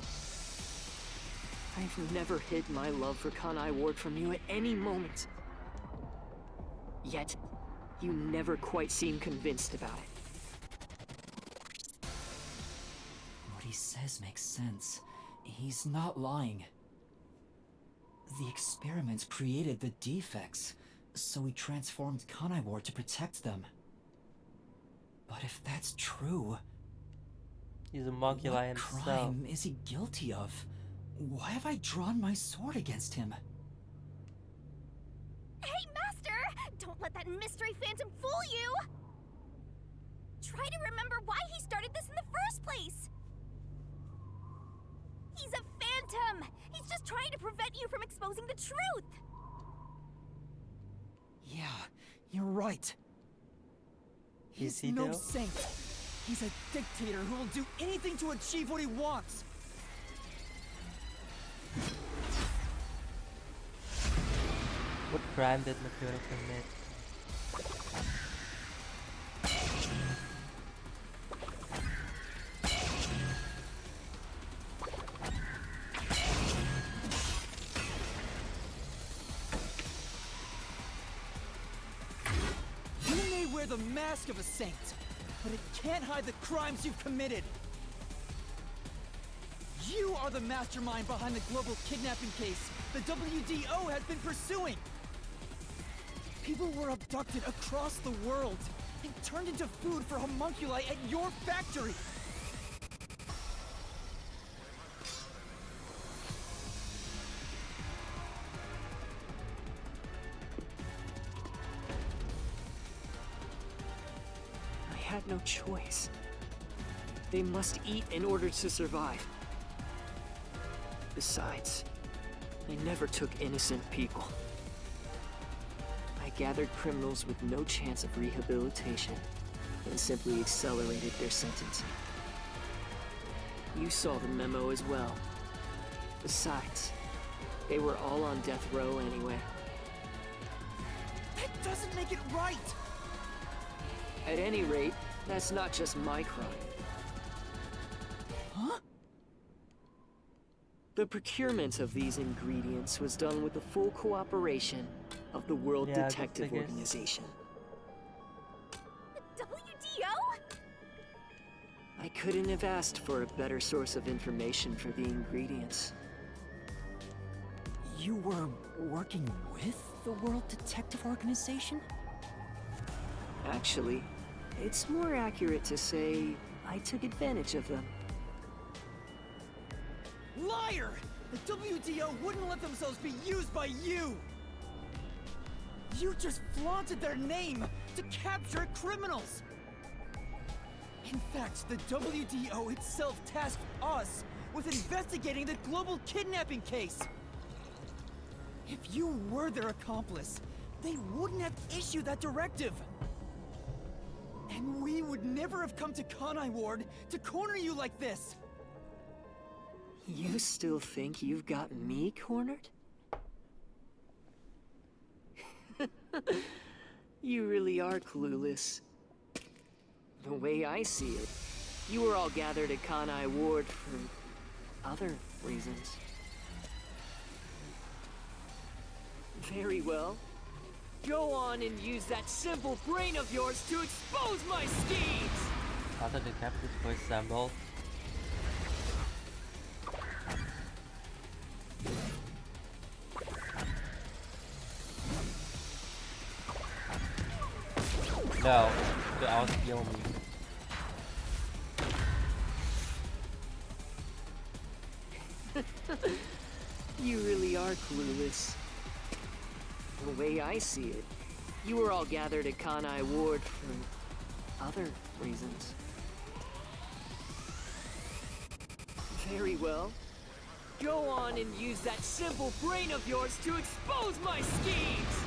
I've never hid my love for Kanai Ward from you at any moment. Yet, you never quite seem convinced about it. What he says makes sense. He's not lying. The experiments created the defects, so we transformed Kanai Ward to protect them. But if that's true, He's a homunculi what himself. crime is he guilty of? Why have I drawn my sword against him? Hey, Master! Don't let that mystery phantom fool you! Try to remember why he started this in the first place! He's a phantom! He's just trying to prevent you from exposing the truth! Yeah, you're right. Is He's he no though? saint. He's a dictator who will do anything to achieve what he wants. What crime did Makoto commit? You may wear the mask of a saint, but it can't hide the crimes you've committed. You are the mastermind behind the global kidnapping case the WDO has been pursuing. People were abducted across the world and turned into food for homunculi at your factory. I had no choice. They must eat in order to survive. Besides, I never took innocent people. I gathered criminals with no chance of rehabilitation and simply accelerated their sentencing. You saw the memo as well. Besides, they were all on death row anyway. That doesn't make it right! At any rate, that's not just my crime. Huh? The procurement of these ingredients was done with the full cooperation of the World Yeah, Detective good figures. Organization. WDO? I couldn't have asked for a better source of information for the ingredients. You were working with the World Detective Organization? Actually, it's more accurate to say I took advantage of them. Liar! The WDO wouldn't let themselves be used by you! You just flaunted their name to capture criminals! In fact, the WDO itself tasked us with investigating the global kidnapping case! If you were their accomplice, they wouldn't have issued that directive! And we would never have come to Kanai Ward to corner you like this! You still think you've got me cornered? You really are clueless. The way I see it, you were all gathered at Kanai Ward for other reasons. Very well. Go on and use that simple brain of yours to expose my schemes! Other detectives, for example. No, to out Yomi. You really are clueless. The way I see it, you were all gathered at Kanai Ward for other reasons. Very well. Go on and use that simple brain of yours to expose my schemes!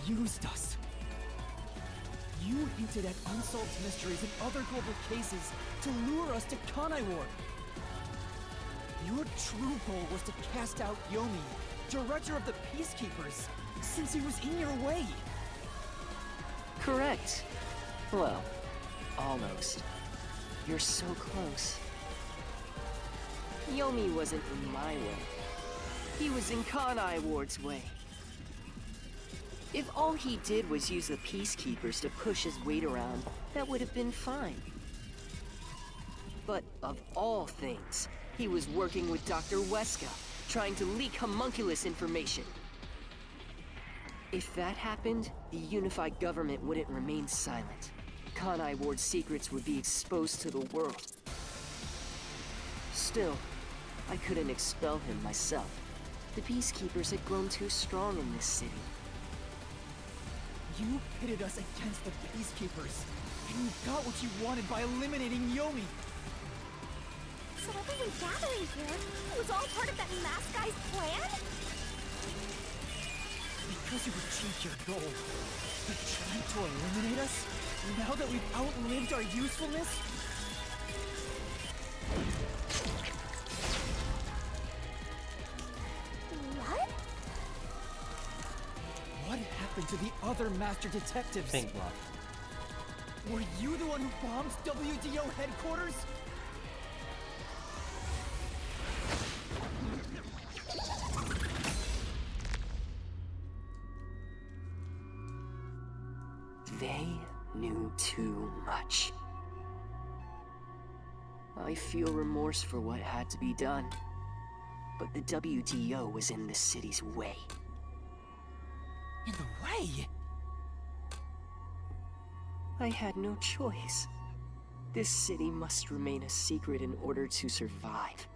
You used us. You hinted at unsolved mysteries and other global cases to lure us to Kanai Ward. Your true goal was to cast out Yomi, director of the Peacekeepers, since he was in your way. Correct. Well, almost. You're so close. Yomi wasn't in my way. He was in Kanai Ward's way. If all he did was use the Peacekeepers to push his weight around, that would have been fine. But of all things, he was working with Dr. Weska, trying to leak homunculus information. If that happened, the unified government wouldn't remain silent. Kanai Ward's secrets would be exposed to the world. Still, I couldn't expel him myself. The Peacekeepers had grown too strong in this city. You pitted us against the Peacekeepers, and you got what you wanted by eliminating Yomi. So everyone gathering here, it was all part of that masked guy's plan? Because you achieved your goal, you're trying to eliminate us? Now that we've outlived our usefulness? What? What happened to the other master detectives? Pink block. Were you the one who bombed WDO headquarters? They knew too much. I feel remorse for what had to be done, but the WDO was in the city's way. In the way? I had no choice. This city must remain a secret in order to survive.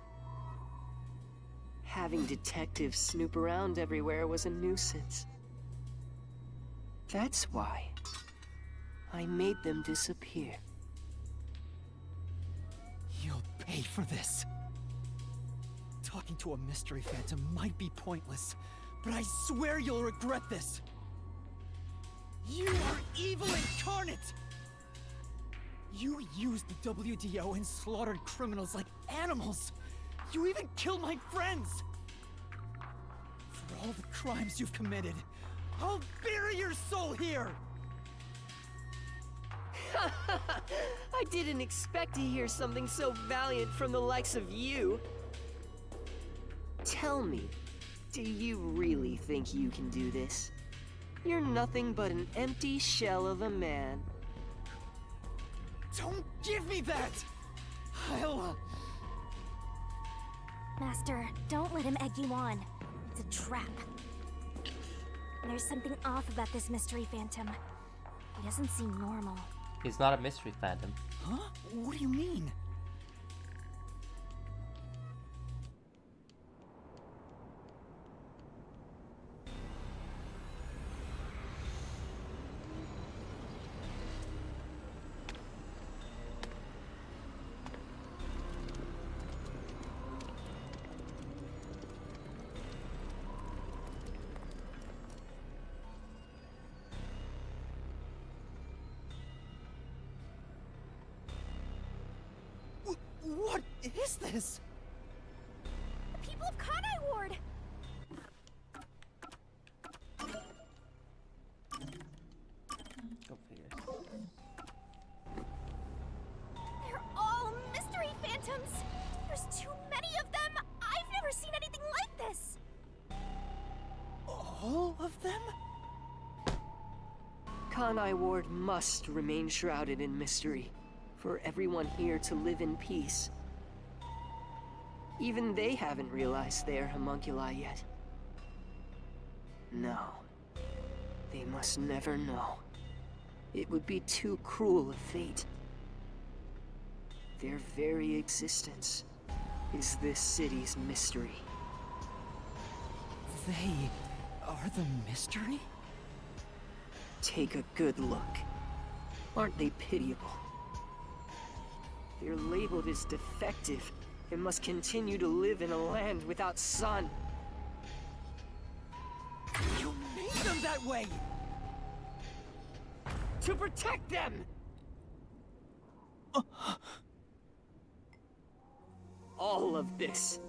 Having detectives snoop around everywhere was a nuisance. That's why I made them disappear. pay for this. Talking to a mystery phantom might be pointless, but I swear you'll regret this. You are evil incarnate! You used the WDO and slaughtered criminals like animals. You even killed my friends. For all the crimes you've committed, I'll bury your soul here! I didn't expect to hear something so valiant from the likes of you. Tell me, do you really think you can do this? You're nothing but an empty shell of a man. Don't give me that! I'll... Master, don't let him egg you on. It's a trap. There's something off about this mystery phantom. He doesn't seem normal. He's not a mystery phantom. Huh? What do you mean? What is this? The people of Kanai Ward! Go figure. They're all mystery phantoms! There's too many of them! I've never seen anything like this! All of them? Kanai Ward must remain shrouded in mystery, for everyone here to live in peace. Even they haven't realized they are homunculi yet. No. They must never know. It would be too cruel a fate. Their very existence is this city's mystery. They are the mystery? Take a good look. Aren't they pitiable? They're labeled as defective and must continue to live in a land without sun. You made them that way! To protect them! All of this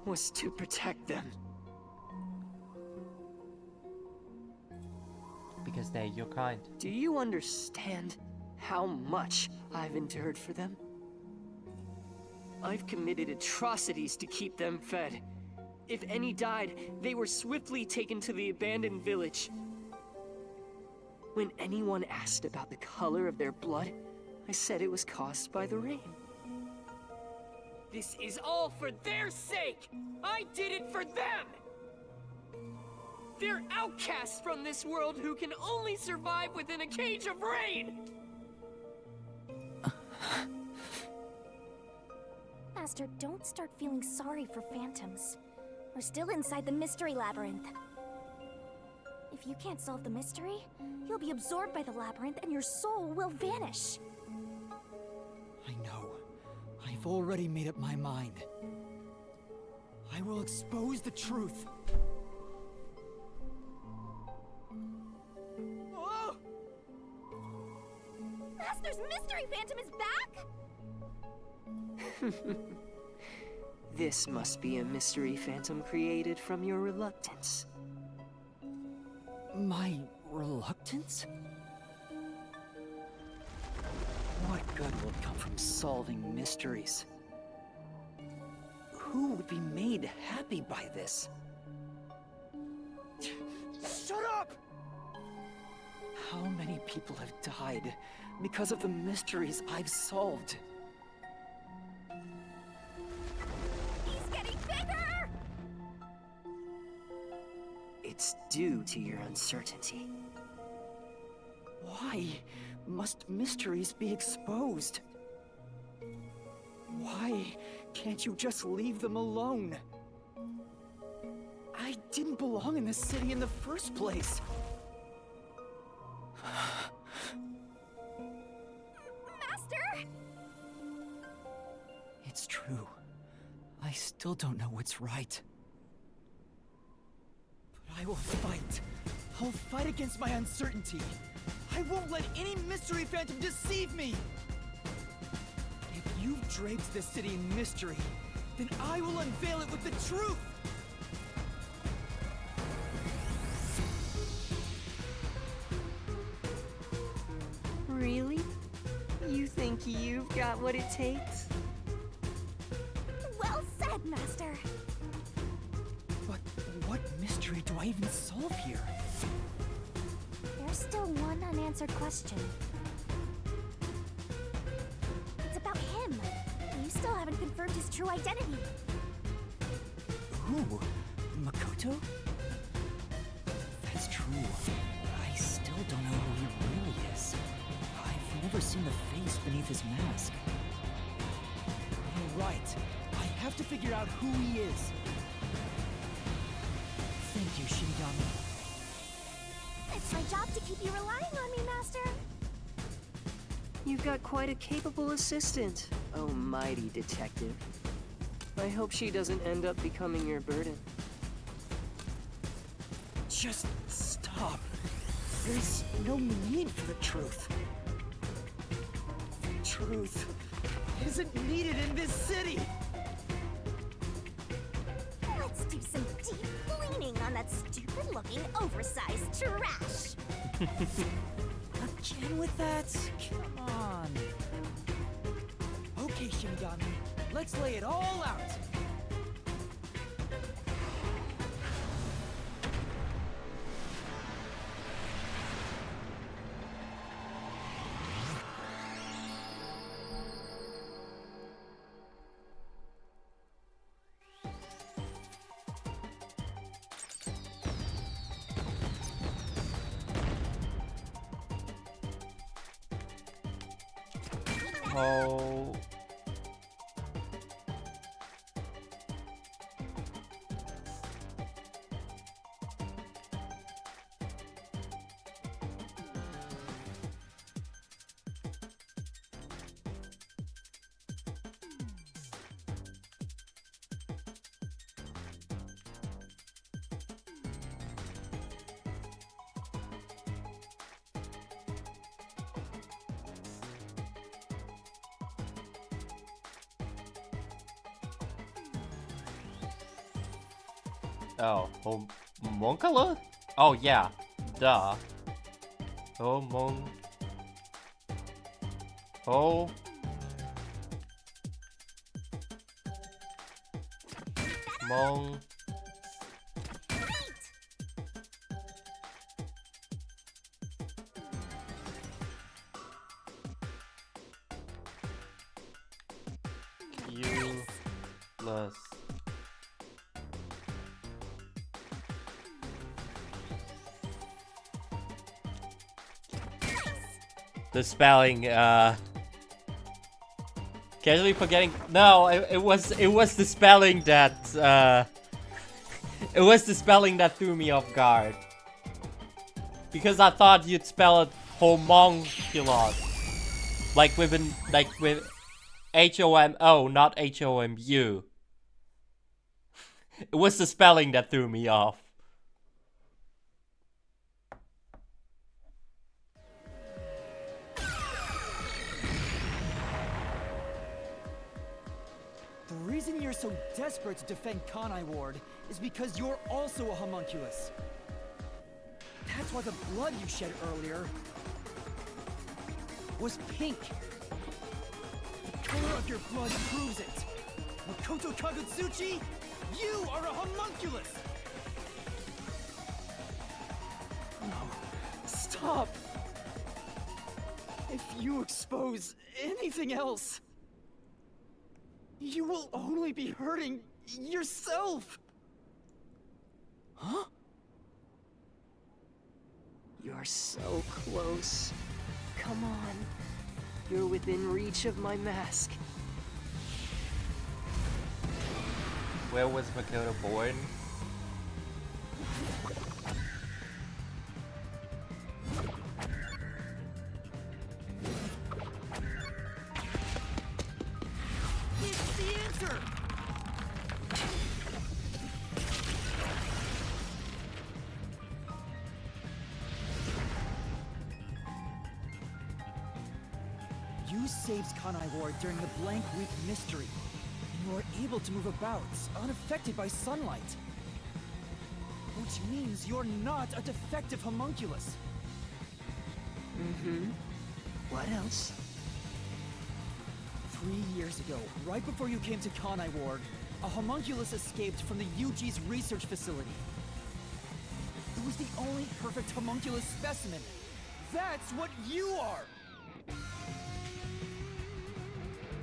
was to protect them. Because they're your kind. Do you understand how much I've endured for them? I've committed atrocities to keep them fed. If any died, they were swiftly taken to the abandoned village. When anyone asked about the color of their blood, I said it was caused by the rain. This is all for their sake! I did it for them! They're outcasts from this world who can only survive within a cage of rain! Master, don't start feeling sorry for phantoms. We're still inside the mystery labyrinth. If you can't solve the mystery, you'll be absorbed by the labyrinth and your soul will vanish. I know. I've already made up my mind. I will expose the truth. Oh! Master's mystery phantom is back? This must be a mystery phantom created from your reluctance. My reluctance? What good will come from solving mysteries? Who would be made happy by this? Shut up! How many people have died because of the mysteries I've solved? He's getting bigger! It's due to your uncertainty. Why must mysteries be exposed? Why can't you just leave them alone? I didn't belong in this city in the first place. Master! It's true. I still don't know what's right. But I will fight. I'll fight against my uncertainty. I won't let any mystery phantom deceive me! If you've draped this city in mystery, then I will unveil it with the truth! Really? You think you've got what it takes? Well said, Master. But what mystery do I even solve here? There's still one unanswered question. It's about him. You still haven't confirmed his true identity. Who? Makoto? That's true. I still don't know who he really is. I've never seen the face beneath his mask. You're right. I have to figure out who he is. Thank you, Shinigami. It's my job to keep you relying on me, Master. You've got quite a capable assistant, oh mighty detective. I hope she doesn't end up becoming your burden. Just stop. There's no need for the truth. Truth isn't needed in this city. Let's do some deep cleaning on that stupid-looking, oversized trash. Again with that? Come on. Okay, Shinigami, let's lay it all out. Oh. Oh, homuncula? Oh yeah, duh. Mon. Useless. The spelling, casually forgetting. No, it was the spelling that it was the spelling that threw me off guard. Because I thought you'd spell it homunculus, like with H-O-M-O, not H-O-M-U. It was the spelling that threw me off. The reason you're so desperate to defend Kanai Ward is because you're also a homunculus. That's why the blood you shed earlier was pink. The color of your blood proves it. Makoto Kagutsuchi, you are a homunculus! No, stop! If you expose anything else, you will only be hurting yourself! Huh? You're so close. Come on. You're within reach of my mask. Where was Makoto born? It's the answer! You saved Kanai Ward during the Blank Week mystery. And you are able to move about, unaffected by sunlight. Which means you're not a defective homunculus. Mm-hmm. What else? 3 years ago, right before you came to Kanai Ward, a homunculus escaped from the UG's research facility. It was the only perfect homunculus specimen. That's what you are!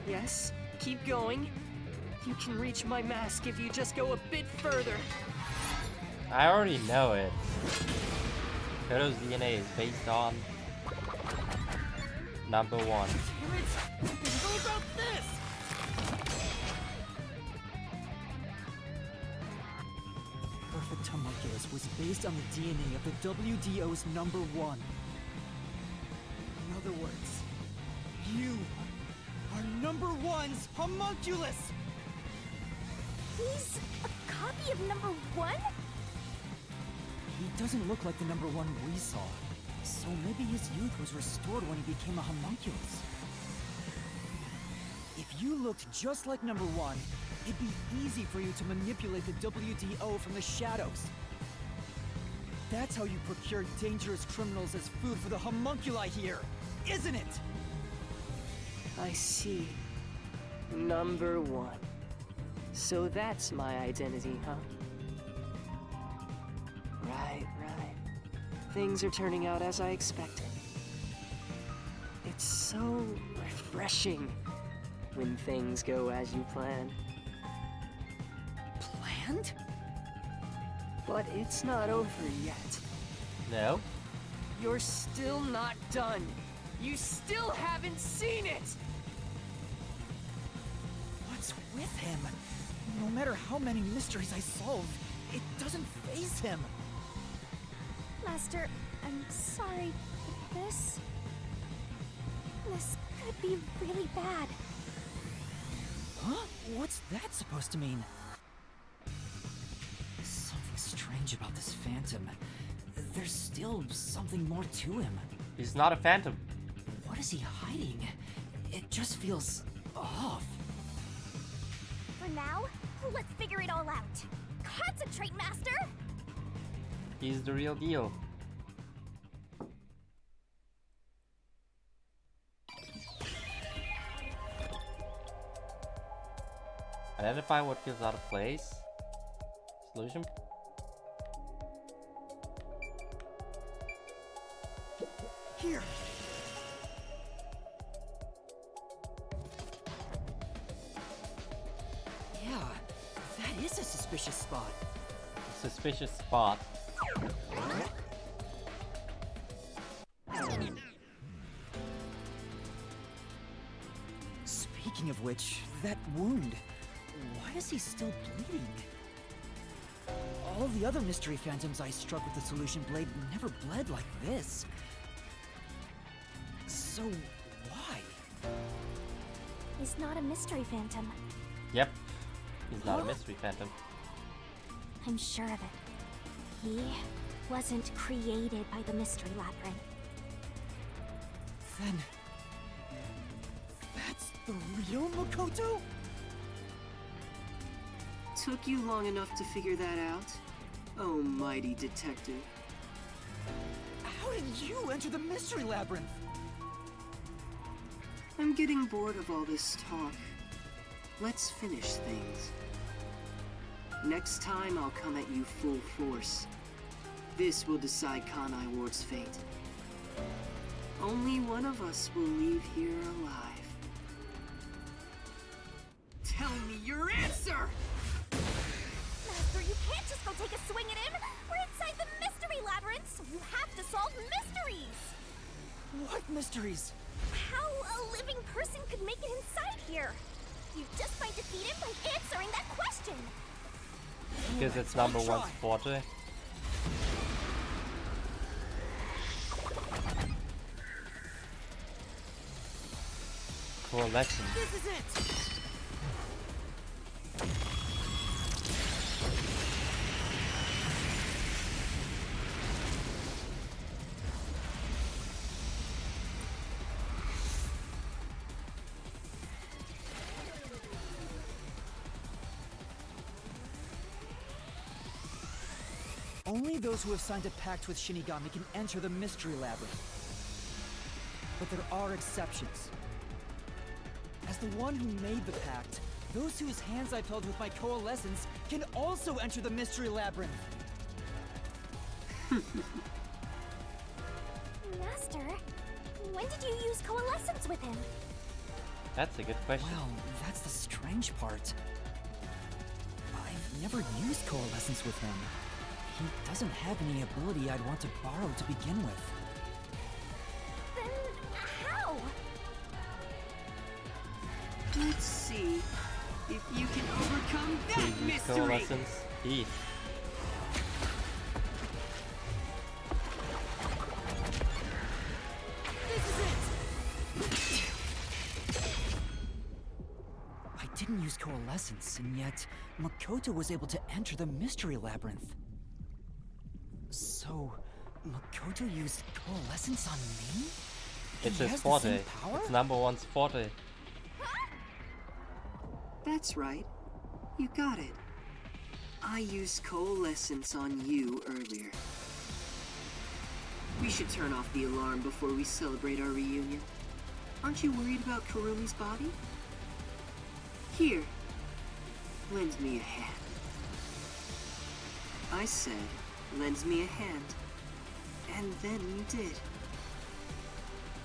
Yes, keep going. You can reach my mask if you just go a bit further. I already know it. Koto's DNA is based on number 1. Damn it! What about this? Perfect homunculus was based on the DNA of the WDO's number 1. In other words, you are number 1's homunculus! He's a copy of number 1? He doesn't look like the number 1 we saw. So maybe his youth was restored when he became a homunculus. If you looked just like number 1, it'd be easy for you to manipulate the WDO from the shadows. That's how you procure dangerous criminals as food for the homunculi here, isn't it? I see. Number 1. So that's my identity, huh? Right. Things are turning out as I expected. It's so refreshing when things go as you plan. Planned? But it's not over yet. No? You're still not done. You still haven't seen it! What's with him? No matter how many mysteries I solve, it doesn't faze him. Master, I'm sorry, but this could be really bad. Huh? What's that supposed to mean? Something strange about this phantom. There's still something more to him. He's not a phantom. What is he hiding? It just feels off. For now, let's figure it all out. Concentrate, Master! He's the real deal. Identify what feels out of place. Solution. Here. Yeah, that is a suspicious spot. Suspicious spot. Speaking of which, that wound. Why is he still bleeding? All the other mystery phantoms I struck with the solution blade never bled like this. So, why? He's not a mystery phantom. Yep. He's not a mystery phantom. I'm sure of it. He wasn't created by the Mystery Labyrinth. Then... that's the real Makoto? Took you long enough to figure that out? Oh, mighty detective. How did you enter the Mystery Labyrinth? I'm getting bored of all this talk. Let's finish things. Next time, I'll come at you full force. This will decide Kanai Ward's fate. Only one of us will leave here alive. Tell me your answer! Master, you can't just go take a swing at him! We're inside the Mystery Labyrinth, so you have to solve mysteries! What mysteries? How a living person could make it inside here? You just might defeat him by answering that question! Because it's number 1's forte. Coalescence. This is it! Only those who have signed a pact with Shinigami can enter the Mystery Labyrinth. But there are exceptions. As the one who made the pact, those whose hands I've held with my coalescence can also enter the Mystery Labyrinth. Master, when did you use coalescence with him? That's a good question. Well, that's the strange part. I've never used coalescence with him. He doesn't have any ability I'd want to borrow to begin with. Then how? Let's see if you can overcome that Use mystery. coalescence. Eat. This is it! I didn't use coalescence, and yet Makoto was able to enter the Mystery Labyrinth. So, Makoto used coalescence on me? It's He his has the forte. same power? It's number one's forte. That's right. You got it. I used coalescence on you earlier. We should turn off the alarm before we celebrate our reunion. Aren't you worried about Kurumi's body? Here, lend me a hand. I said, lend me a hand. And then you did.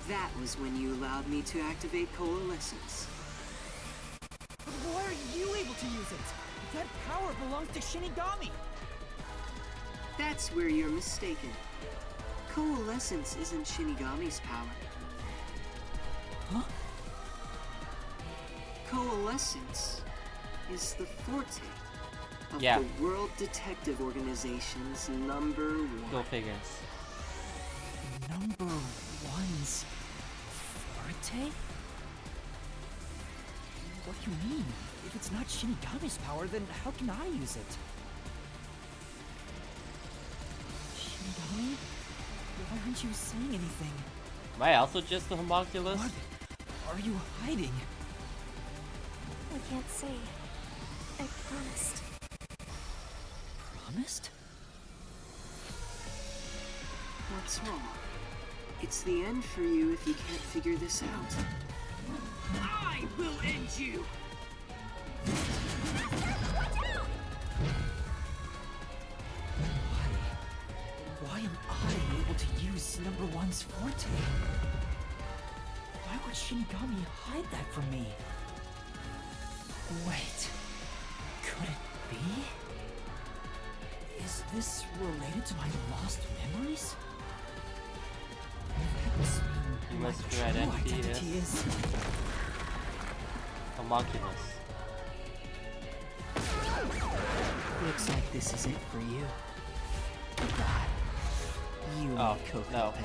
That was when you allowed me to activate coalescence. But why are you able to use it? That power belongs to Shinigami! That's where you're mistaken. Coalescence isn't Shinigami's power. Huh? Coalescence is the forte of Yeah. the World Detective Organization's number Go one. figures. Number one's forte? What do you mean? If it's not Shinigami's power, then how can I use it? Shinigami? Why aren't you saying anything? Am I also just a homunculus? What are you hiding? I can't say. I promised. Promised? What's wrong? It's the end for you if you can't figure this out. I will end you! Why am I able to use number one's forte? Why would Shinigami hide that from me? Wait, could it be? Is this related to my lost memories? That must mean You my must true your identity is... Homunculus. Looks like this is it for you. Goodbye. You Oh, Coco no. Pet.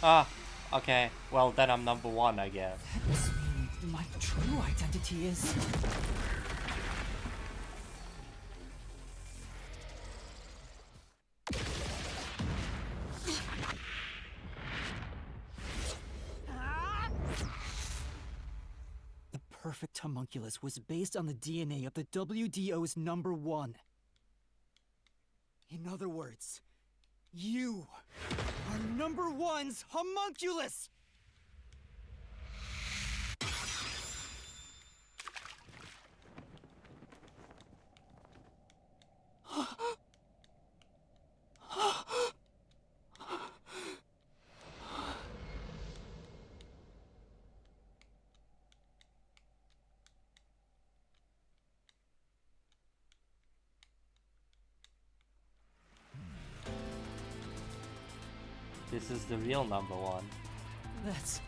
Ah, okay. Well, then I'm number one, I guess. That must mean my true identity is... The perfect homunculus was based on the DNA of the WDO's number one. In other words, you are number one's homunculus! This is the real number one. That's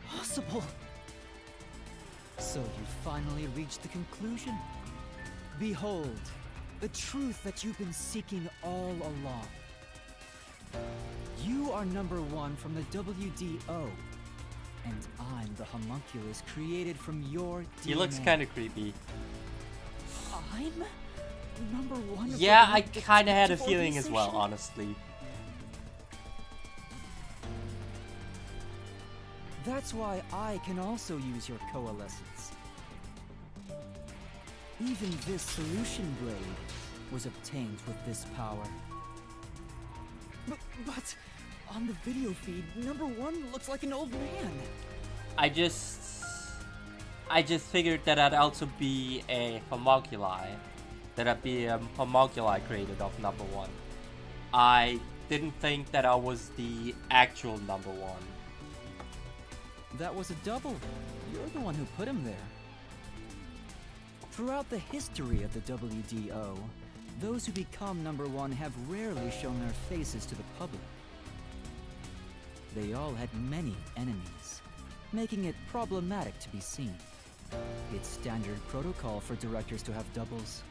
impossible. So you finally reached the conclusion. Behold, the truth that you've been seeking all along. You are number one from the WDO, and I'm the homunculus created from your DNA. He looks kind of creepy. I'm number one. of Yeah, the I kind of had a detective feeling as well, organization? honestly. That's why I can also use your coalescence. Even this solution blade was obtained with this power. But on the video feed, number 1 looks like an old man. I just figured that I'd also be a homunculi. That I'd be a homunculi created of number 1. I didn't think that I was the actual number 1. That was a double. You're the one who put him there. Throughout the history of the WDO, those who become number 1 have rarely shown their faces to the public. They all had many enemies, making it problematic to be seen. It's standard protocol for directors to have doubles.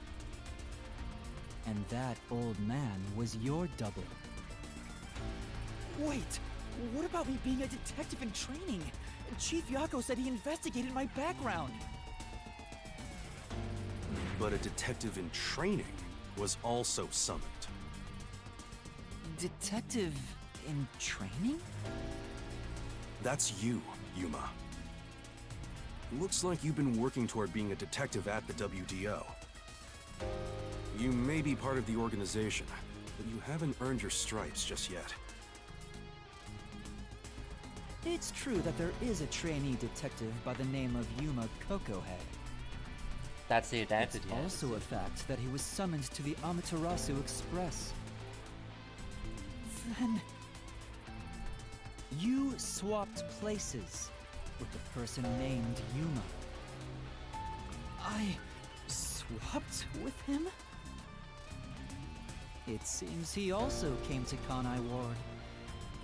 And that old man was your double. Wait, what about me being a detective in training? Chief Yako said he investigated my background. But a detective in training was also summoned. Detective in training? That's you, Yuma. Looks like you've been working toward being a detective at the WDO. You may be part of the organization, but you haven't earned your stripes just yet. It's true that there is a trainee detective by the name of Yuma Kokohead. That's the identity. It's also a fact that he was summoned to the Amaterasu Express. Then... you swapped places with the person named Yuma. I... swapped with him? It seems he also came to Kanai Ward.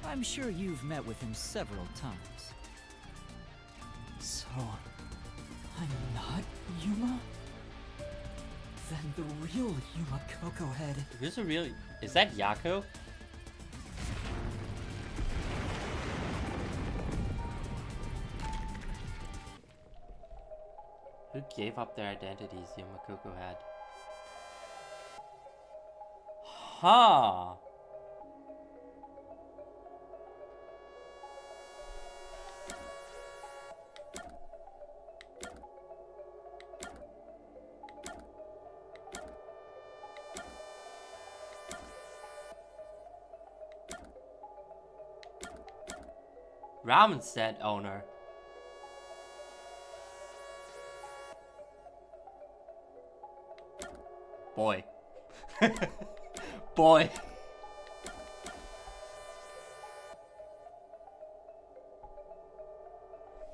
I'm sure you've met with him several times. So... I'm not Yuma? Then the real Yuma Kokohead... Who's the real... Is that Yako? Who gave up their identities Yumakoko had? Huh. Ramen stand owner. Boy. Boy.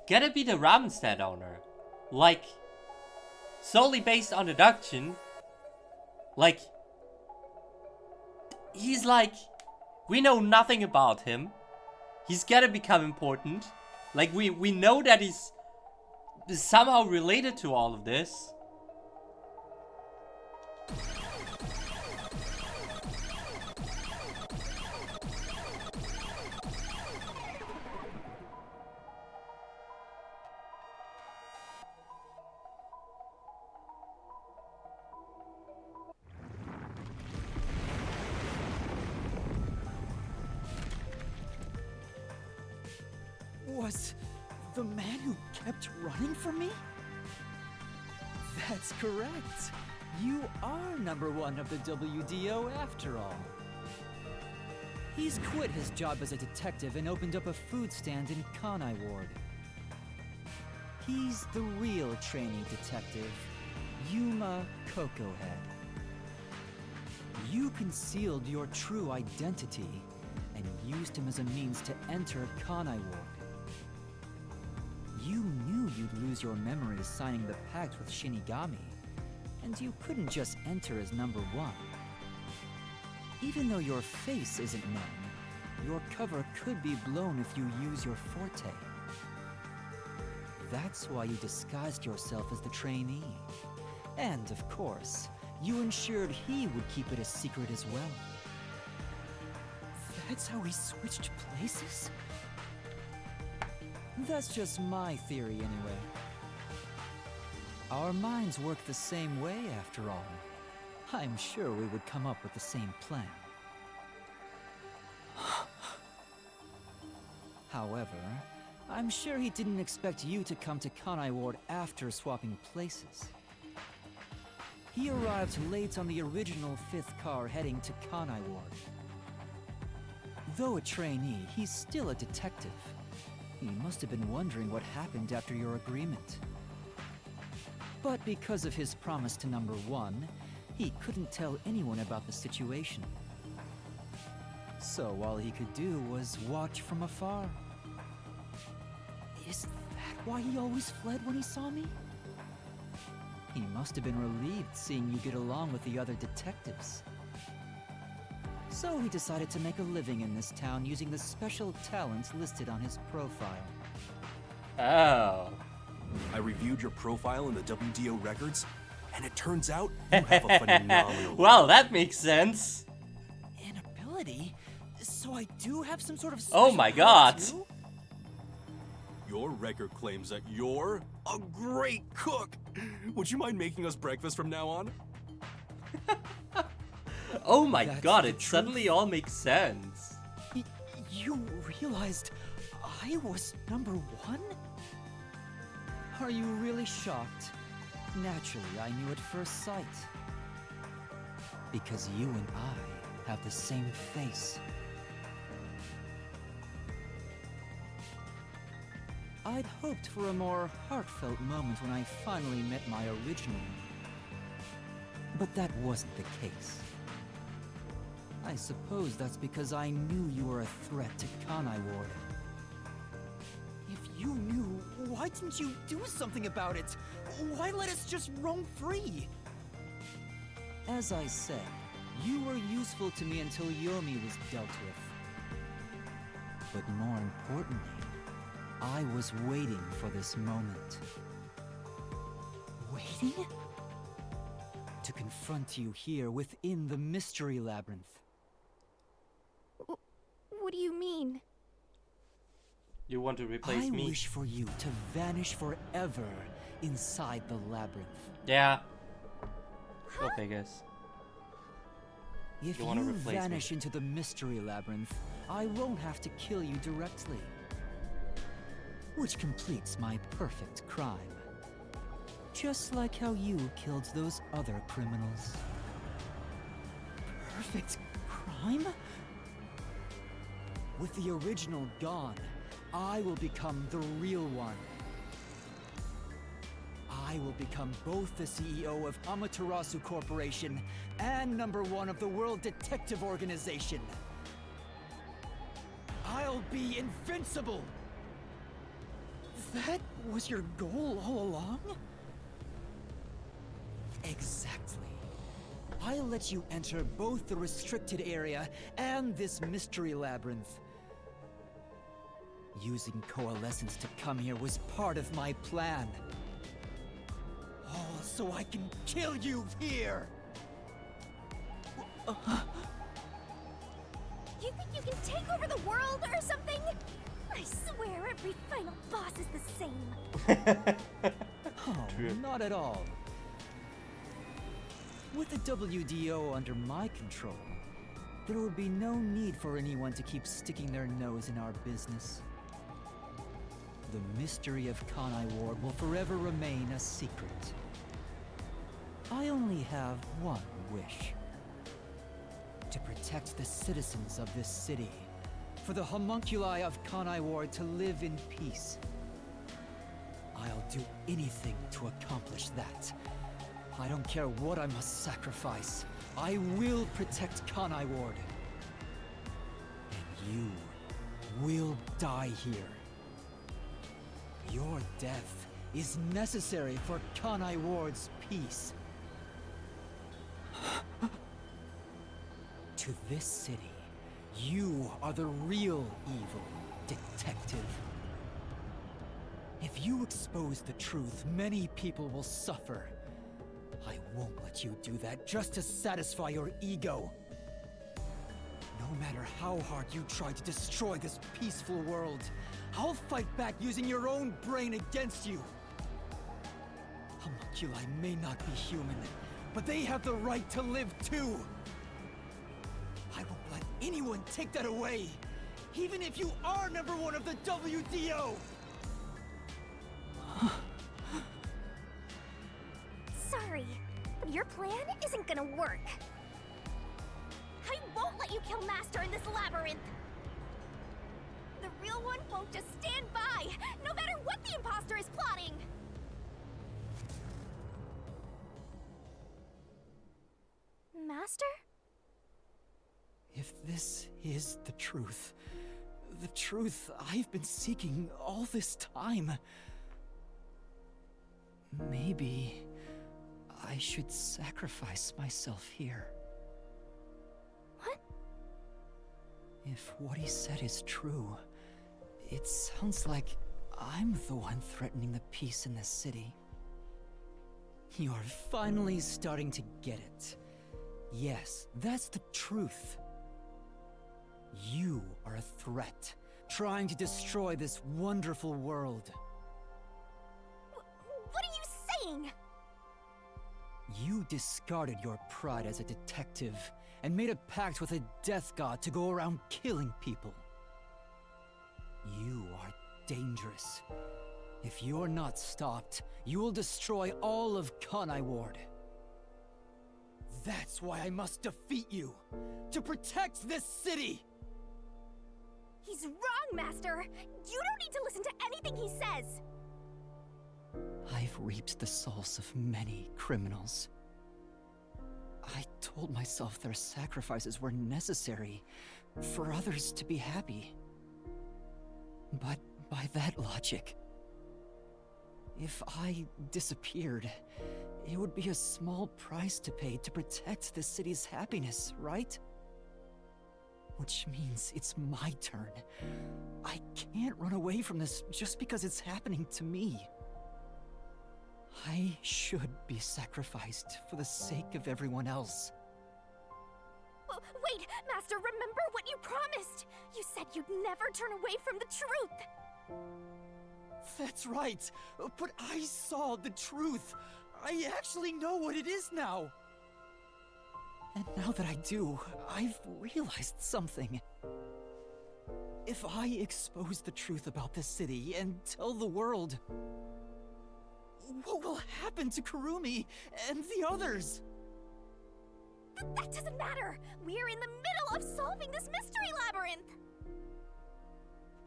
Gotta be the ramen stand owner. Like, solely based on deduction. Like, he's like, we know nothing about him. He's gotta become important. Like, we know that he's somehow related to all of this. Was the man who kept running from me? That's correct. You are number 1 of the WDO after all. He's quit his job as a detective and opened up a food stand in Kanai Ward. He's the real trainee detective, Yuma Kokohead. You concealed your true identity and used him as a means to enter Kanai Ward. You knew you'd lose your memories signing the pact with Shinigami, and you couldn't just enter as number 1. Even though your face isn't known, your cover could be blown if you use your forte. That's why you disguised yourself as the trainee. And, of course, you ensured he would keep it a secret as well. That's how we switched places? That's just my theory, anyway. Our minds work the same way, after all. I'm sure we would come up with the same plan. However, I'm sure he didn't expect you to come to Kanai Ward after swapping places. He arrived late on the original 5th car heading to Kanai Ward. Though a trainee, he's still a detective. He must have been wondering what happened after your agreement. But because of his promise to number 1, he couldn't tell anyone about the situation. So all he could do was watch from afar. Is that why he always fled when he saw me? He must have been relieved seeing you get along with the other detectives. So he decided to make a living in this town using the special talents listed on his profile. Oh. I reviewed your profile in the WDO records, and it turns out you have a phenomenal... Well, that makes sense. An ability? So I do have some sort of Oh my god. too? Your record claims that you're a great cook. Would you mind making us breakfast from now on? Oh my That's god, the it truth. suddenly all makes sense. You realized I was number 1? Are you really shocked? Naturally, I knew at first sight. Because you and I have the same face. I'd hoped for a more heartfelt moment when I finally met my original. But that wasn't the case. I suppose that's because I knew you were a threat to Kanai Ward. If you knew, why didn't you do something about it? Why let us just roam free? As I said, you were useful to me until Yomi was dealt with. But more importantly, I was waiting for this moment. Waiting? To confront you here within the Mystery Labyrinth. What do you mean? You want to replace I me? wish for you to vanish forever inside the labyrinth. Yeah. Go figures. If You you wanna replace me. vanish into the Mystery Labyrinth, I won't have to kill you directly. Which completes my perfect crime. Just like how you killed those other criminals. Perfect crime? With the original gone, I will become the real one. I will become both the CEO of Amaterasu Corporation and number 1 of the World Detective Organization. I'll be invincible! That was your goal all along? Exactly. I'll let you enter both the restricted area and this mystery labyrinth. Using Coalescence to come here was part of my plan. All so I can kill you here! You think you can take over the world or something? I swear every final boss is the same. Oh, not at all. With the WDO under my control, there would be no need for anyone to keep sticking their nose in our business. The mystery of Kanai Ward will forever remain a secret. I only have one wish. To protect the citizens of this city. For the homunculi of Kanai Ward to live in peace. I'll do anything to accomplish that. I don't care what I must sacrifice. I will protect Kanai Ward. And you will die here. Your death is necessary for Kanai Ward's peace. To this city, you are the real evil, detective. If you expose the truth, many people will suffer. I won't let you do that just to satisfy your ego. No matter how hard you try to destroy this peaceful world, I'll fight back using your own brain against you. Homunculi may not be human, but they have the right to live too. I won't let anyone take that away, even if you are number 1 of the WDO! Sorry. Your plan isn't gonna work. I won't let you kill Master in this labyrinth! The real one won't just stand by, no matter what the imposter is plotting! Master? If this is the truth I've been seeking all this time, maybe I should sacrifice myself here. What? If what he said is true, it sounds like I'm the one threatening the peace in this city. You're finally starting to get it. Yes, that's the truth. You are a threat, trying to destroy this wonderful world. What are you saying? You discarded your pride as a detective and made a pact with a death god to go around killing people. You are dangerous. If you're not stopped, you will destroy all of Kanai Ward. That's why I must defeat you, to protect this city! He's wrong, Master! You don't need to listen to anything he says! I've reaped the souls of many criminals. I told myself their sacrifices were necessary for others to be happy. But by that logic, if I disappeared, it would be a small price to pay to protect the city's happiness, right? Which means it's my turn. I can't run away from this just because it's happening to me. I should be sacrificed for the sake of everyone else. Wait, Master, remember what you promised! You said you'd never turn away from the truth! That's right, but I saw the truth. I actually know what it is now. And now that I do, I've realized something. If I expose the truth about this city and tell the world, what will happen to Kurumi and the others? That doesn't matter! We're in the middle of solving this mystery labyrinth!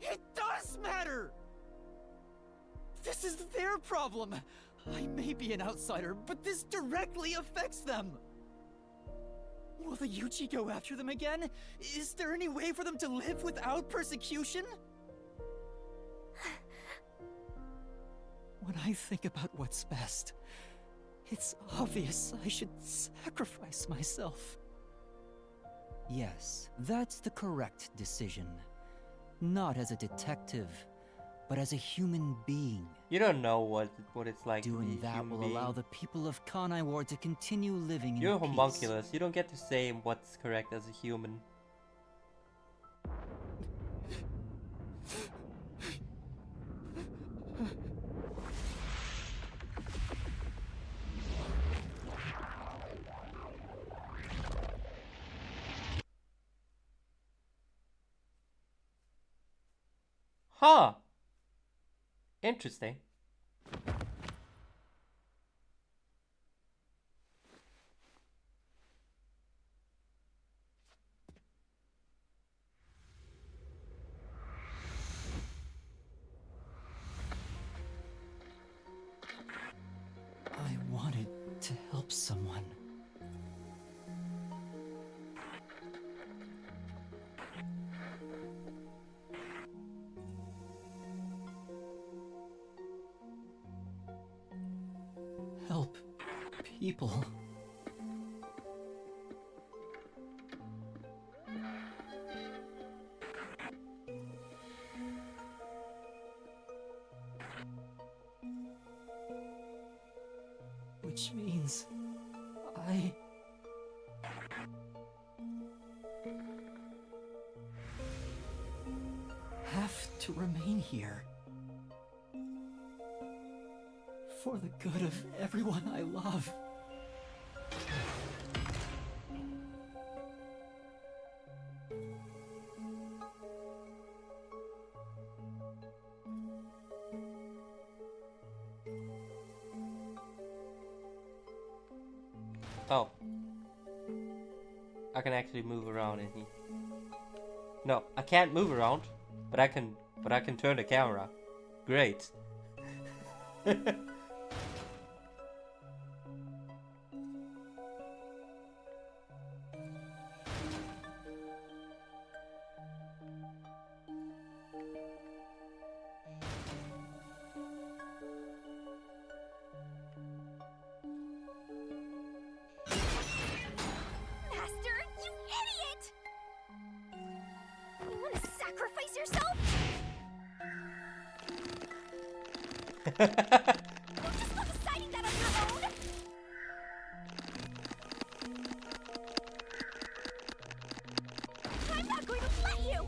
It does matter! This is their problem! I may be an outsider, but this directly affects them! Will the Yuchi go after them again? Is there any way for them to live without persecution? When I think about what's best, it's obvious I should sacrifice myself. Yes, that's the correct decision. Not as a detective, but as a human being. You don't know what it's like Doing to be a that human will being. allow the people of Kanai Ward to continue living in You're a peace. homunculus. You don't get to say what's correct as a human. Huh. Interesting. I wanted to help someone. Help people. Which means I have to remain here. For the good of everyone I love. Oh. I can actually move around in here. No, I can't move around, but I can turn the camera. Great. Master, you idiot! You want to sacrifice yourself? You just not deciding that on your own? I'm not going to let you!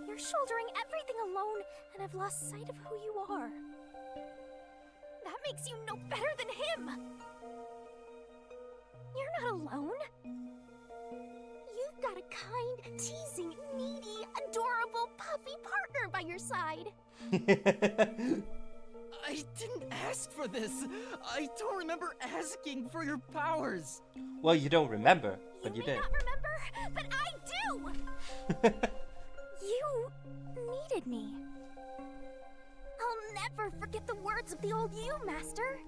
You're shouldering everything alone, and I've lost sight of who you are. That makes you no better than him! You're not alone. You've got a kind, teasing, needy, adorable, puppy partner by your side. I didn't ask for this. I don't remember asking for your powers. Well, you don't remember, but you may did. not remember, but I do! You needed me. I'll never forget the words of the old you, Master.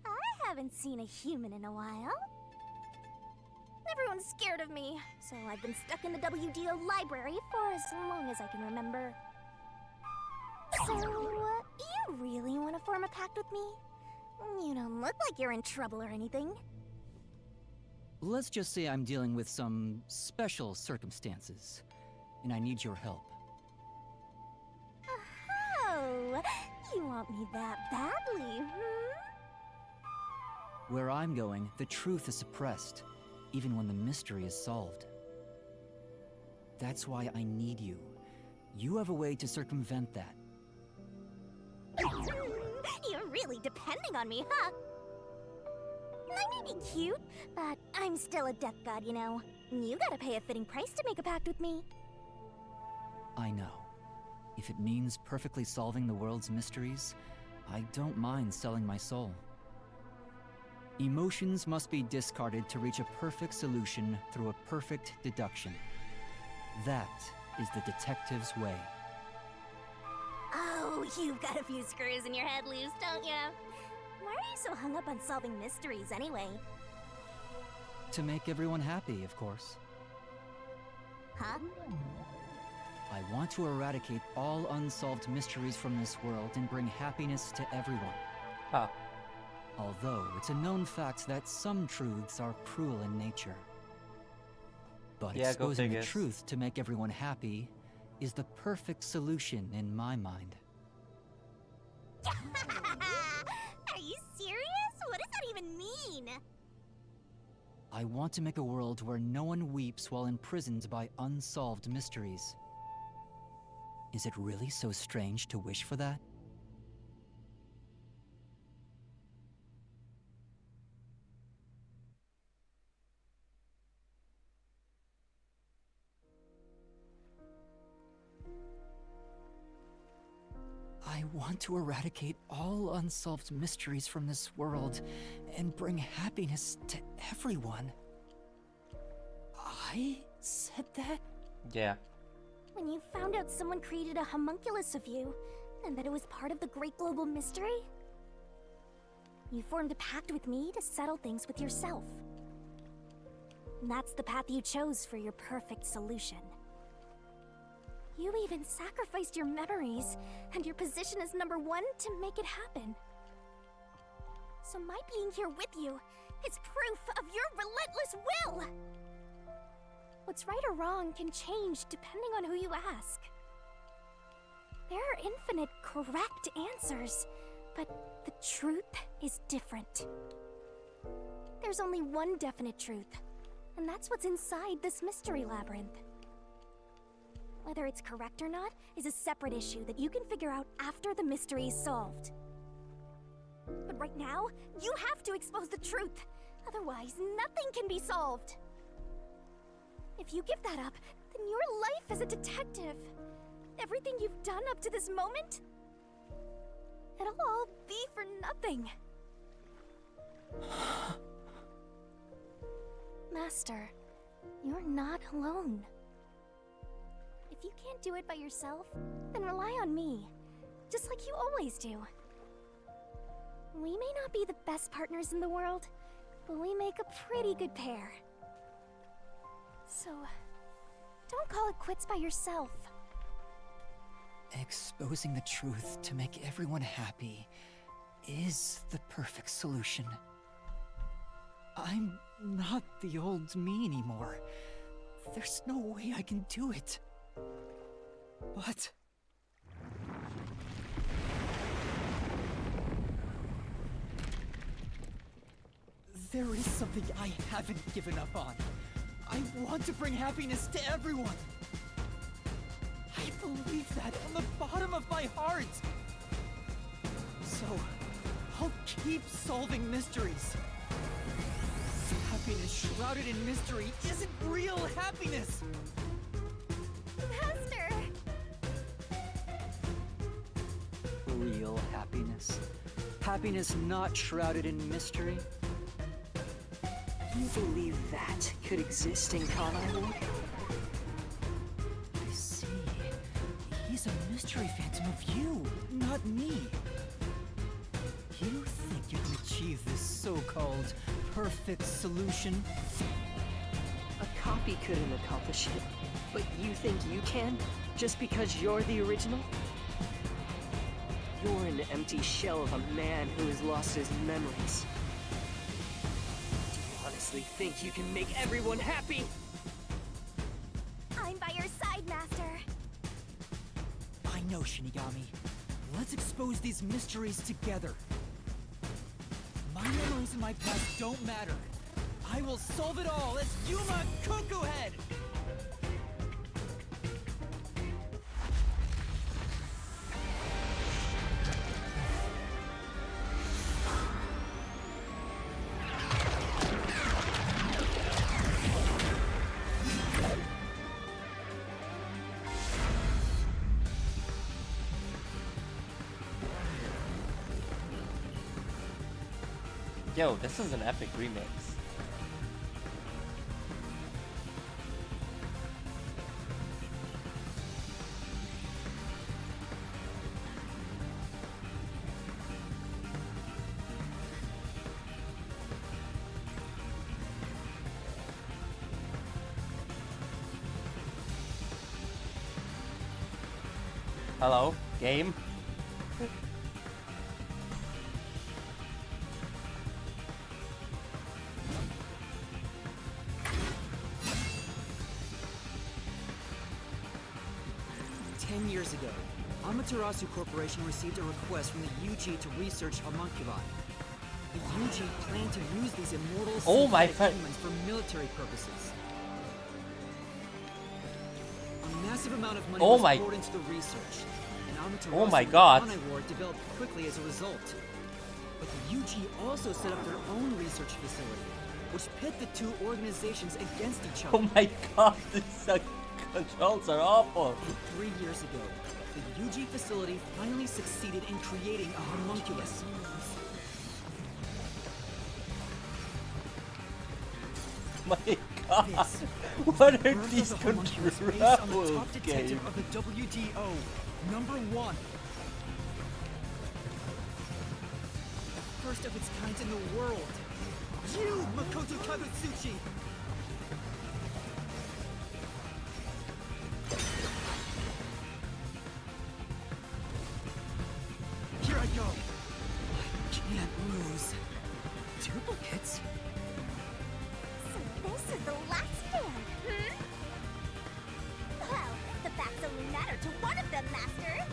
I haven't seen a human in a while. Everyone's scared of me, so I've been stuck in the WDO library for as long as I can remember. So, you really want to form a pact with me? You don't look like you're in trouble or anything. Let's just say I'm dealing with some special circumstances, and I need your help. Oh, you want me that badly, Where I'm going, the truth is suppressed, even when the mystery is solved. That's why I need you. You have a way to circumvent that. You're really depending on me, huh? I may be cute, but I'm still a death god, you know. You gotta pay a fitting price to make a pact with me. I know. If it means perfectly solving the world's mysteries, I don't mind selling my soul. Emotions must be discarded to reach a perfect solution through a perfect deduction. That is the detective's way. Oh, you've got a few screws in your head loose, don't you? Why are you so hung up on solving mysteries anyway? To make everyone happy, of course. Huh? I want to eradicate all unsolved mysteries from this world and bring happiness to everyone. Huh. Although it's a known fact that some truths are cruel in nature. But Yeah, go exposing the figure. truth to make everyone happy is the perfect solution in my mind. Are you serious? What does that even mean? I want to make a world where no one weeps while imprisoned by unsolved mysteries. Is it really so strange to wish for that? I want to eradicate all unsolved mysteries from this world and bring happiness to everyone. I said that? Yeah. When you found out someone created a homunculus of you, and that it was part of the great global mystery, you formed a pact with me to settle things with yourself. And that's the path you chose for your perfect solution. You even sacrificed your memories and your position as number one to make it happen. So my being here with you is proof of your relentless will! What's right or wrong can change depending on who you ask. There are infinite correct answers, but the truth is different. There's only one definite truth, and that's what's inside this mystery labyrinth. Whether it's correct or not is a separate issue that you can figure out after the mystery is solved. But right now, you have to expose the truth. Otherwise, nothing can be solved. If you give that up, then your life as a detective, everything you've done up to this moment, it'll all be for nothing. Master, you're not alone. If you can't do it by yourself, then rely on me, just like you always do. We may not be the best partners in the world, but we make a pretty good pair. So, don't call it quits by yourself. Exposing the truth to make everyone happy is the perfect solution. I'm not the old me anymore. There's no way I can do it. But... there is something I haven't given up on. I want to bring happiness to everyone. I believe that from the bottom of my heart. So, I'll keep solving mysteries. Happiness shrouded in mystery isn't real happiness. Master! Real happiness. Happiness not shrouded in mystery. You believe that could exist in Con Island? I see. He's a mystery phantom of you, not me. You think you can achieve this so-called perfect solution? A copy couldn't accomplish it, but you think you can? Just because you're the original? You're an empty shell of a man who has lost his memories. Do you honestly think you can make everyone happy? I'm by your side, Master. I know, Shinigami. Let's expose these mysteries together. My memories in my past don't matter. I will solve it all as Yuma Cuckoohead! Yo, this is an epic remix. Hello, game? Years ago, Amaterasu Corporation received a request from the UG to research homunculi. The UG planned to use these immortal synthetic humans for military purposes. A massive amount of money was poured into the research, and Amaterasu and the Honai War developed quickly as a result. But the UG also set up their own research facility, which pit the two organizations against each other. Oh my god, this controls are awful. 3 years ago, the UG facility finally succeeded in creating a homunculus. My god, what are these controls? Based on the top detective of the WDO, #1. The first of its kind in the world. You, Makoto Kagutsuchi! Here I go. I can't lose. Duplicates? So this is the last stand, Well, the facts only matter to one of them, Master.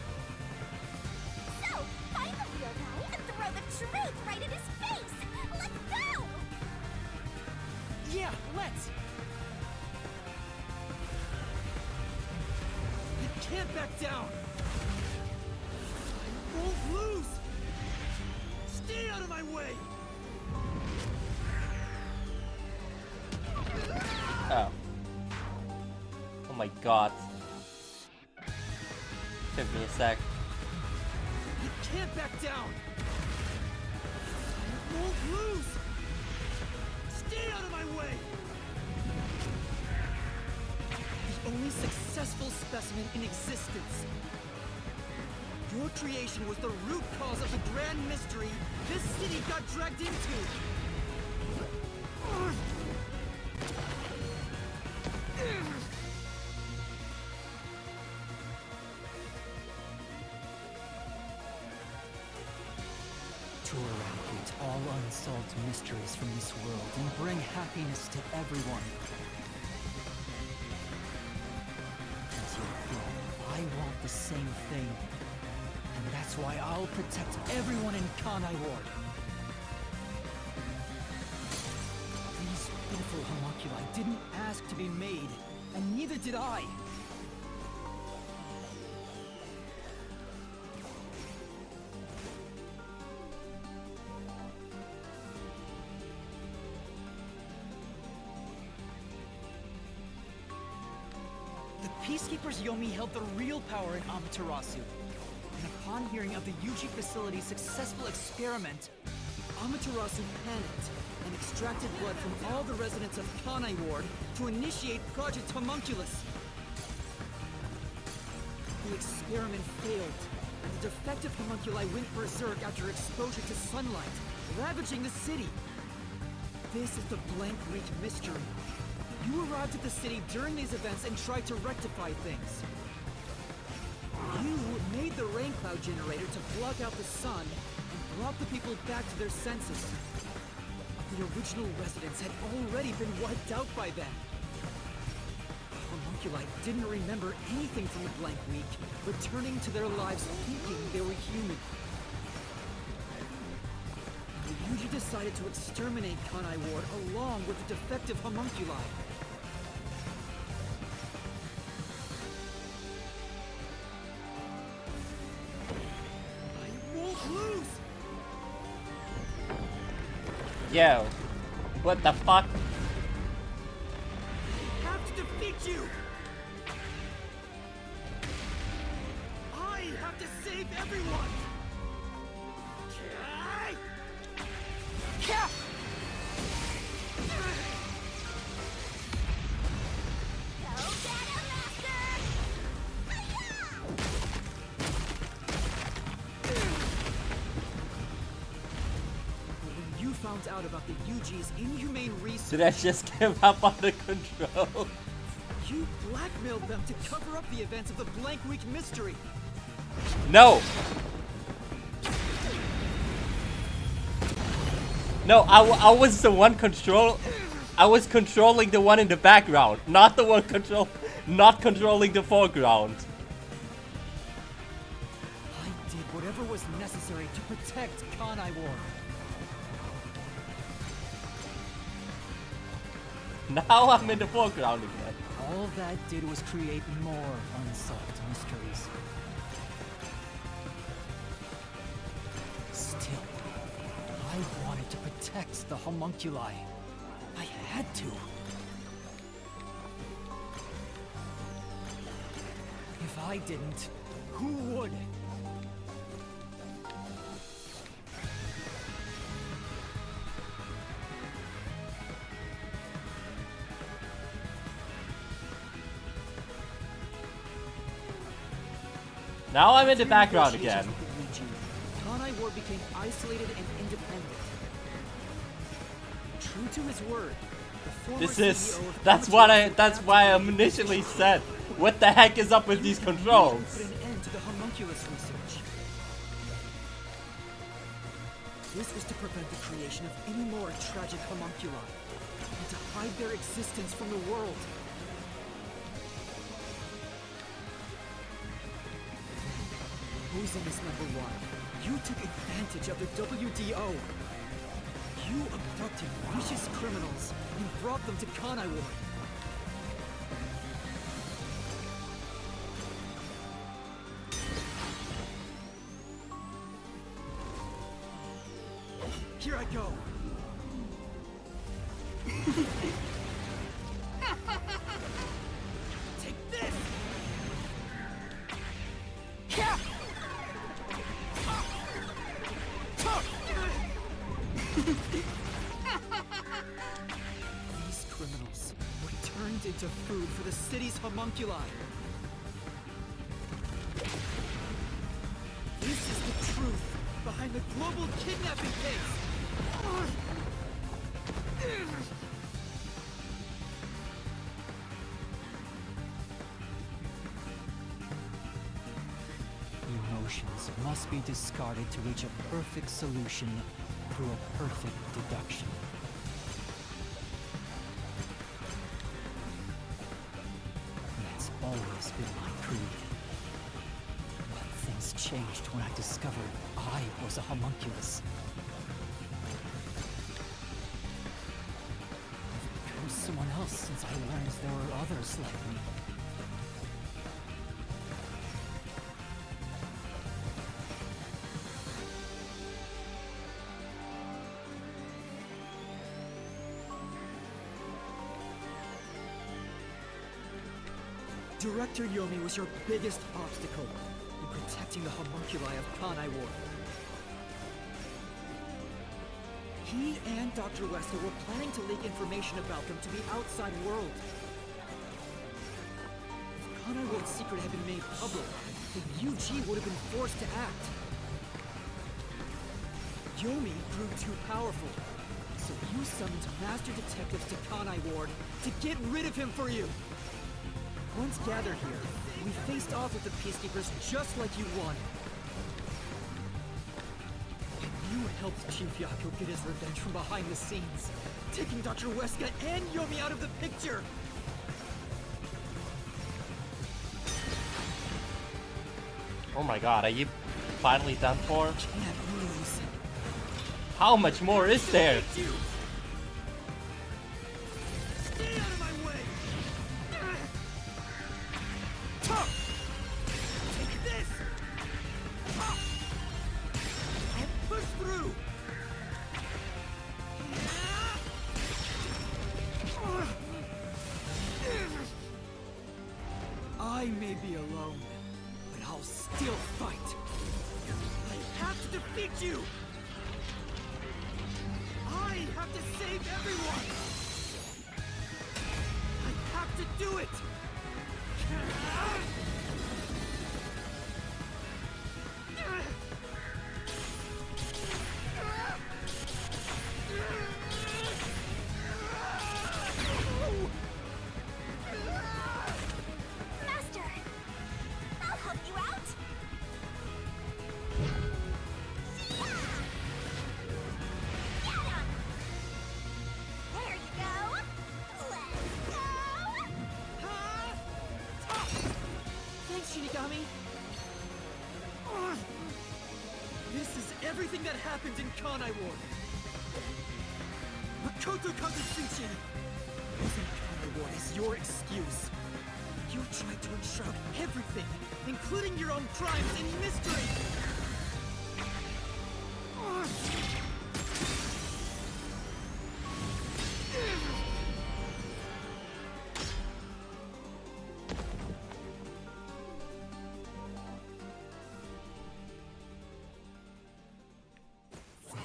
let's! You can't back down! I won't lose! Stay out of my way! Oh. Oh my god. Took me a sec. You can't back down! I won't lose! Stay out of my way! The only successful specimen in existence. Your creation was the root cause of the grand mystery this city got dragged into! To eradicate all unsolved mysteries from this world and bring happiness to everyone. Until then, I want the same thing. And that's why I'll protect everyone in Kanai Ward. These pitiful homunculi didn't ask to be made, and neither did I. The Peacekeepers Yomi held the real power in Amaterasu. And upon hearing of the Yuji facility's successful experiment, Amaterasu panicked and extracted blood from all the residents of Kanai Ward to initiate Project Homunculus. The experiment failed, and the defective homunculi went berserk after exposure to sunlight, ravaging the city. This is the Blank Week mystery. You arrived at the city during these events and tried to rectify things. You made the rain cloud generator to block out the sun and brought the people back to their senses. But the original residents had already been wiped out by then. The homunculi didn't remember anything from the Blank Week, returning to their lives thinking they were human. The Yuji decided to exterminate Kanai Ward along with the defective homunculi. Yo, what the fuck? I have to defeat you! I have to save everyone! Found out about the Yuji's inhumane research. Did I just give up on the control? You blackmailed them to cover up the events of the Blank Week mystery. No. No, I was the one I was controlling the one in the background, not the one not controlling the foreground. I did whatever was necessary to protect Kanai Ward. Now I'm in the foreground again. All that did was create more unsolved mysteries. Still, I wanted to protect the homunculi. I had to. If I didn't, who would? Now I'm in the background again. Kanai Ward became isolated and independent. True to his word, that's why I initially said, what the heck is up with these controls? Put an end to the homunculus research. This was to prevent the creation of any more tragic homunculi, and to hide their existence from the world. Posing as number one, you took advantage of the WDO. You abducted vicious criminals and brought them to Kanai Ward. Here I go. Take this! These criminals were turned into food for the city's homunculi. This is the truth behind the global kidnapping case. Emotions must be discarded to reach a perfect solution through a perfect deduction. That's always been my creed. But things changed when I discovered I was a homunculus. I've become someone else since I learned there were others like me. Director Yomi was your biggest obstacle in protecting the homunculi of Kanai Ward. He and Dr. Wesker were planning to leak information about them to the outside world. If Kanai Ward's secret had been made public, then UG would have been forced to act. Yomi grew too powerful, so you summoned master detectives to Kanai Ward to get rid of him for you. Once gathered here, we faced off with the Peacekeepers just like you wanted. And you helped Chief Yako get his revenge from behind the scenes, taking Dr. Wesker and Yomi out of the picture! Oh my god, are you finally done for? Can't lose. How much more is there? Stay out of my way! Take this! And push through! I may be alone, but I'll still fight. I have to defeat you! I have to save everyone! I have to do it! Master! I'll help you out! Get him! There you go! Let's go! Thanks, Shinigami! This is everything that happened in Kanai Ward! Makoto Kagutsuchi! Using Kanai Ward is your excuse. You tried to enshroud everything, including your own crimes, in mystery!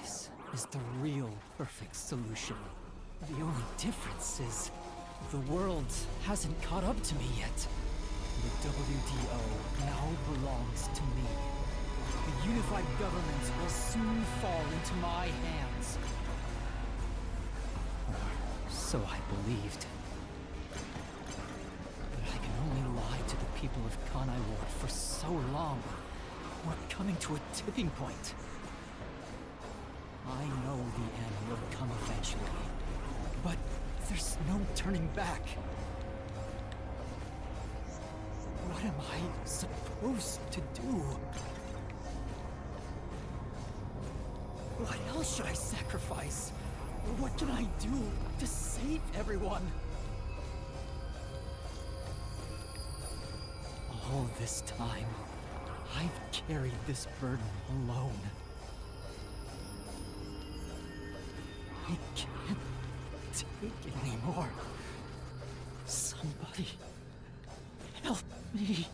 This is the real perfect solution. The only difference is the world hasn't caught up to me yet. The WDO now belongs to me. The unified government will soon fall into my hands. Or so I believed. But I can only lie to the people of Kanai Ward for so long. We're coming to a tipping point. I know the end will come eventually, but there's no turning back. What am I supposed to do? What else should I sacrifice? What can I do to save everyone? All this time, I've carried this burden alone. I can't take it anymore. Somebody help me.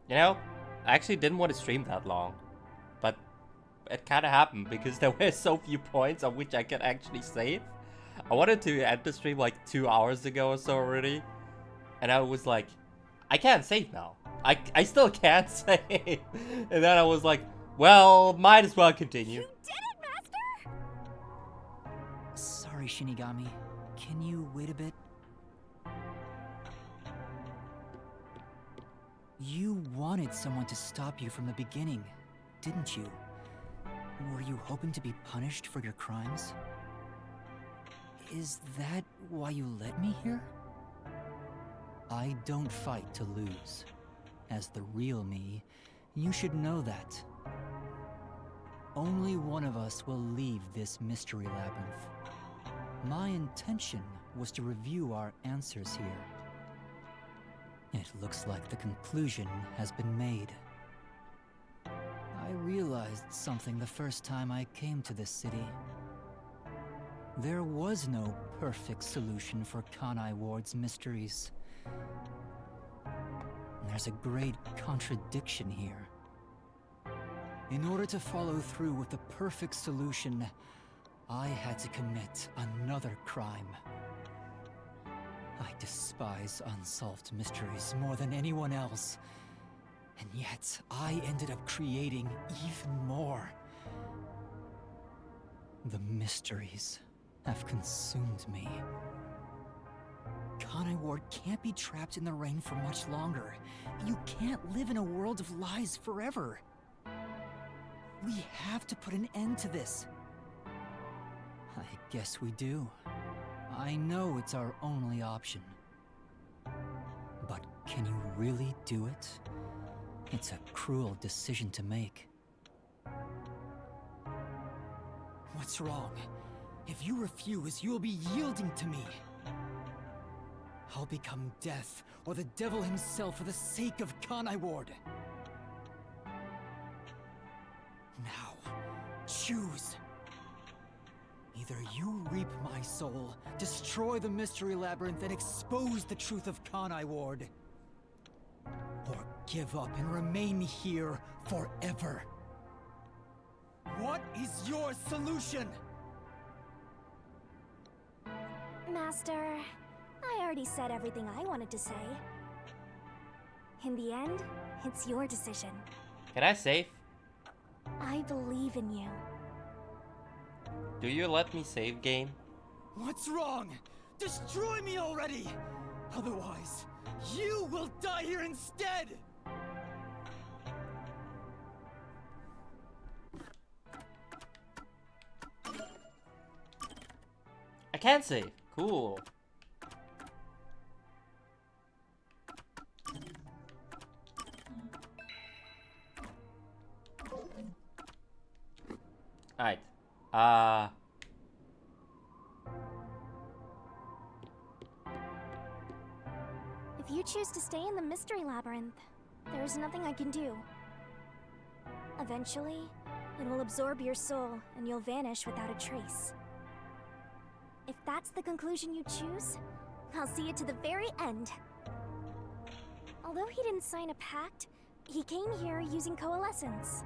You know, I actually didn't want to stream that long, but it kind of happened because there were so few points on which I could actually save. I wanted to end the stream like 2 hours ago or so already, and I was like, I can't save now. I still can't save. And then I was like, well, might as well continue. You did it, Master! Sorry, Shinigami. Can you wait a bit? You wanted someone to stop you from the beginning, didn't you? Were you hoping to be punished for your crimes? Is that why you led me here? I don't fight to lose. As the real me, you should know that. Only one of us will leave this mystery labyrinth. My intention was to review our answers here. It looks like the conclusion has been made. I realized something the first time I came to this city. There was no perfect solution for Kanai Ward's mysteries. There's a great contradiction here. In order to follow through with the perfect solution, I had to commit another crime. I despise unsolved mysteries more than anyone else. And yet, I ended up creating even more. The mysteries have consumed me. Kanai Ward can't be trapped in the rain for much longer. You can't live in a world of lies forever. We have to put an end to this. I guess we do. I know it's our only option. But can you really do it? It's a cruel decision to make. What's wrong? If you refuse, you'll be yielding to me. I'll become death, or the devil himself for the sake of Kanai Ward. Now, choose. Either you reap my soul, destroy the Mystery Labyrinth, and expose the truth of Kanai Ward, or give up and remain here forever. What is your solution? Master, I already said everything I wanted to say. In the end, it's your decision. Can I save? I believe in you. Do you let me save, game? What's wrong? Destroy me already! Otherwise, you will die here instead! I can't save. Cool. Alright. If you choose to stay in the Mystery Labyrinth, there's nothing I can do. Eventually, it will absorb your soul and you'll vanish without a trace. If that's the conclusion you choose, I'll see you to the very end. Although he didn't sign a pact, he came here using coalescence.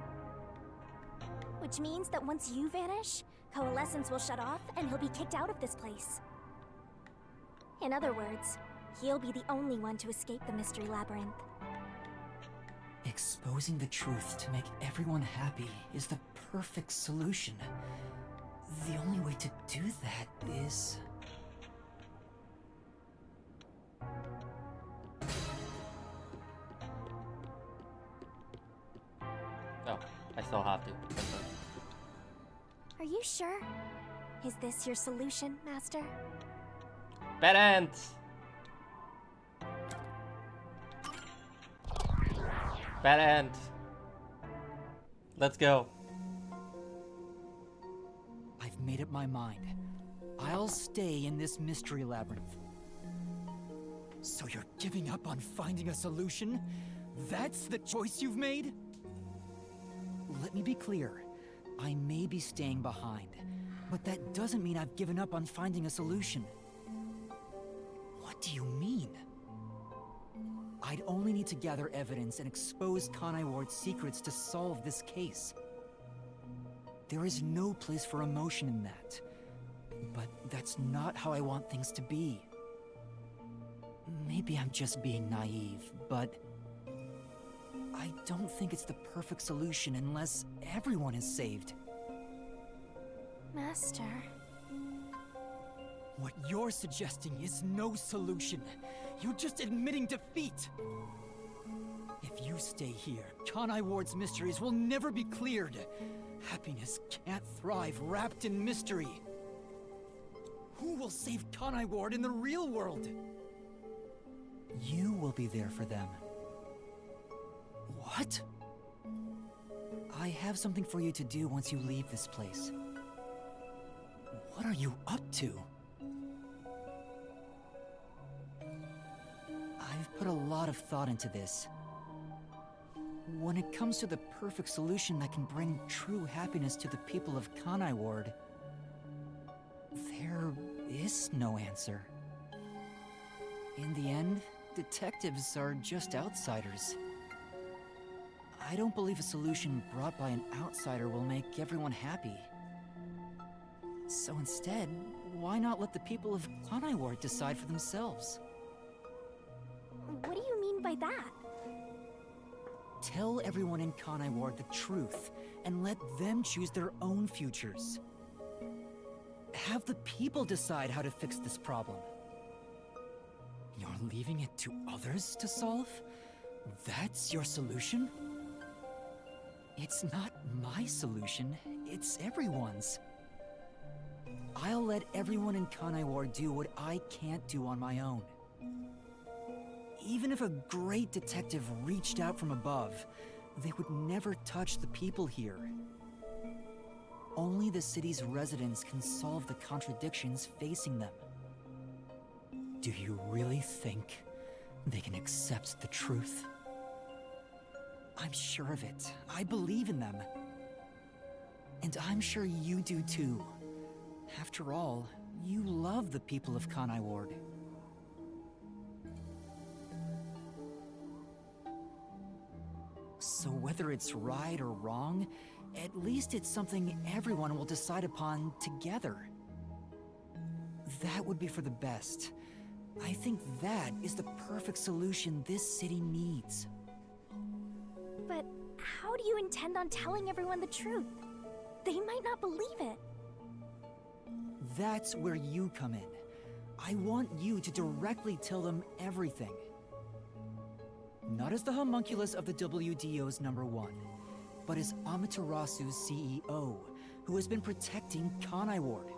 Which means that once you vanish, coalescence will shut off and he'll be kicked out of this place. In other words, he'll be the only one to escape the Mystery Labyrinth. Exposing the truth to make everyone happy is the perfect solution. The only way to do that is... still have to. Are you sure? Is this your solution, Master? Bad end! Bad end. Let's go. I've made up my mind. I'll stay in this mystery labyrinth. So you're giving up on finding a solution? That's the choice you've made? Let me be clear. I may be staying behind, but that doesn't mean I've given up on finding a solution. What do you mean? I'd only need to gather evidence and expose Kanai Ward's secrets to solve this case. There is no place for emotion in that. But that's not how I want things to be. Maybe I'm just being naive, but I don't think it's the perfect solution unless everyone is saved. Master... What you're suggesting is no solution. You're just admitting defeat. If you stay here, Kanai Ward's mysteries will never be cleared. Happiness can't thrive wrapped in mystery. Who will save Kanai Ward in the real world? You will be there for them. What? I have something for you to do once you leave this place. What are you up to? I've put a lot of thought into this. When it comes to the perfect solution that can bring true happiness to the people of Kanai Ward, there is no answer. In the end, detectives are just outsiders. I don't believe a solution brought by an outsider will make everyone happy. So instead, why not let the people of Kanai Ward decide for themselves? What do you mean by that? Tell everyone in Kanai Ward the truth, and let them choose their own futures. Have the people decide how to fix this problem. You're leaving it to others to solve? That's your solution? It's not my solution, it's everyone's. I'll let everyone in Kanai Ward do what I can't do on my own. Even if a great detective reached out from above, they would never touch the people here. Only the city's residents can solve the contradictions facing them. Do you really think they can accept the truth? I'm sure of it. I believe in them. And I'm sure you do too. After all, you love the people of Kanai Ward. So whether it's right or wrong, at least it's something everyone will decide upon together. That would be for the best. I think that is the perfect solution this city needs. But how do you intend on telling everyone the truth? They might not believe it. That's where you come in. I want you to directly tell them everything. Not as the homunculus of the WDO's #1, but as Amaterasu's CEO, who has been protecting Kanai Ward.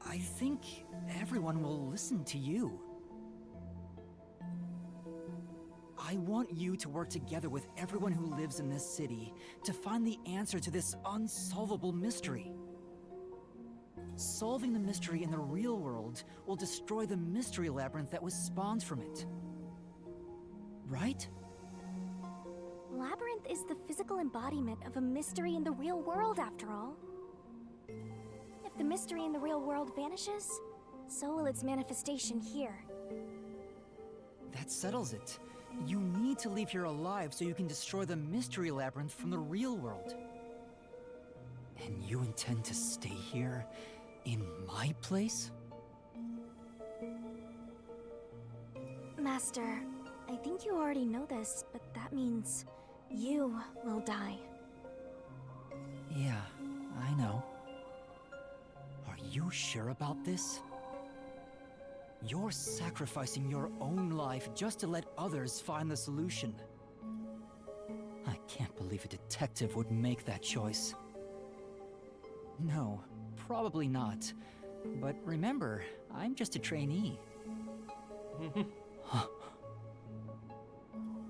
I think everyone will listen to you. I want you to work together with everyone who lives in this city to find the answer to this unsolvable mystery. Solving the mystery in the real world will destroy the mystery labyrinth that was spawned from it. Right? Labyrinth is the physical embodiment of a mystery in the real world, after all. If the mystery in the real world vanishes, so will its manifestation here. That settles it. You need to leave here alive so you can destroy the mystery labyrinth from the real world. And you intend to stay here, in my place? Master, I think you already know this, but that means you will die. Yeah, I know. Are you sure about this? You're sacrificing your own life just to let others find the solution. I can't believe a detective would make that choice. No, probably not. But remember, I'm just a trainee.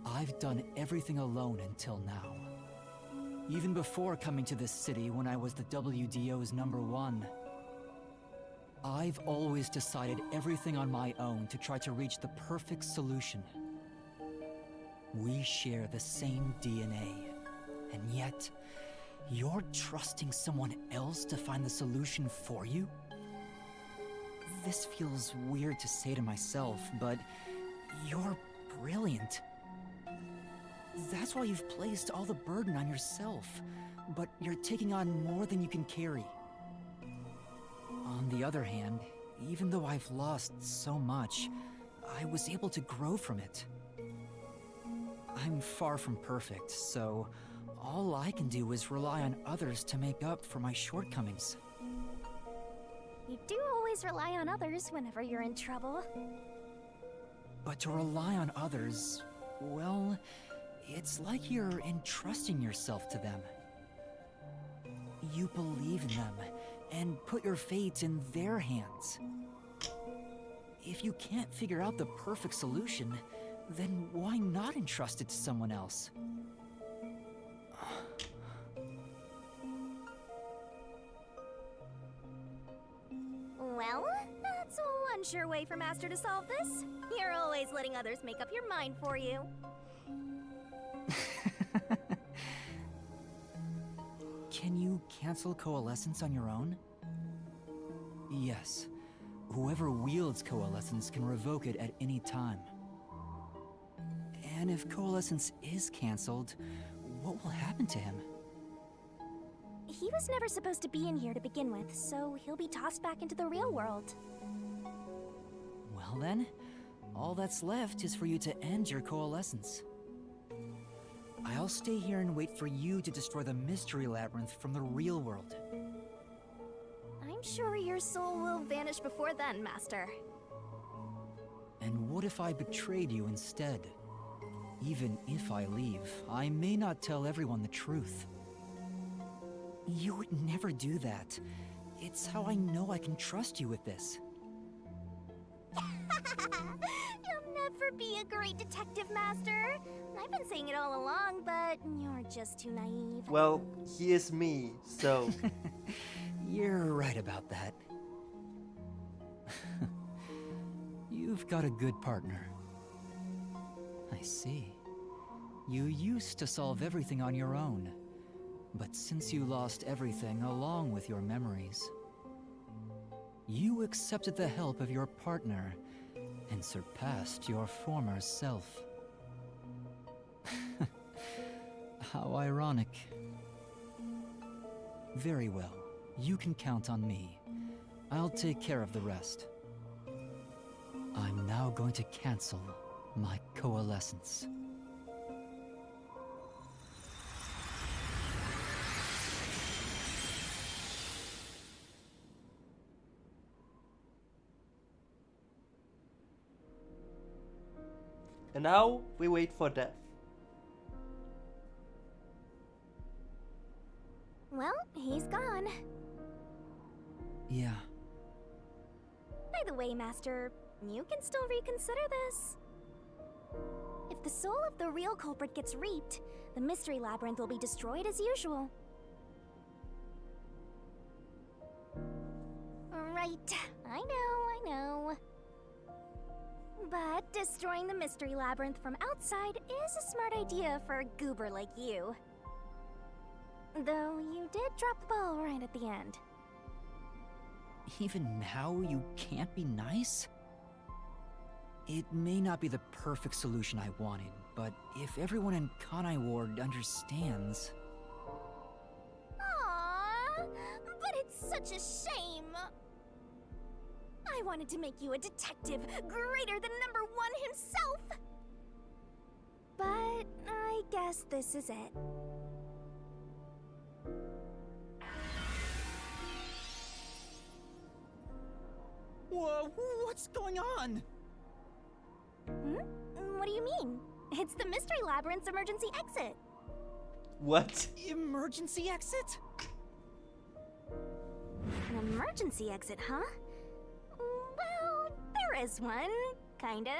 I've done everything alone until now. Even before coming to this city when I was the WDO's #1. I've always decided everything on my own to try to reach the perfect solution. We share the same DNA, and yet, you're trusting someone else to find the solution for you? This feels weird to say to myself, but you're brilliant. That's why you've placed all the burden on yourself, but you're taking on more than you can carry. On the other hand, even though I've lost so much, I was able to grow from it. I'm far from perfect, so all I can do is rely on others to make up for my shortcomings. You do always rely on others whenever you're in trouble. But to rely on others, well, it's like you're entrusting yourself to them. You believe in them and put your fate in their hands. If you can't figure out the perfect solution, then why not entrust it to someone else? Well, that's one sure way for Master to solve this. You're always letting others make up your mind for you. Can you cancel Coalescence on your own? Yes. Whoever wields Coalescence can revoke it at any time. And if Coalescence is cancelled, what will happen to him? He was never supposed to be in here to begin with, so he'll be tossed back into the real world. Well then, all that's left is for you to end your Coalescence. I'll stay here and wait for you to destroy the Mystery Labyrinth from the real world. I'm sure your soul will vanish before then, Master. And what if I betrayed you instead? Even if I leave, I may not tell everyone the truth. You would never do that. It's how I know I can trust you with this. You'll never be a great detective, Master. I've been saying it all along, but you're just too naive. Well, he is me, so... You're right about that. You've got a good partner. I see. You used to solve everything on your own. But since you lost everything along with your memories, you accepted the help of your partner and surpassed your former self. How ironic. Very well. You can count on me. I'll take care of the rest. I'm now going to cancel my Coalescence. And now we wait for death. Well, he's gone. Yeah. By the way, Master, you can still reconsider this. If the soul of the real culprit gets reaped, the Mystery Labyrinth will be destroyed as usual. Right, I know. But destroying the Mystery Labyrinth from outside is a smart idea for a goober like you. Though you did drop the ball right at the end. Even now, you can't be nice? It may not be the perfect solution I wanted, but if everyone in Kanai Ward understands... Aww, but it's such a shame. I wanted to make you a detective greater than #1 himself. But I guess this is it. Whoa, what's going on? What do you mean? It's the Mystery Labyrinth's emergency exit. What? Emergency exit? An emergency exit, huh? Well, there is one, kinda.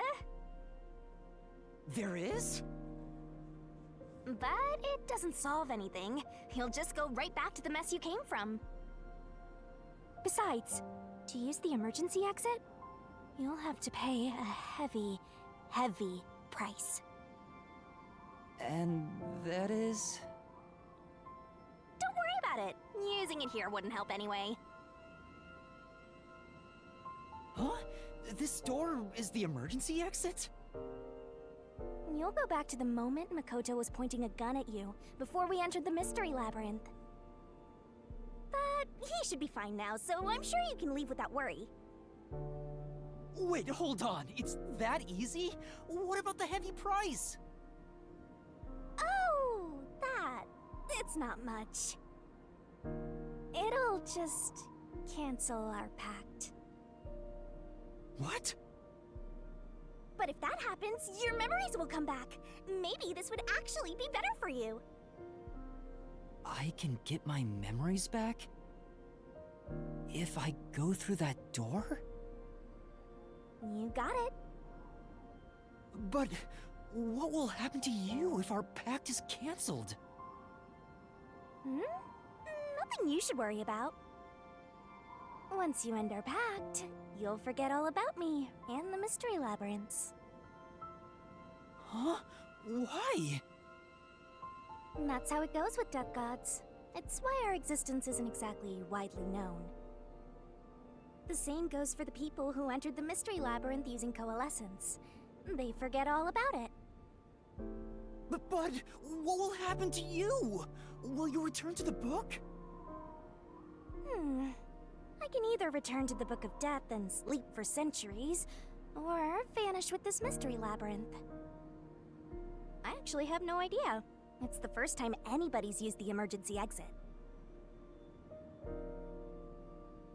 There is? But it doesn't solve anything. You'll just go right back to the mess you came from. Besides, to use the emergency exit, you'll have to pay a heavy, heavy price. And that is... Don't worry about it. Using it here wouldn't help anyway. Huh? This door is the emergency exit? You'll go back to the moment Makoto was pointing a gun at you before we entered the mystery labyrinth. But he should be fine now, so I'm sure you can leave without worry. Wait, hold on. It's that easy? What about the heavy price? Oh, that. It's not much. It'll just cancel our pact. What? But if that happens, your memories will come back. Maybe this would actually be better for you. I can get my memories back? If I go through that door? You got it. But what will happen to you if our pact is cancelled? Nothing you should worry about. Once you end our pact, you'll forget all about me and the mystery labyrinths. Huh? Why? And that's how it goes with death gods. It's why our existence isn't exactly widely known. The same goes for the people who entered the mystery labyrinth using coalescence. They forget all about it. But what will happen to you? Will you return to the book? I can either return to the Book of Death and sleep for centuries, or vanish with this mystery labyrinth. I actually have no idea. It's the first time anybody's used the emergency exit.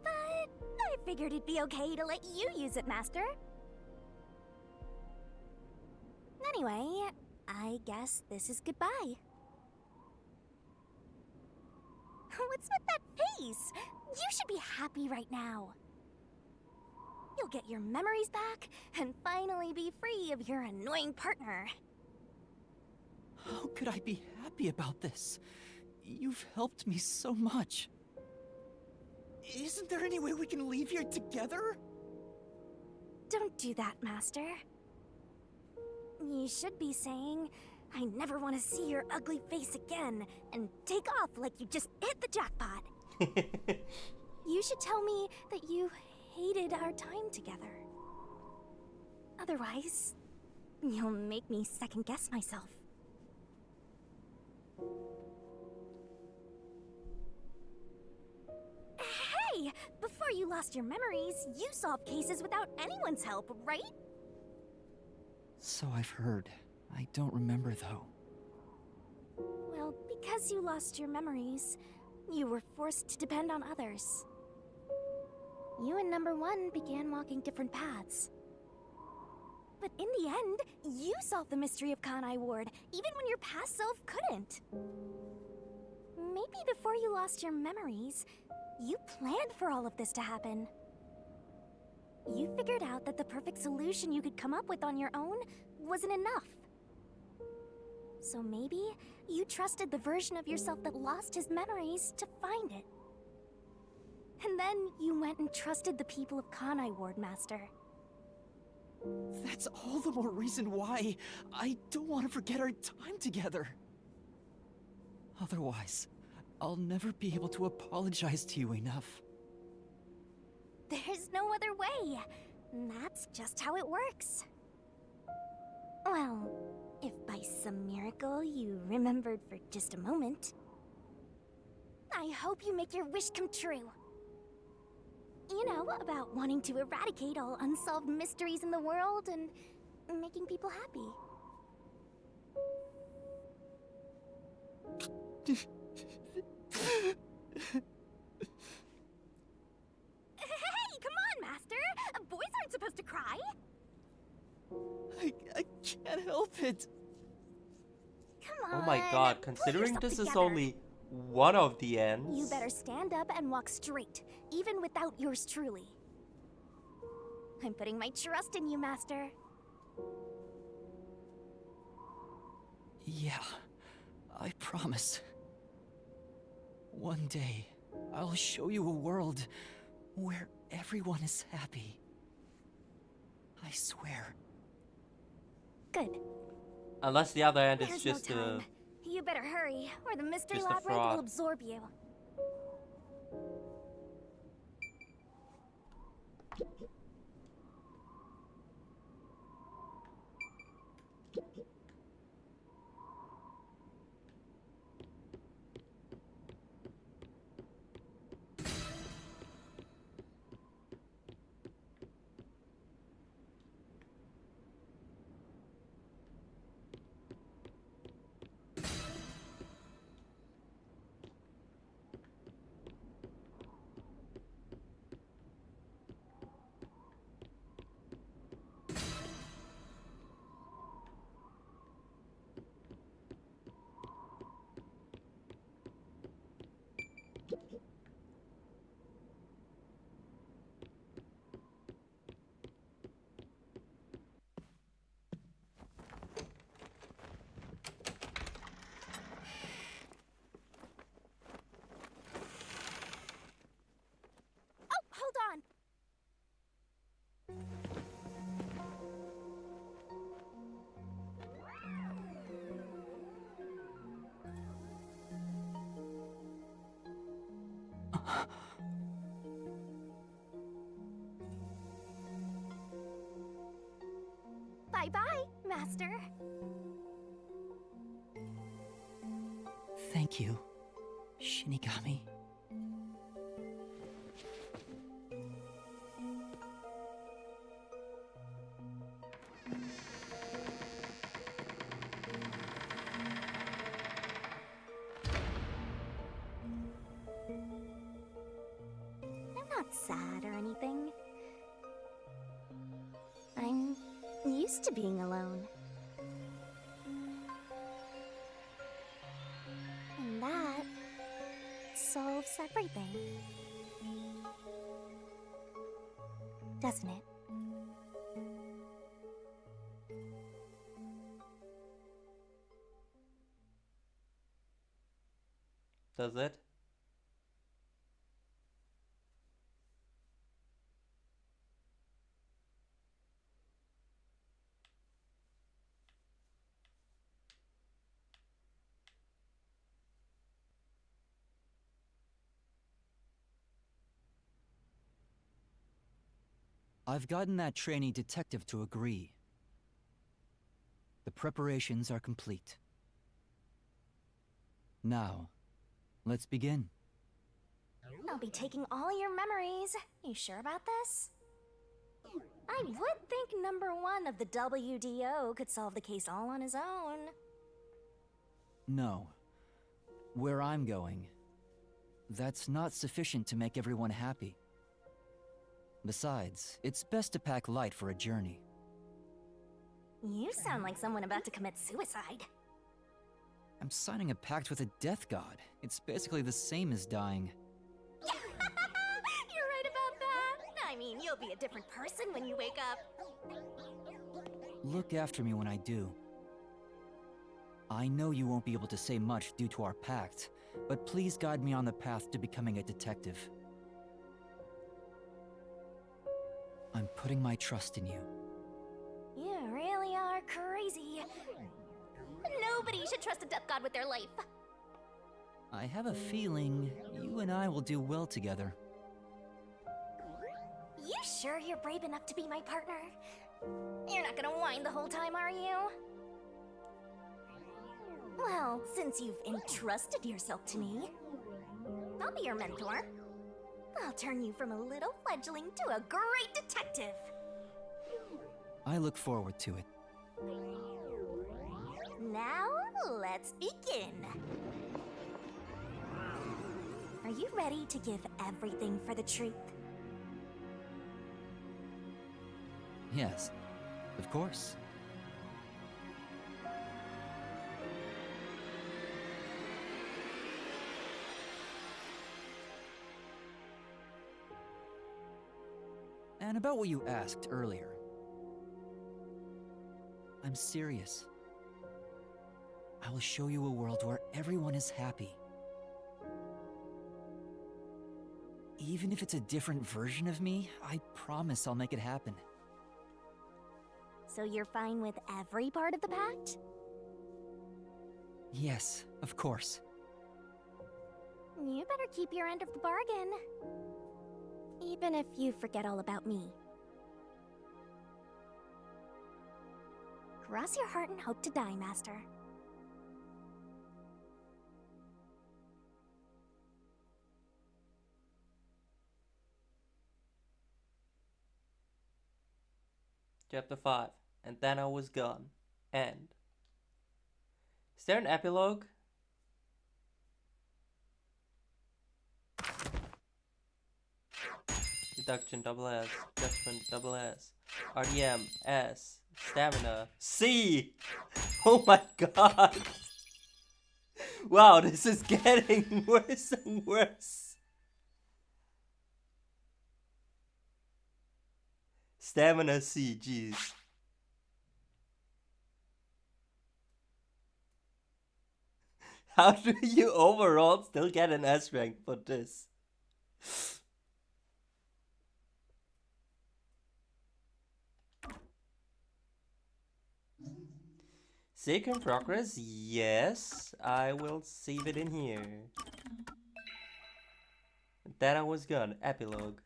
But I figured it'd be okay to let you use it, Master. Anyway, I guess this is goodbye. What's with that face? You should be happy right now. You'll get your memories back and finally be free of your annoying partner. How could I be happy about this? You've helped me so much. Isn't there any way we can leave here together? Don't do that, Master. You should be saying, I never want to see your ugly face again, and take off like you just hit the jackpot. You should tell me that you hated our time together. Otherwise, you'll make me second-guess myself. Hey! Before you lost your memories, you solved cases without anyone's help, right? So I've heard. I don't remember, though. Well, because you lost your memories, you were forced to depend on others. You and Number One began walking different paths. But in the end, you solved the mystery of Kanai Ward, even when your past self couldn't. Maybe before you lost your memories, you planned for all of this to happen. You figured out that the perfect solution you could come up with on your own wasn't enough. So maybe you trusted the version of yourself that lost his memories to find it. And then you went and trusted the people of Kanai Ward, Master. That's all the more reason why I don't want to forget our time together. Otherwise, I'll never be able to apologize to you enough. There's no other way. That's just how it works. Well, if by some miracle you remembered for just a moment. I hope you make your wish come true. You know, about wanting to eradicate all unsolved mysteries in the world and making people happy. Hey, come on, Master! Boys aren't supposed to cry! I can't help it. Come Oh my on, god, pull considering yourself this is together. only one of the ends. You better stand up and walk straight, even without yours truly. I'm putting my trust in you, Master. Yeah, I promise. One day, I'll show you a world where everyone is happy. I swear. Good. Unless the other end is There's just no a... time. You better hurry, or the mystery just a labyrinth fraud. will absorb you. Oh, hold on! Bye-bye, Master. Thank you, Shinigami. I'm not sad or anything. I'm used to being alone. And that solves everything. Doesn't it? Does it? I've gotten that trainee detective to agree. The preparations are complete. Now, let's begin. I'll be taking all your memories. You sure about this? I would think #1 of the WDO could solve the case all on his own. No. Where I'm going, that's not sufficient to make everyone happy. Besides, it's best to pack light for a journey. You sound like someone about to commit suicide. I'm signing a pact with a death god. It's basically the same as dying. You're right about that. I mean, you'll be a different person when you wake up. Look after me when I do. I know you won't be able to say much due to our pact, but please guide me on the path to becoming a detective. I'm putting my trust in you. You really are crazy. Nobody should trust a death god with their life. I have a feeling you and I will do well together. You sure you're brave enough to be my partner? You're not gonna whine the whole time, are you? Well, since you've entrusted yourself to me, I'll be your mentor. I'll turn you from a little fledgling to a great detective. I look forward to it. Now, let's begin. Are you ready to give everything for the truth? Yes, of course. And about what you asked earlier. I'm serious. I will show you a world where everyone is happy. Even if it's a different version of me, I promise I'll make it happen. So you're fine with every part of the pact? Yes, of course. You better keep your end of the bargain. Even if you forget all about me. Cross your heart and hope to die, Master. Chapter 5. And then I was gone. End. Is there an epilogue? Deduction double S. Judgment double S. RDM S. Stamina C. Oh my god. Wow, this is getting worse and worse. Stamina C, jeez. How do you overall still get an S rank for this? Save in progress? Yes, I will save it in here. Then I was gone. Epilogue.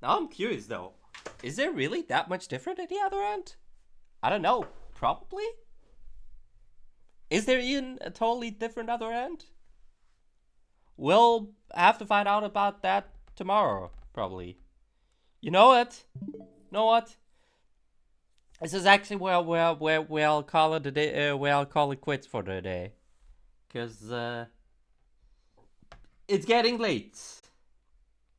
Now I'm curious though. Is there really that much different at the other end? I don't know. Probably? Is there even a totally different other end? We'll have to find out about that tomorrow, probably. You know it? Know what? This is actually where I'll call it a day. Where I'll call it quits for the day, cause it's getting late.